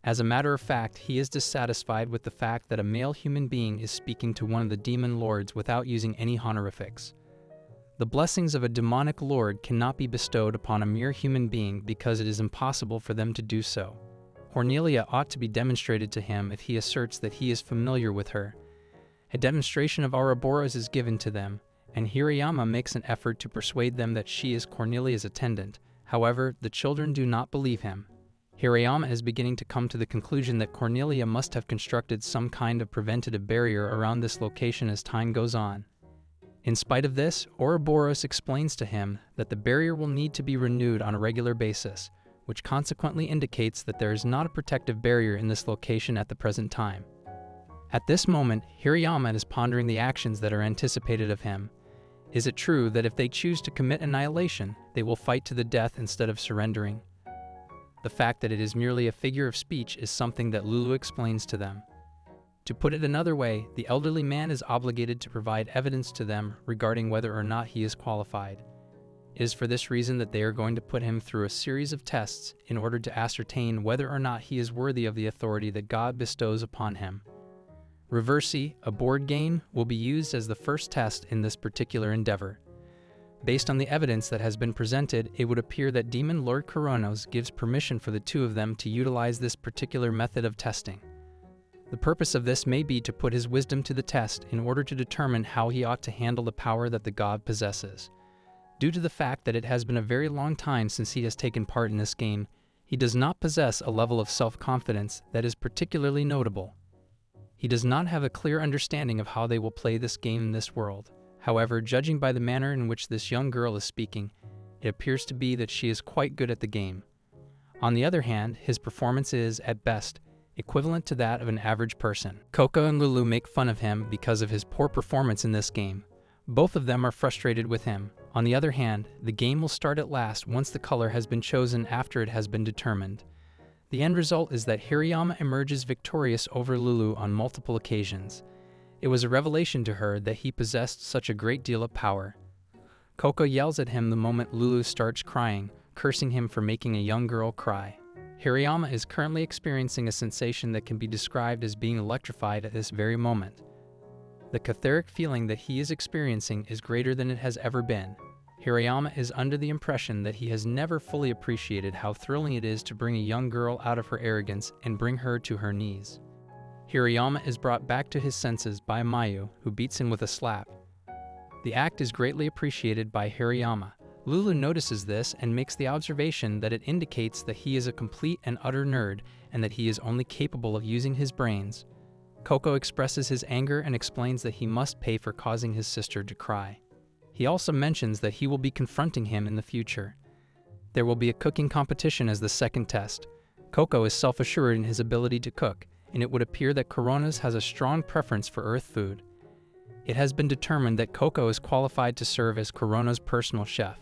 As a matter of fact, he is dissatisfied with the fact that a male human being is speaking to one of the demon lords without using any honorifics. The blessings of a demonic lord cannot be bestowed upon a mere human being because it is impossible for them to do so. Cornelia ought to be demonstrated to him if he asserts that he is familiar with her. A demonstration of Ouroboros is given to them, and Hirayama makes an effort to persuade them that she is Cornelia's attendant. However, the children do not believe him. Hirayama is beginning to come to the conclusion that Cornelia must have constructed some kind of preventative barrier around this location as time goes on. In spite of this, Ouroboros explains to him that the barrier will need to be renewed on a regular basis, which consequently indicates that there is not a protective barrier in this location at the present time. At this moment, Hirayama is pondering the actions that are anticipated of him. Is it true that if they choose to commit annihilation, they will fight to the death instead of surrendering? The fact that it is merely a figure of speech is something that Lulu explains to them. To put it another way, the elderly man is obligated to provide evidence to them regarding whether or not he is qualified. It is for this reason that they are going to put him through a series of tests in order to ascertain whether or not he is worthy of the authority that God bestows upon him. Reversi, a board game, will be used as the first test in this particular endeavor. Based on the evidence that has been presented, it would appear that Demon Lord Coronos gives permission for the two of them to utilize this particular method of testing. The purpose of this may be to put his wisdom to the test in order to determine how he ought to handle the power that the god possesses. Due to the fact that it has been a very long time since he has taken part in this game, He does not possess a level of self-confidence that is particularly notable. He does not have a clear understanding of how they will play this game in this world. However, judging by the manner in which this young girl is speaking, it appears to be that she is quite good at the game. On the other hand, his performance is, at best, equivalent to that of an average person. Coco and Lulu make fun of him because of his poor performance in this game. Both of them are frustrated with him. On the other hand, the game will start at last once the color has been chosen after it has been determined. The end result is that Hirayama emerges victorious over Lulu on multiple occasions. It was a revelation to her that he possessed such a great deal of power. Coco yells at him the moment Lulu starts crying, cursing him for making a young girl cry. Hirayama is currently experiencing a sensation that can be described as being electrified at this very moment. The cathartic feeling that he is experiencing is greater than it has ever been. Hirayama is under the impression that he has never fully appreciated how thrilling it is to bring a young girl out of her arrogance and bring her to her knees. Hirayama is brought back to his senses by Mayu, who beats him with a slap. The act is greatly appreciated by Hirayama. Lulu notices this and makes the observation that it indicates that he is a complete and utter nerd and that he is only capable of using his brains. Coco expresses his anger and explains that he must pay for causing his sister to cry. He also mentions that he will be confronting him in the future. There will be a cooking competition as the second test. Coco is self-assured in his ability to cook, and it would appear that Coronas has a strong preference for earth food. It has been determined that Coco is qualified to serve as Corona's personal chef,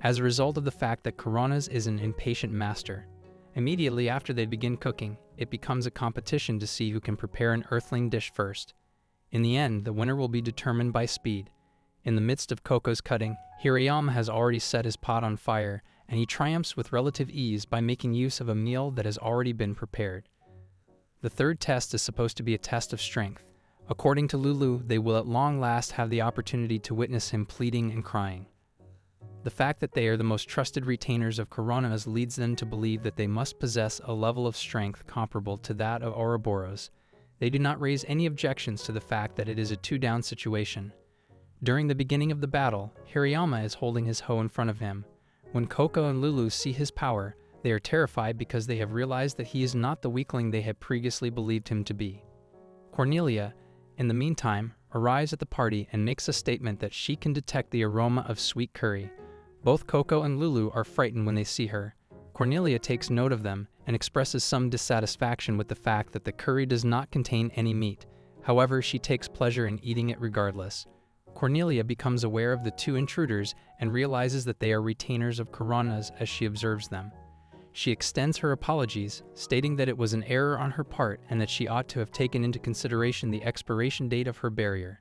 as a result of the fact that Coronas is an impatient master. Immediately after they begin cooking, it becomes a competition to see who can prepare an earthling dish first. In the end, the winner will be determined by speed. In the midst of Coco's cutting, Hirayama has already set his pot on fire, and he triumphs with relative ease by making use of a meal that has already been prepared. The third test is supposed to be a test of strength. According to Lulu, they will at long last have the opportunity to witness him pleading and crying. The fact that they are the most trusted retainers of Coronas leads them to believe that they must possess a level of strength comparable to that of Ouroboros. They do not raise any objections to the fact that it is a two-down situation. During the beginning of the battle, Hirayama is holding his hoe in front of him. When Coco and Lulu see his power, they are terrified because they have realized that he is not the weakling they had previously believed him to be. Cornelia, in the meantime, arrives at the party and makes a statement that she can detect the aroma of sweet curry. Both Coco and Lulu are frightened when they see her. Cornelia takes note of them and expresses some dissatisfaction with the fact that the curry does not contain any meat. However, she takes pleasure in eating it regardless. Cornelia becomes aware of the two intruders and realizes that they are retainers of Coronas as she observes them. She extends her apologies, stating that it was an error on her part and that she ought to have taken into consideration the expiration date of her barrier.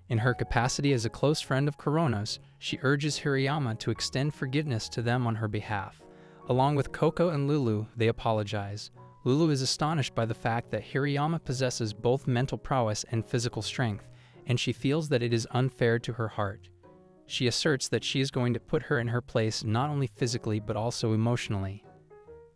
In her capacity as a close friend of Coronas, she urges Hirayama to extend forgiveness to them on her behalf. Along with Coco and Lulu, they apologize. Lulu is astonished by the fact that Hirayama possesses both mental prowess and physical strength, and she feels that it is unfair to her heart. She asserts that she is going to put her in her place not only physically but also emotionally.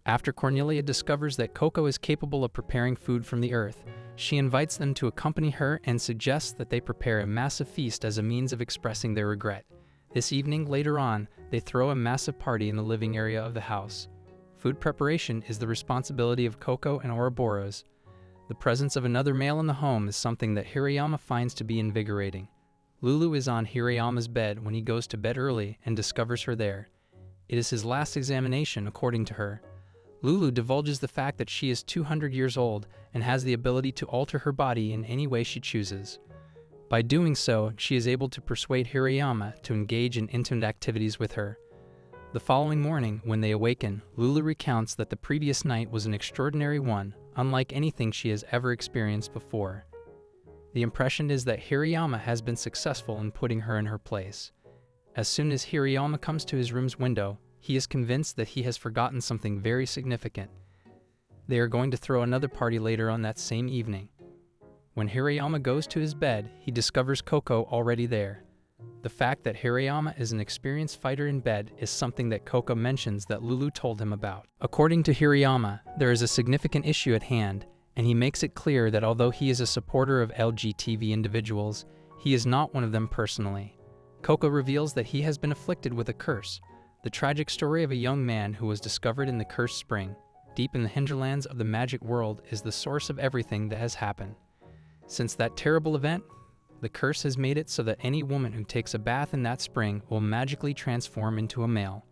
After Cornelia discovers that Coco is capable of preparing food from the earth, she invites them to accompany her and suggests that they prepare a massive feast as a means of expressing their regret. This evening, later on, they throw a massive party in the living area of the house. Food preparation is the responsibility of Coco and Ouroboros. The presence of another male in the home is something that Hirayama finds to be invigorating. Lulu is on Hirayama's bed when he goes to bed early and discovers her there. It is his last examination, according to her. Lulu divulges the fact that she is 200 years old and has the ability to alter her body in any way she chooses. By doing so, she is able to persuade Hirayama to engage in intimate activities with her. The following morning, when they awaken, Lulu recounts that the previous night was an extraordinary one, unlike anything she has ever experienced before. The impression is that Hirayama has been successful in putting her in her place. As soon as Hirayama comes to his room's window, he is convinced that he has forgotten something very significant. They are going to throw another party later on that same evening. When Hirayama goes to his bed, he discovers Coco already there. The fact that Hirayama is an experienced fighter in bed is something that Coco mentions that Lulu told him about. According to Hirayama, there is a significant issue at hand, and he makes it clear that although he is a supporter of LGBT individuals, he is not one of them personally. Coco reveals that he has been afflicted with a curse. the tragic story of a young man who was discovered in the cursed spring, deep in the hinterlands of the magic world, is the source of everything that has happened. Since that terrible event, the curse has made it so that any woman who takes a bath in that spring will magically transform into a male.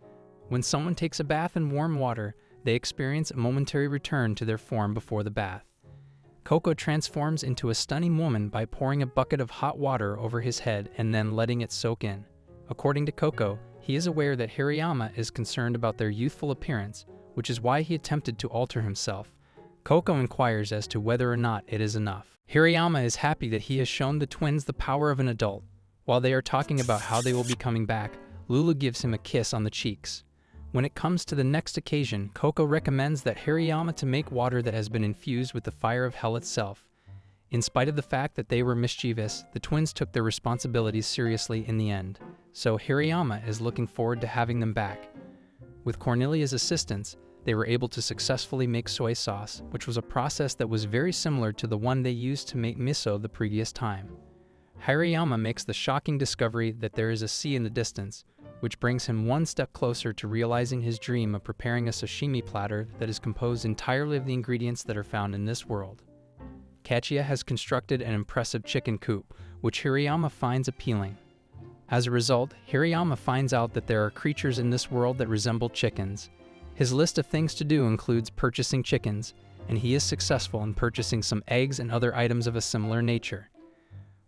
When someone takes a bath in warm water, they experience a momentary return to their form before the bath. Coco transforms into a stunning woman by pouring a bucket of hot water over his head and then letting it soak in. According to Coco, he is aware that Hirayama is concerned about their youthful appearance, which is why he attempted to alter himself. Coco inquires as to whether or not it is enough. Hirayama is happy that he has shown the twins the power of an adult. While they are talking about how they will be coming back, Lulu gives him a kiss on the cheeks. When it comes to the next occasion, Coco recommends that Hirayama to make water that has been infused with the fire of hell itself. In spite of the fact that they were mischievous, the twins took their responsibilities seriously in the end, so Hirayama is looking forward to having them back. With Cornelia's assistance, they were able to successfully make soy sauce, which was a process that was very similar to the one they used to make miso the previous time. Hirayama makes the shocking discovery that there is a sea in the distance, which brings him one step closer to realizing his dream of preparing a sashimi platter that is composed entirely of the ingredients that are found in this world. Kachiya has constructed an impressive chicken coop, which Hirayama finds appealing. As a result, Hirayama finds out that there are creatures in this world that resemble chickens. His list of things to do includes purchasing chickens, and he is successful in purchasing some eggs and other items of a similar nature.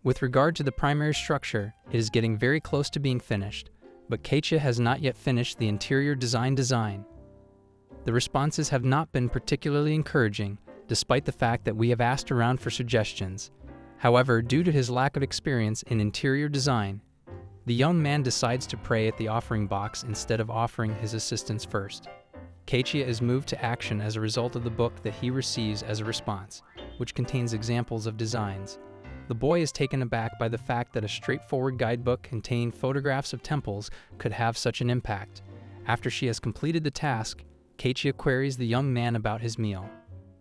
With regard to the primary structure, it is getting very close to being finished, but Kachiya has not yet finished the interior design. The responses have not been particularly encouraging, despite the fact that we have asked around for suggestions. However, due to his lack of experience in interior design, the young man decides to pray at the offering box instead of offering his assistance first. Kachiya is moved to action as a result of the book that he receives as a response, which contains examples of designs. The boy is taken aback by the fact that a straightforward guidebook containing photographs of temples could have such an impact. After she has completed the task, Kachiya queries the young man about his meal.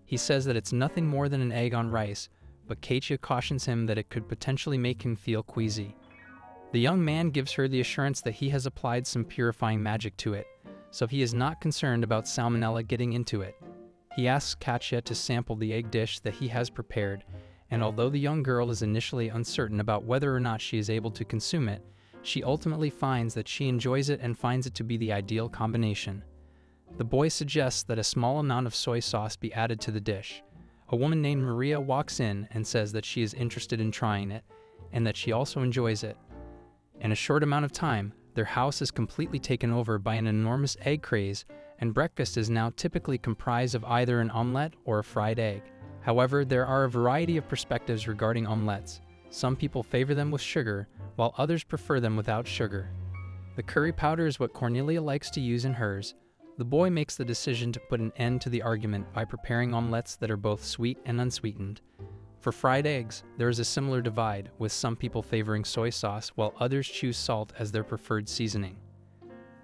He says that it's nothing more than an egg on rice, but Kachiya cautions him that it could potentially make him feel queasy. The young man gives her the assurance that he has applied some purifying magic to it, so he is not concerned about salmonella getting into it. He asks Kachiya to sample the egg dish that he has prepared, and although the young girl is initially uncertain about whether or not she is able to consume it, she ultimately finds that she enjoys it and finds it to be the ideal combination. The boy suggests that a small amount of soy sauce be added to the dish. A woman named Maria walks in and says that she is interested in trying it, and that she also enjoys it. In a short amount of time, their house is completely taken over by an enormous egg craze, and breakfast is now typically comprised of either an omelette or a fried egg. However, there are a variety of perspectives regarding omelettes. Some people favor them with sugar, while others prefer them without sugar. The curry powder is what Cornelia likes to use in hers. The boy makes the decision to put an end to the argument by preparing omelettes that are both sweet and unsweetened. For fried eggs, there is a similar divide, with some people favoring soy sauce while others choose salt as their preferred seasoning.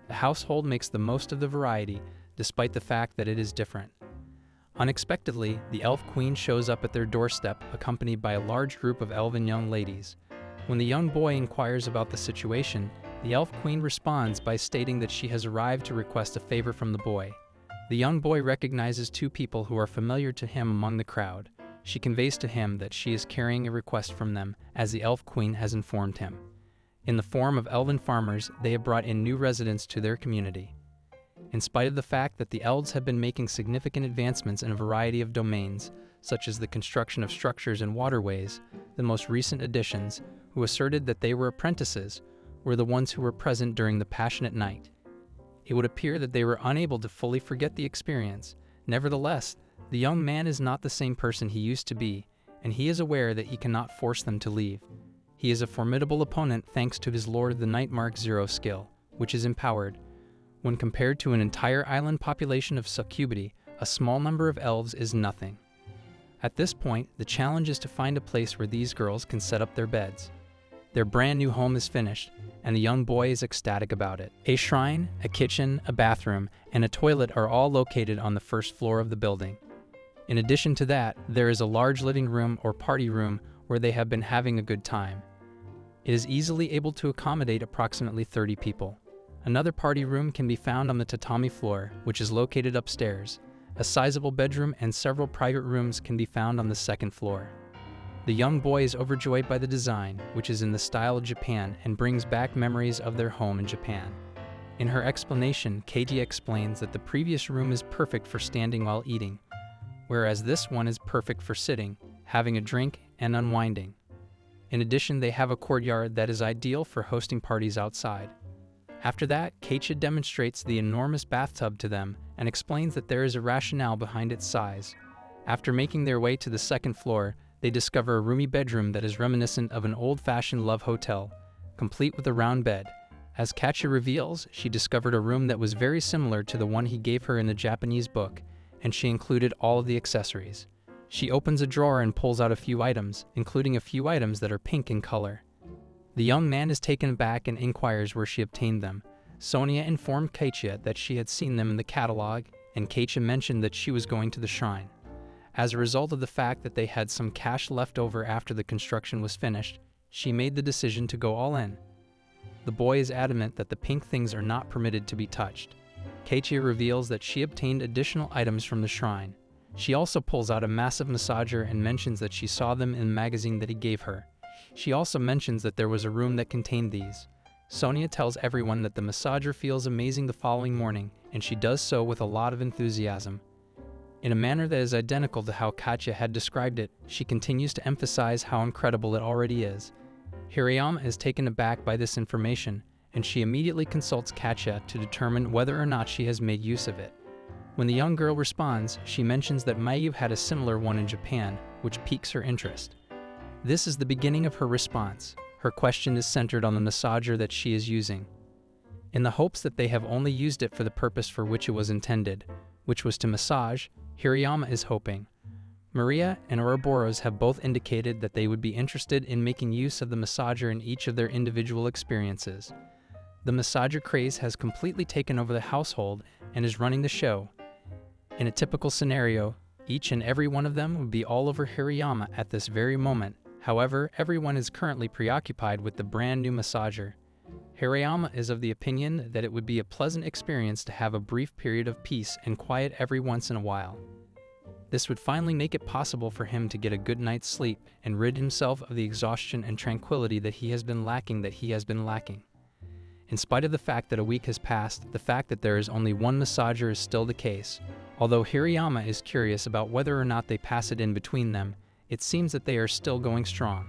The household makes the most of the variety, despite the fact that it is different. Unexpectedly, the elf queen shows up at their doorstep, accompanied by a large group of elven young ladies. When the young boy inquires about the situation, the elf queen responds by stating that she has arrived to request a favor from the boy. The young boy recognizes two people who are familiar to him among the crowd. She conveys to him that she is carrying a request from them, as the elf queen has informed him. In the form of elven farmers, they have brought in new residents to their community. In spite of the fact that the elves have been making significant advancements in a variety of domains, such as the construction of structures and waterways, the most recent additions, who asserted that they were apprentices, were the ones who were present during the passionate night. It would appear that they were unable to fully forget the experience. Nevertheless, the young man is not the same person he used to be, and he is aware that he cannot force them to leave. He is a formidable opponent thanks to his Lord of the Night Mark 0 skill, which is empowered. When compared to an entire island population of Succubus, a small number of elves is nothing. At this point, the challenge is to find a place where these girls can set up their beds. Their brand new home is finished, and the young boy is ecstatic about it. A shrine, a kitchen, a bathroom, and a toilet are all located on the first floor of the building. In addition to that, there is a large living room or party room where they have been having a good time. It is easily able to accommodate approximately 30 people. Another party room can be found on the tatami floor, which is located upstairs. A sizable bedroom and several private rooms can be found on the second floor. The young boy is overjoyed by the design, which is in the style of Japan and brings back memories of their home in Japan. In her explanation, Keiji explains that the previous room is perfect for standing while eating, whereas this one is perfect for sitting, having a drink, and unwinding. In addition, they have a courtyard that is ideal for hosting parties outside. After that, Keiji demonstrates the enormous bathtub to them and explains that there is a rationale behind its size. After making their way to the second floor, they discover a roomy bedroom that is reminiscent of an old-fashioned love hotel, complete with a round bed. As Katya reveals, she discovered a room that was very similar to the one he gave her in the Japanese book, and she included all of the accessories. She opens a drawer and pulls out a few items, including a few items that are pink in color. The young man is taken aback and inquires where she obtained them. Sonia informed Keiji that she had seen them in the catalog, and Keiji mentioned that she was going to the shrine. As a result of the fact that they had some cash left over after the construction was finished, she made the decision to go all in. The boy is adamant that the pink things are not permitted to be touched. Keiji reveals that she obtained additional items from the shrine. She also pulls out a massive massager and mentions that she saw them in the magazine that he gave her. She also mentions that there was a room that contained these. Sonia tells everyone that the massager feels amazing the following morning, and she does so with a lot of enthusiasm. In a manner that is identical to how Katya had described it, she continues to emphasize how incredible it already is. Hirayama is taken aback by this information, and she immediately consults Katya to determine whether or not she has made use of it. When the young girl responds, she mentions that Mayu had a similar one in Japan, which piques her interest. This is the beginning of her response. Her question is centered on the massager that she is using, in the hopes that they have only used it for the purpose for which it was intended, which was to massage. Hirayama is hoping. Maria and Ouroboros have both indicated that they would be interested in making use of the massager in each of their individual experiences. The massager craze has completely taken over the household and is running the show. In a typical scenario, each and every one of them would be all over Hirayama at this very moment. However, everyone is currently preoccupied with the brand new massager. Hirayama is of the opinion that it would be a pleasant experience to have a brief period of peace and quiet every once in a while. This would finally make it possible for him to get a good night's sleep and rid himself of the exhaustion and tranquility that he has been lacking. In spite of the fact that a week has passed, the fact that there is only one massager is still the case. Although Hirayama is curious about whether or not they pass it in between them, it seems that they are still going strong.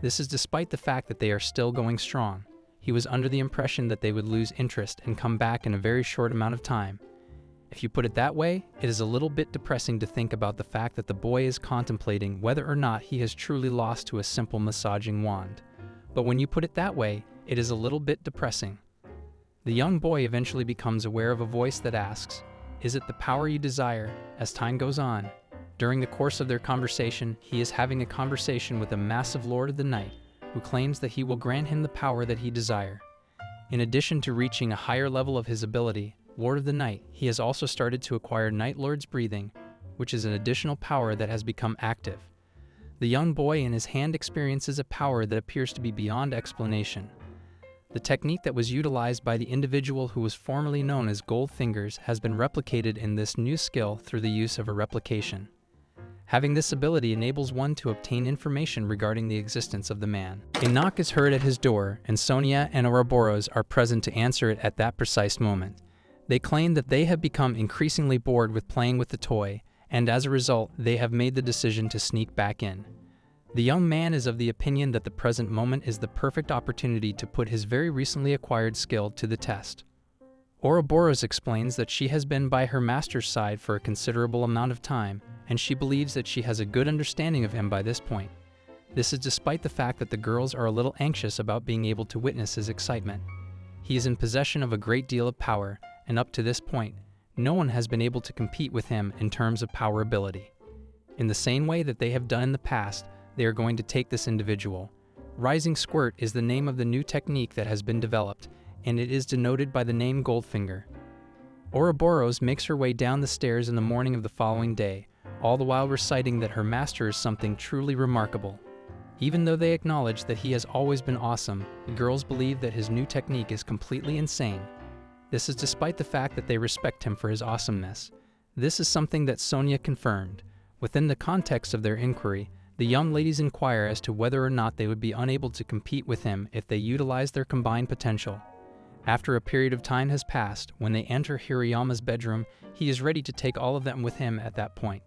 This is despite the fact that they are still going strong. He was under the impression that they would lose interest and come back in a very short amount of time. If you put it that way, it is a little bit depressing to think about the fact that the boy is contemplating whether or not he has truly lost to a simple massaging wand. But when you put it that way, it is a little bit depressing. The young boy eventually becomes aware of a voice that asks, "Is it the power you desire?" As time goes on, during the course of their conversation, he is having a conversation with a massive Lord of the Night, who claims that he will grant him the power that he desires. In addition to reaching a higher level of his ability, Lord of the Night, he has also started to acquire Night Lord's breathing, which is an additional power that has become active. The young boy in his hand experiences a power that appears to be beyond explanation. The technique that was utilized by the individual who was formerly known as Gold Fingers has been replicated in this new skill through the use of a replication. Having this ability enables one to obtain information regarding the existence of the man. A knock is heard at his door, and Sonia and Ouroboros are present to answer it at that precise moment. They claim that they have become increasingly bored with playing with the toy, and as a result, they have made the decision to sneak back in. The young man is of the opinion that the present moment is the perfect opportunity to put his very recently acquired skill to the test. Ouroboros explains that she has been by her master's side for a considerable amount of time, and she believes that she has a good understanding of him by this point. This is despite the fact that the girls are a little anxious about being able to witness his excitement. He is in possession of a great deal of power, and up to this point, no one has been able to compete with him in terms of power ability. In the same way that they have done in the past, they are going to take this individual. Rising Squirt is the name of the new technique that has been developed, and it is denoted by the name Goldfinger. Ouroboros makes her way down the stairs in the morning of the following day, all the while reciting that her master is something truly remarkable. Even though they acknowledge that he has always been awesome, the girls believe that his new technique is completely insane. This is despite the fact that they respect him for his awesomeness. This is something that Sonia confirmed. Within the context of their inquiry, the young ladies inquire as to whether or not they would be unable to compete with him if they utilize their combined potential. After a period of time has passed, when they enter Hirayama's bedroom, he is ready to take all of them with him at that point.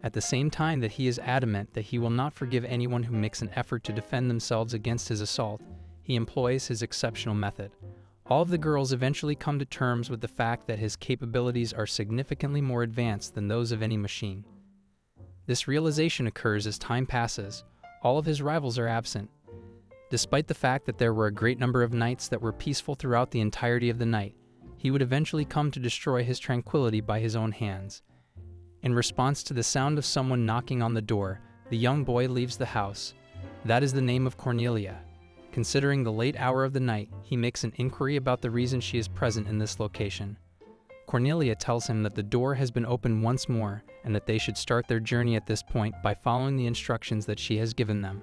At the same time that he is adamant that he will not forgive anyone who makes an effort to defend themselves against his assault, he employs his exceptional method. All of the girls eventually come to terms with the fact that his capabilities are significantly more advanced than those of any machine. This realization occurs as time passes. All of his rivals are absent. Despite the fact that there were a great number of nights that were peaceful throughout the entirety of the night, he would eventually come to destroy his tranquility by his own hands. In response to the sound of someone knocking on the door, the young boy leaves the house. That is the name of Cornelia. Considering the late hour of the night, he makes an inquiry about the reason she is present in this location. Cornelia tells him that the door has been opened once more and that they should start their journey at this point by following the instructions that she has given them.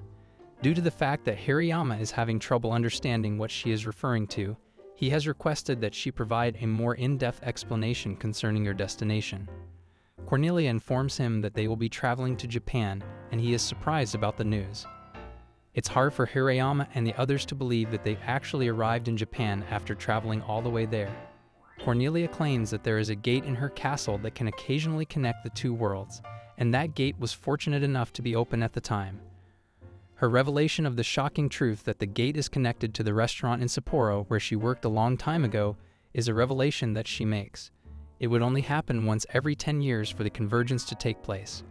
Due to the fact that Hirayama is having trouble understanding what she is referring to, he has requested that she provide a more in-depth explanation concerning her destination. Cornelia informs him that they will be traveling to Japan, and he is surprised about the news. It's hard for Hirayama and the others to believe that they've actually arrived in Japan after traveling all the way there. Cornelia claims that there is a gate in her castle that can occasionally connect the two worlds, and that gate was fortunate enough to be open at the time. Her revelation of the shocking truth that the gate is connected to the restaurant in Sapporo where she worked a long time ago is a revelation that she makes. It would only happen once every 10 years for the convergence to take place.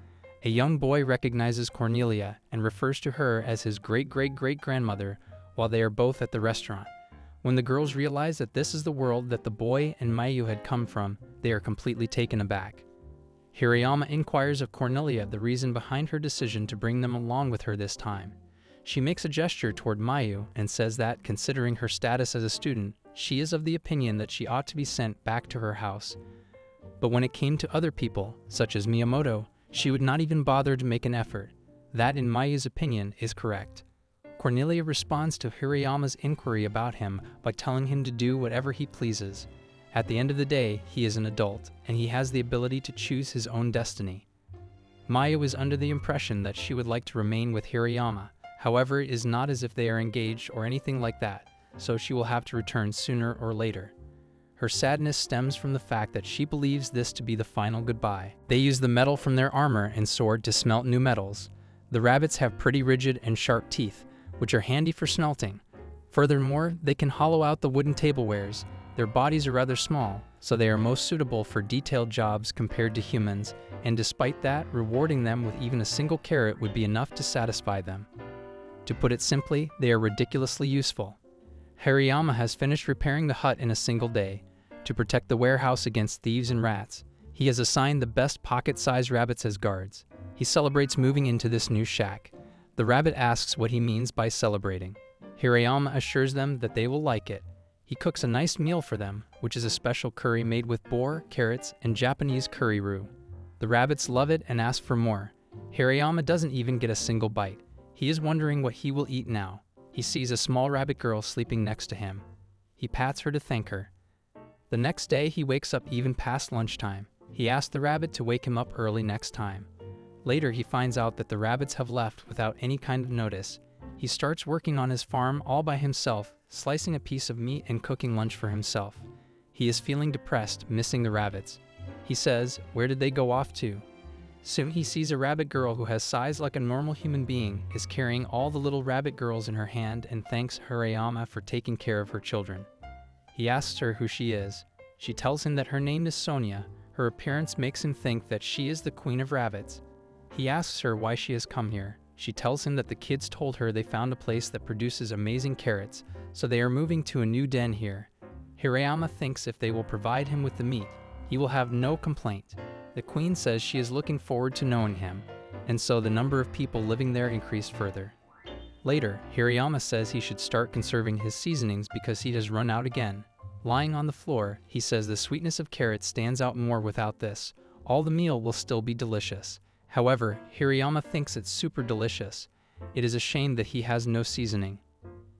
A young boy recognizes Cornelia and refers to her as his great-great-great-grandmother while they are both at the restaurant. When the girls realize that this is the world that the boy and Mayu had come from, they are completely taken aback. Hirayama inquires of Cornelia the reason behind her decision to bring them along with her this time. She makes a gesture toward Mayu and says that, considering her status as a student, she is of the opinion that she ought to be sent back to her house. But when it came to other people, such as Miyamoto, she would not even bother to make an effort. That, in Mayu's opinion, is correct. Cornelia responds to Hirayama's inquiry about him by telling him to do whatever he pleases. At the end of the day, he is an adult, and he has the ability to choose his own destiny. Mayu is under the impression that she would like to remain with Hirayama. However, it is not as if they are engaged or anything like that, so she will have to return sooner or later. Her sadness stems from the fact that she believes this to be the final goodbye. They use the metal from their armor and sword to smelt new metals. The rabbits have pretty rigid and sharp teeth, which are handy for smelting. Furthermore, they can hollow out the wooden tablewares. Their bodies are rather small, so they are most suitable for detailed jobs compared to humans, and despite that, rewarding them with even a single carrot would be enough to satisfy them. To put it simply, they are ridiculously useful. Hirayama has finished repairing the hut in a single day. To protect the warehouse against thieves and rats, he has assigned the best pocket-sized rabbits as guards. He celebrates moving into this new shack. The rabbit asks what he means by celebrating. Hirayama assures them that they will like it. He cooks a nice meal for them, which is a special curry made with boar, carrots, and Japanese curry roux. The rabbits love it and ask for more. Hirayama doesn't even get a single bite. He is wondering what he will eat now. He sees a small rabbit girl sleeping next to him. He pats her to thank her. The next day, he wakes up even past lunchtime. He asks the rabbit to wake him up early next time. Later, he finds out that the rabbits have left without any kind of notice. He starts working on his farm all by himself, slicing a piece of meat and cooking lunch for himself. He is feeling depressed, missing the rabbits. He says, where did they go off to? Soon he sees a rabbit girl who has size like a normal human being, is carrying all the little rabbit girls in her hand and thanks Hirayama for taking care of her children. He asks her who she is. She tells him that her name is Sonia. Her appearance makes him think that she is the queen of rabbits. He asks her why she has come here. She tells him that the kids told her they found a place that produces amazing carrots, so they are moving to a new den here. Hirayama thinks if they will provide him with the meat, he will have no complaint. The queen says she is looking forward to knowing him, and so the number of people living there increased further. Later, Hirayama says he should start conserving his seasonings because he has run out again. Lying on the floor, he says the sweetness of carrots stands out more without this. All the meal will still be delicious. However, Hirayama thinks it's super delicious. It is a shame that he has no seasoning.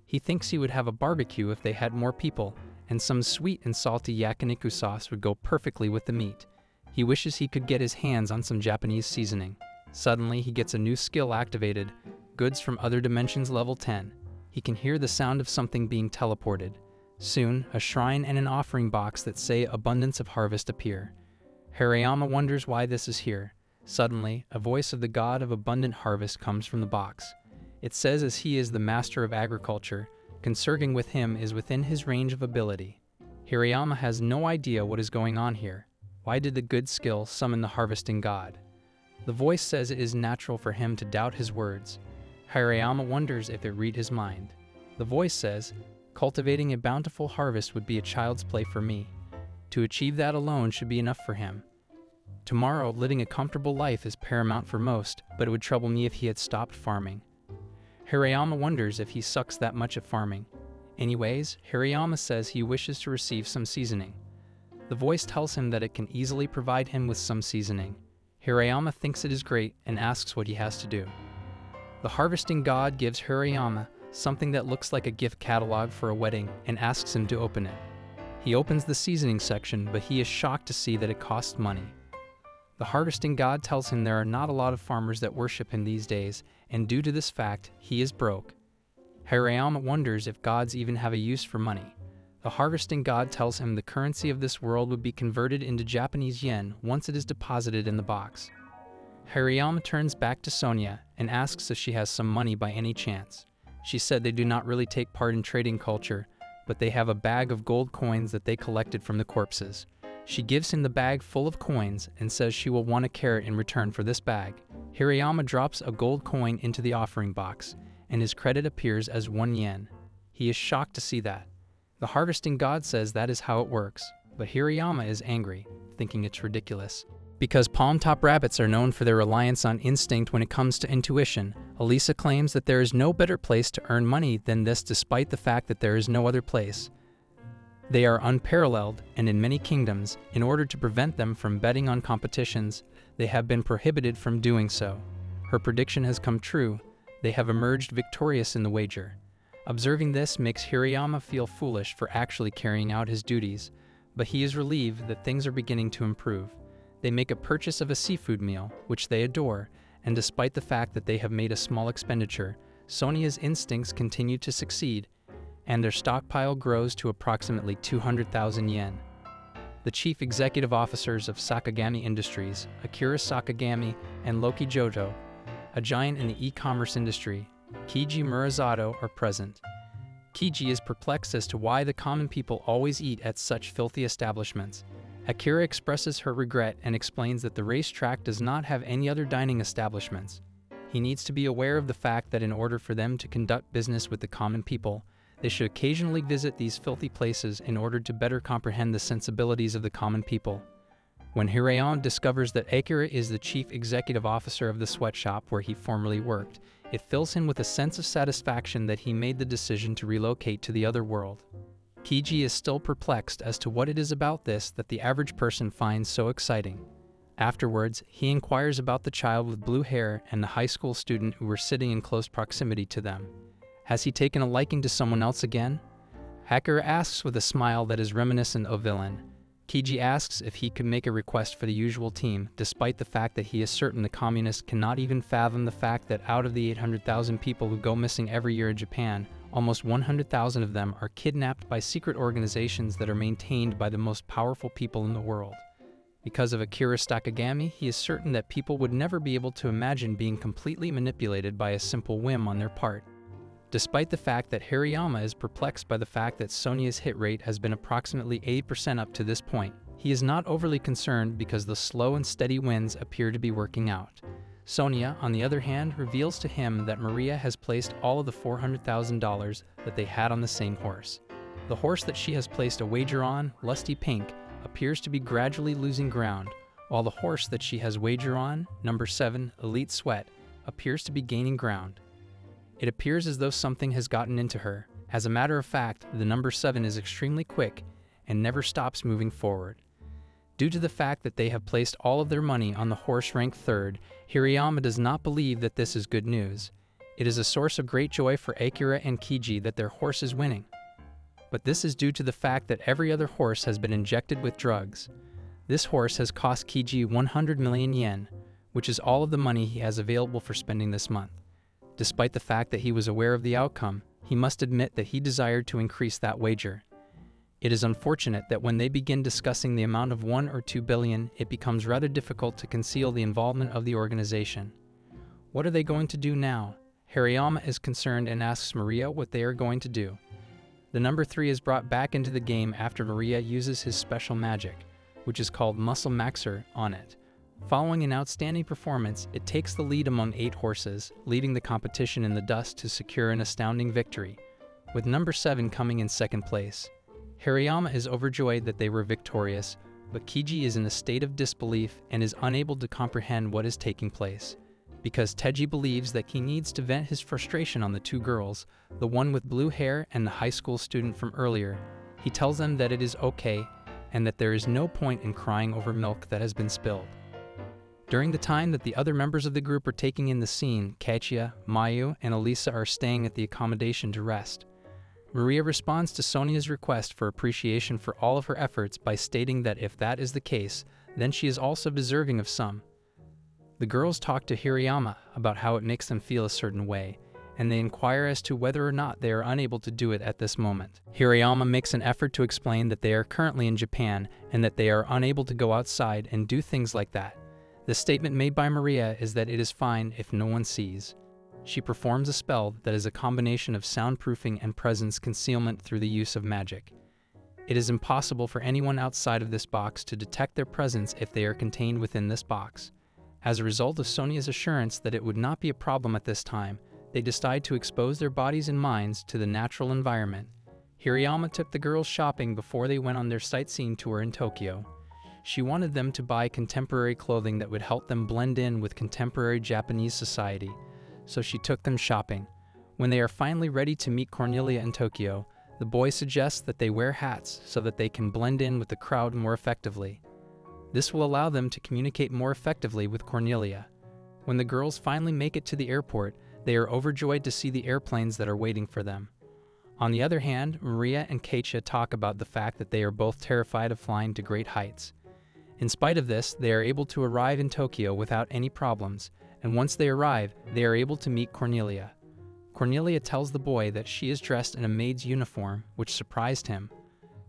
He thinks he would have a barbecue if they had more people, and some sweet and salty yakiniku sauce would go perfectly with the meat. He wishes he could get his hands on some Japanese seasoning. Suddenly, he gets a new skill activated, Goods from Other Dimensions level 10. He can hear the sound of something being teleported. Soon, a shrine and an offering box that say Abundance of Harvest appear. Hariyama wonders why this is here. Suddenly, a voice of the god of abundant harvest comes from the box. It says as he is the master of agriculture, consorting with him is within his range of ability. Hariyama has no idea what is going on here. Why did the good skill summon the harvesting god? The voice says it is natural for him to doubt his words. Hariyama wonders if it read his mind. The voice says, cultivating a bountiful harvest would be a child's play for me. To achieve that alone should be enough for him. Tomorrow, living a comfortable life is paramount for most, but it would trouble me if he had stopped farming. Hariyama wonders if he sucks that much at farming. Anyways, Hariyama says he wishes to receive some seasoning. The voice tells him that it can easily provide him with some seasoning. Hariyama thinks it is great and asks what he has to do. The harvesting god gives Hariyama something that looks like a gift catalog for a wedding and asks him to open it. He opens the seasoning section, but he is shocked to see that it costs money. The harvesting god tells him there are not a lot of farmers that worship him these days, and due to this fact, he is broke. Hariyama wonders if gods even have a use for money. The harvesting god tells him the currency of this world would be converted into Japanese yen once it is deposited in the box. Hariyama turns back to Sonia and asks if she has some money by any chance. She said they do not really take part in trading culture, but they have a bag of gold coins that they collected from the corpses. She gives him the bag full of coins and says she will want a carrot in return for this bag. Hariyama drops a gold coin into the offering box, and his credit appears as 1 yen. He is shocked to see that. The harvesting god says that is how it works, but Hariyama is angry, thinking it's ridiculous. Because palm-top rabbits are known for their reliance on instinct when it comes to intuition, Elisa claims that there is no better place to earn money than this despite the fact that there is no other place. They are unparalleled, and in many kingdoms, in order to prevent them from betting on competitions, they have been prohibited from doing so. Her prediction has come true. They have emerged victorious in the wager. Observing this makes Hariyama feel foolish for actually carrying out his duties, but he is relieved that things are beginning to improve. They make a purchase of a seafood meal, which they adore, and despite the fact that they have made a small expenditure, Sonia's instincts continue to succeed, and their stockpile grows to approximately 200,000 yen. The chief executive officers of Sakagami Industries, Akira Sakagami and Loki Jodo, a giant in the e-commerce industry, Kiji Murazato, are present. Kiji is perplexed as to why the common people always eat at such filthy establishments. Akira expresses her regret and explains that the racetrack does not have any other dining establishments. He needs to be aware of the fact that in order for them to conduct business with the common people, they should occasionally visit these filthy places in order to better comprehend the sensibilities of the common people. When Hirayama discovers that Akira is the chief executive officer of the sweatshop where he formerly worked, it fills him with a sense of satisfaction that he made the decision to relocate to the other world. Kiji is still perplexed as to what it is about this that the average person finds so exciting. Afterwards, he inquires about the child with blue hair and the high school student who were sitting in close proximity to them. Has he taken a liking to someone else again? Akira asks with a smile that is reminiscent of villain. Kiji asks if he could make a request for the usual team, despite the fact that he is certain the communists cannot even fathom the fact that out of the 800,000 people who go missing every year in Japan, almost 100,000 of them are kidnapped by secret organizations that are maintained by the most powerful people in the world. Because of Akira Sakagami, he is certain that people would never be able to imagine being completely manipulated by a simple whim on their part. Despite the fact that Hariyama is perplexed by the fact that Sonia's hit rate has been approximately 8% up to this point, he is not overly concerned because the slow and steady wins appear to be working out. Sonia, on the other hand, reveals to him that Maria has placed all of the $400,000 that they had on the same horse. The horse that she has placed a wager on, Lusty Pink, appears to be gradually losing ground, while the horse that she has wager on, number 7, Elite Sweat, appears to be gaining ground. It appears as though something has gotten into her. As a matter of fact, the number 7 is extremely quick and never stops moving forward. Due to the fact that they have placed all of their money on the horse ranked 3rd, Hirayama does not believe that this is good news. It is a source of great joy for Akira and Kiji that their horse is winning. but this is due to the fact that every other horse has been injected with drugs. This horse has cost Kiji 100 million yen, which is all of the money he has available for spending this month. Despite the fact that he was aware of the outcome, he must admit that he desired to increase that wager. It is unfortunate that when they begin discussing the amount of 1 or 2 billion, it becomes rather difficult to conceal the involvement of the organization. What are they going to do now? Hariyama is concerned and asks Maria what they are going to do. The number 3 is brought back into the game after Maria uses his special magic, which is called Muscle Maxer, on it. Following an outstanding performance, it takes the lead among 8 horses, leading the competition in the dust to secure an astounding victory, with number 7 coming in second place. Hariyama is overjoyed that they were victorious, but Kiji is in a state of disbelief and is unable to comprehend what is taking place. Because Teji believes that he needs to vent his frustration on the 2 girls, the one with blue hair and the high school student from earlier, he tells them that it is okay and that there is no point in crying over milk that has been spilled. During the time that the other members of the group are taking in the scene, Keiichi, Mayu, and Elisa are staying at the accommodation to rest. Maria responds to Sonia's request for appreciation for all of her efforts by stating that if that is the case, then she is also deserving of some. The girls talk to Hariyama about how it makes them feel a certain way, and they inquire as to whether or not they are unable to do it at this moment. Hariyama makes an effort to explain that they are currently in Japan and that they are unable to go outside and do things like that. The statement made by Maria is that it is fine if no one sees. She performs a spell that is a combination of soundproofing and presence concealment through the use of magic. It is impossible for anyone outside of this box to detect their presence if they are contained within this box. As a result of Sonia's assurance that it would not be a problem at this time, they decide to expose their bodies and minds to the natural environment. Hariyama took the girls shopping before they went on their sightseeing tour in Tokyo. She wanted them to buy contemporary clothing that would help them blend in with contemporary Japanese society, so she took them shopping. When they are finally ready to meet Cornelia in Tokyo, the boy suggests that they wear hats so that they can blend in with the crowd more effectively. This will allow them to communicate more effectively with Cornelia. When the girls finally make it to the airport, they are overjoyed to see the airplanes that are waiting for them. On the other hand, Maria and Keiichi talk about the fact that they are both terrified of flying to great heights. In spite of this, they are able to arrive in Tokyo without any problems, and once they arrive, they are able to meet Cornelia. Cornelia tells the boy that she is dressed in a maid's uniform, which surprised him.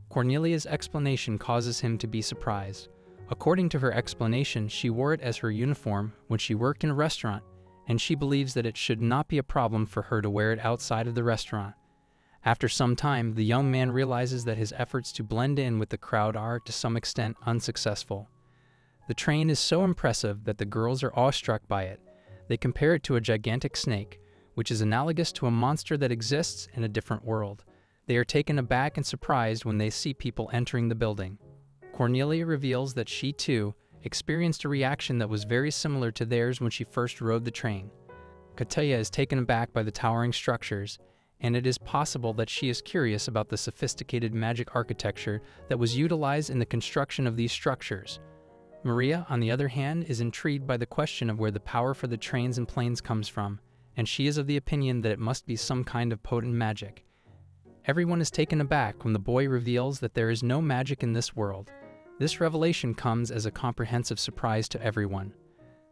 Cornelia's explanation causes him to be surprised. According to her explanation, she wore it as her uniform when she worked in a restaurant, and she believes that it should not be a problem for her to wear it outside of the restaurant. After some time, the young man realizes that his efforts to blend in with the crowd are, to some extent, unsuccessful. The train is so impressive that the girls are awestruck by it. They compare it to a gigantic snake, which is analogous to a monster that exists in a different world. They are taken aback and surprised when they see people entering the building. Cornelia reveals that she, too, experienced a reaction that was very similar to theirs when she first rode the train. Kataya is taken aback by the towering structures, and it is possible that she is curious about the sophisticated magic architecture that was utilized in the construction of these structures. Maria, on the other hand, is intrigued by the question of where the power for the trains and planes comes from, and she is of the opinion that it must be some kind of potent magic. Everyone is taken aback when the boy reveals that there is no magic in this world. This revelation comes as a comprehensive surprise to everyone.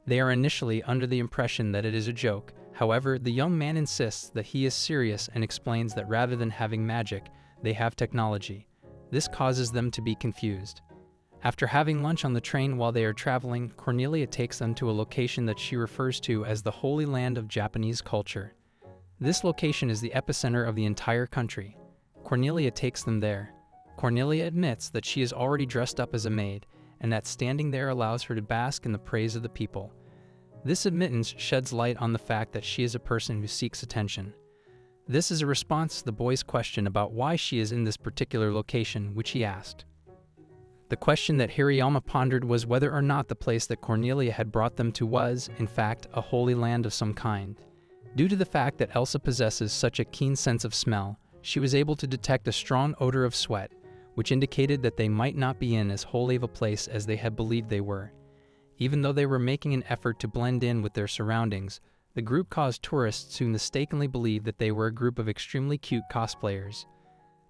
They are initially under the impression that it is a joke. However, the young man insists that he is serious and explains that rather than having magic, they have technology. This causes them to be confused. After having lunch on the train while they are traveling, Cornelia takes them to a location that she refers to as the Holy Land of Japanese culture. This location is the epicenter of the entire country. Cornelia takes them there. Cornelia admits that she is already dressed up as a maid, and that standing there allows her to bask in the praise of the people. This admittance sheds light on the fact that she is a person who seeks attention. This is a response to the boy's question about why she is in this particular location, which he asked. The question that Hariyama pondered was whether or not the place that Cornelia had brought them to was, in fact, a holy land of some kind. Due to the fact that Elsa possesses such a keen sense of smell, she was able to detect a strong odor of sweat, which indicated that they might not be in as holy of a place as they had believed they were. Even though they were making an effort to blend in with their surroundings, the group caused tourists to mistakenly believe that they were a group of extremely cute cosplayers.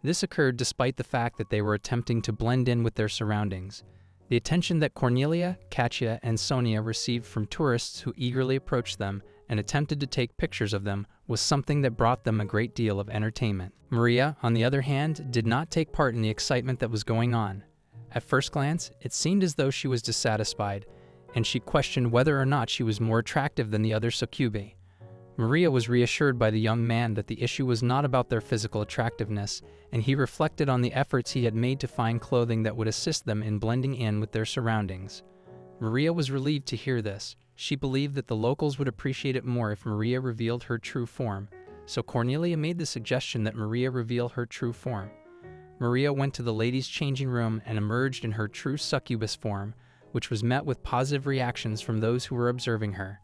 This occurred despite the fact that they were attempting to blend in with their surroundings. The attention that Cornelia, Katya, and Sonia received from tourists who eagerly approached them and attempted to take pictures of them was something that brought them a great deal of entertainment. Maria, on the other hand, did not take part in the excitement that was going on. At first glance, it seemed as though she was dissatisfied, and she questioned whether or not she was more attractive than the other succubi. Maria was reassured by the young man that the issue was not about their physical attractiveness, and he reflected on the efforts he had made to find clothing that would assist them in blending in with their surroundings. Maria was relieved to hear this. She believed that the locals would appreciate it more if Maria revealed her true form, so Cornelia made the suggestion that Maria reveal her true form. Maria went to the ladies' changing room and emerged in her true succubus form, which was met with positive reactions from those who were observing her.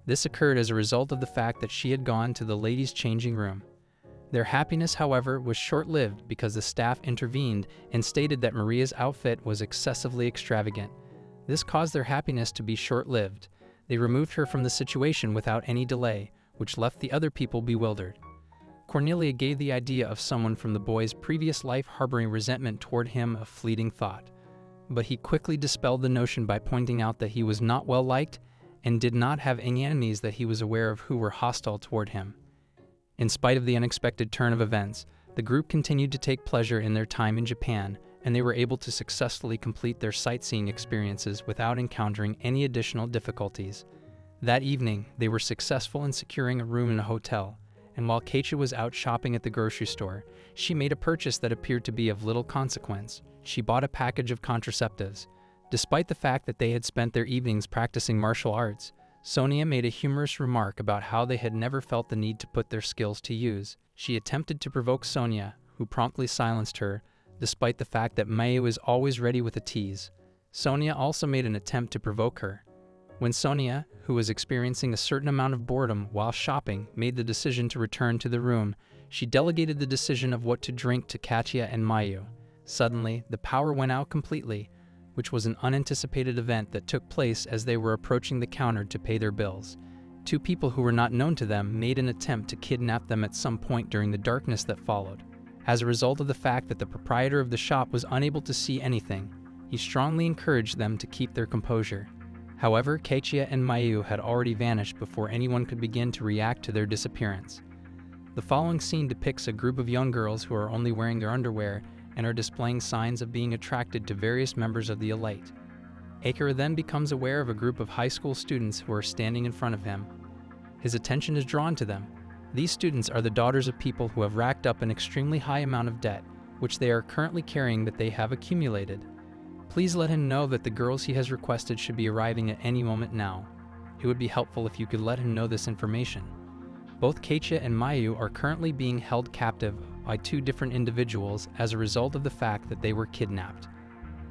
This occurred as a result of the fact that she had gone to the ladies' changing room. Their happiness, however, was short-lived because the staff intervened and stated that Maria's outfit was excessively extravagant. This caused their happiness to be short-lived. They removed her from the situation without any delay, which left the other people bewildered. Cornelia gave the idea of someone from the boy's previous life harboring resentment toward him a fleeting thought, but he quickly dispelled the notion by pointing out that he was not well liked and did not have any enemies that he was aware of who were hostile toward him. In spite of the unexpected turn of events, the group continued to take pleasure in their time in Japan, and they were able to successfully complete their sightseeing experiences without encountering any additional difficulties. That evening, they were successful in securing a room in a hotel, and while Katya was out shopping at the grocery store, she made a purchase that appeared to be of little consequence. She bought a package of contraceptives. Despite the fact that they had spent their evenings practicing martial arts, Sonia made a humorous remark about how they had never felt the need to put their skills to use. She attempted to provoke Sonia, who promptly silenced her, despite the fact that Mayu is always ready with a tease. Sonia also made an attempt to provoke her. When Sonia, who was experiencing a certain amount of boredom while shopping, made the decision to return to the room, she delegated the decision of what to drink to Katya and Mayu. Suddenly, the power went out completely, which was an unanticipated event that took place as they were approaching the counter to pay their bills. Two people who were not known to them made an attempt to kidnap them at some point during the darkness that followed. As a result of the fact that the proprietor of the shop was unable to see anything, he strongly encouraged them to keep their composure. However, Katya and Mayu had already vanished before anyone could begin to react to their disappearance. The following scene depicts a group of young girls who are only wearing their underwear and are displaying signs of being attracted to various members of the elite. Akira then becomes aware of a group of high school students who are standing in front of him. His attention is drawn to them. These students are the daughters of people who have racked up an extremely high amount of debt, which they are currently carrying that they have accumulated. Please let him know that the girls he has requested should be arriving at any moment now. It would be helpful if you could let him know this information. Both Katya and Mayu are currently being held captive by two different individuals as a result of the fact that they were kidnapped.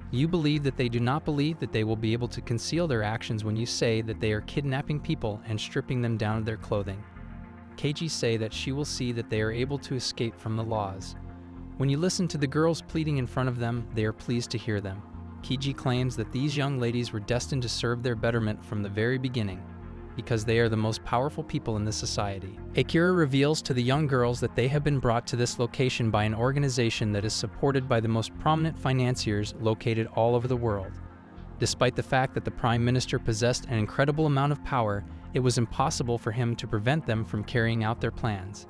You believe that they do not believe that they will be able to conceal their actions when you say that they are kidnapping people and stripping them down of their clothing. Keiji say that she will see that they are able to escape from the laws. When you listen to the girls pleading in front of them, they are pleased to hear them. Keiji claims that these young ladies were destined to serve their betterment from the very beginning, because they are the most powerful people in this society. Akira reveals to the young girls that they have been brought to this location by an organization that is supported by the most prominent financiers located all over the world. Despite the fact that the Prime Minister possessed an incredible amount of power, it was impossible for him to prevent them from carrying out their plans.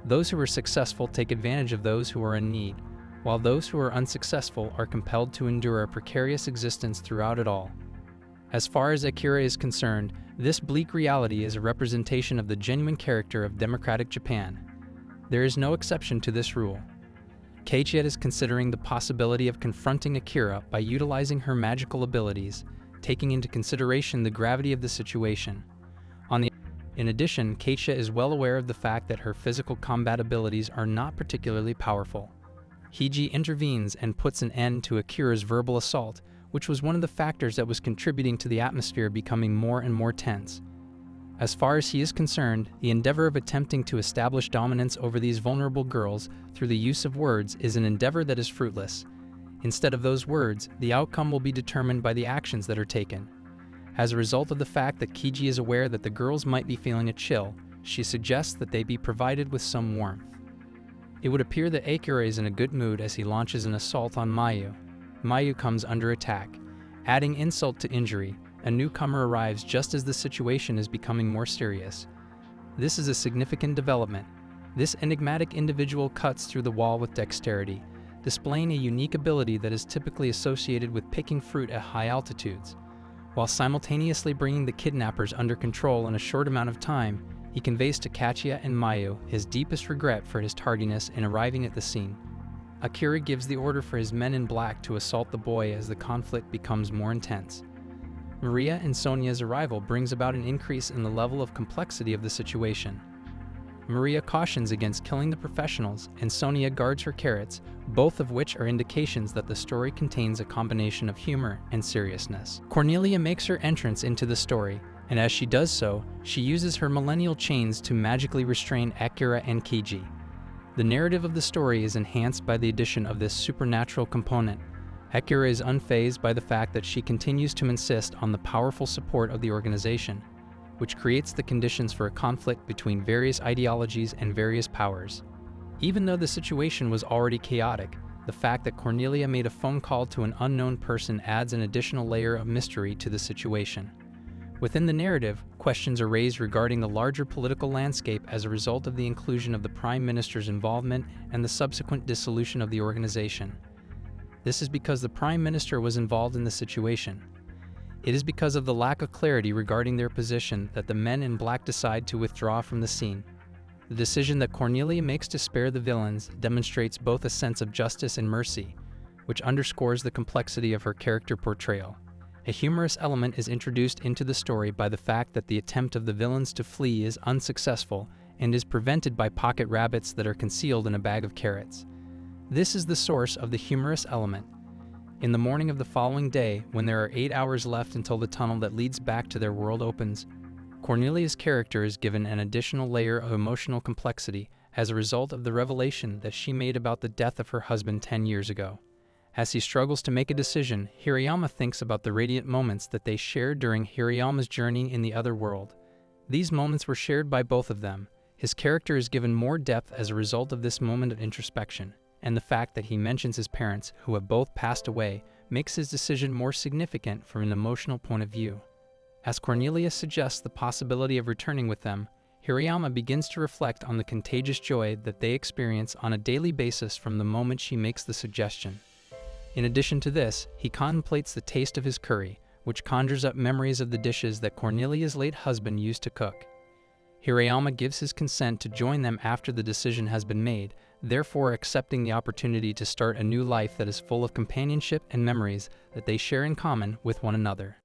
Those who are successful take advantage of those who are in need, while those who are unsuccessful are compelled to endure a precarious existence throughout it all. As far as Akira is concerned, this bleak reality is a representation of the genuine character of democratic Japan. There is no exception to this rule. Keiji is considering the possibility of confronting Akira by utilizing her magical abilities, taking into consideration the gravity of the situation. In addition, Keiji is well aware of the fact that her physical combat abilities are not particularly powerful. Hiji intervenes and puts an end to Akira's verbal assault, which was one of the factors that was contributing to the atmosphere becoming more and more tense. As far as he is concerned, the endeavor of attempting to establish dominance over these vulnerable girls through the use of words is an endeavor that is fruitless. Instead of those words, the outcome will be determined by the actions that are taken. As a result of the fact that Keiji is aware that the girls might be feeling a chill, she suggests that they be provided with some warmth. It would appear that Akira is in a good mood as he launches an assault on Mayu. Mayu comes under attack. Adding insult to injury, a newcomer arrives just as the situation is becoming more serious. This is a significant development. This enigmatic individual cuts through the wall with dexterity, displaying a unique ability that is typically associated with picking fruit at high altitudes. While simultaneously bringing the kidnappers under control in a short amount of time, he conveys to Katia and Mayu his deepest regret for his tardiness in arriving at the scene. Akira gives the order for his men in black to assault the boy as the conflict becomes more intense. Maria and Sonia's arrival brings about an increase in the level of complexity of the situation. Maria cautions against killing the professionals, and Sonia guards her carrots, both of which are indications that the story contains a combination of humor and seriousness. Cornelia makes her entrance into the story, and as she does so, she uses her millennial chains to magically restrain Akira and Kiji. The narrative of the story is enhanced by the addition of this supernatural component. Akira is unfazed by the fact that she continues to insist on the powerful support of the organization, which creates the conditions for a conflict between various ideologies and various powers. Even though the situation was already chaotic, the fact that Cornelia made a phone call to an unknown person adds an additional layer of mystery to the situation. Within the narrative, questions are raised regarding the larger political landscape as a result of the inclusion of the Prime Minister's involvement and the subsequent dissolution of the organization. This is because the Prime Minister was involved in the situation. It is because of the lack of clarity regarding their position that the men in black decide to withdraw from the scene. The decision that Cornelia makes to spare the villains demonstrates both a sense of justice and mercy, which underscores the complexity of her character portrayal. A humorous element is introduced into the story by the fact that the attempt of the villains to flee is unsuccessful and is prevented by pocket rabbits that are concealed in a bag of carrots. This is the source of the humorous element. In the morning of the following day, when there are 8 hours left until the tunnel that leads back to their world opens, Cornelia's character is given an additional layer of emotional complexity as a result of the revelation that she made about the death of her husband 10 years ago. As he struggles to make a decision, Hirayama thinks about the radiant moments that they shared during Hirayama's journey in the other world. These moments were shared by both of them. His character is given more depth as a result of this moment of introspection, and the fact that he mentions his parents, who have both passed away, makes his decision more significant from an emotional point of view. As Cornelia suggests the possibility of returning with them, Hirayama begins to reflect on the contagious joy that they experience on a daily basis from the moment she makes the suggestion. In addition to this, he contemplates the taste of his curry, which conjures up memories of the dishes that Cornelia's late husband used to cook. Hirayama gives his consent to join them after the decision has been made, therefore accepting the opportunity to start a new life that is full of companionship and memories that they share in common with one another.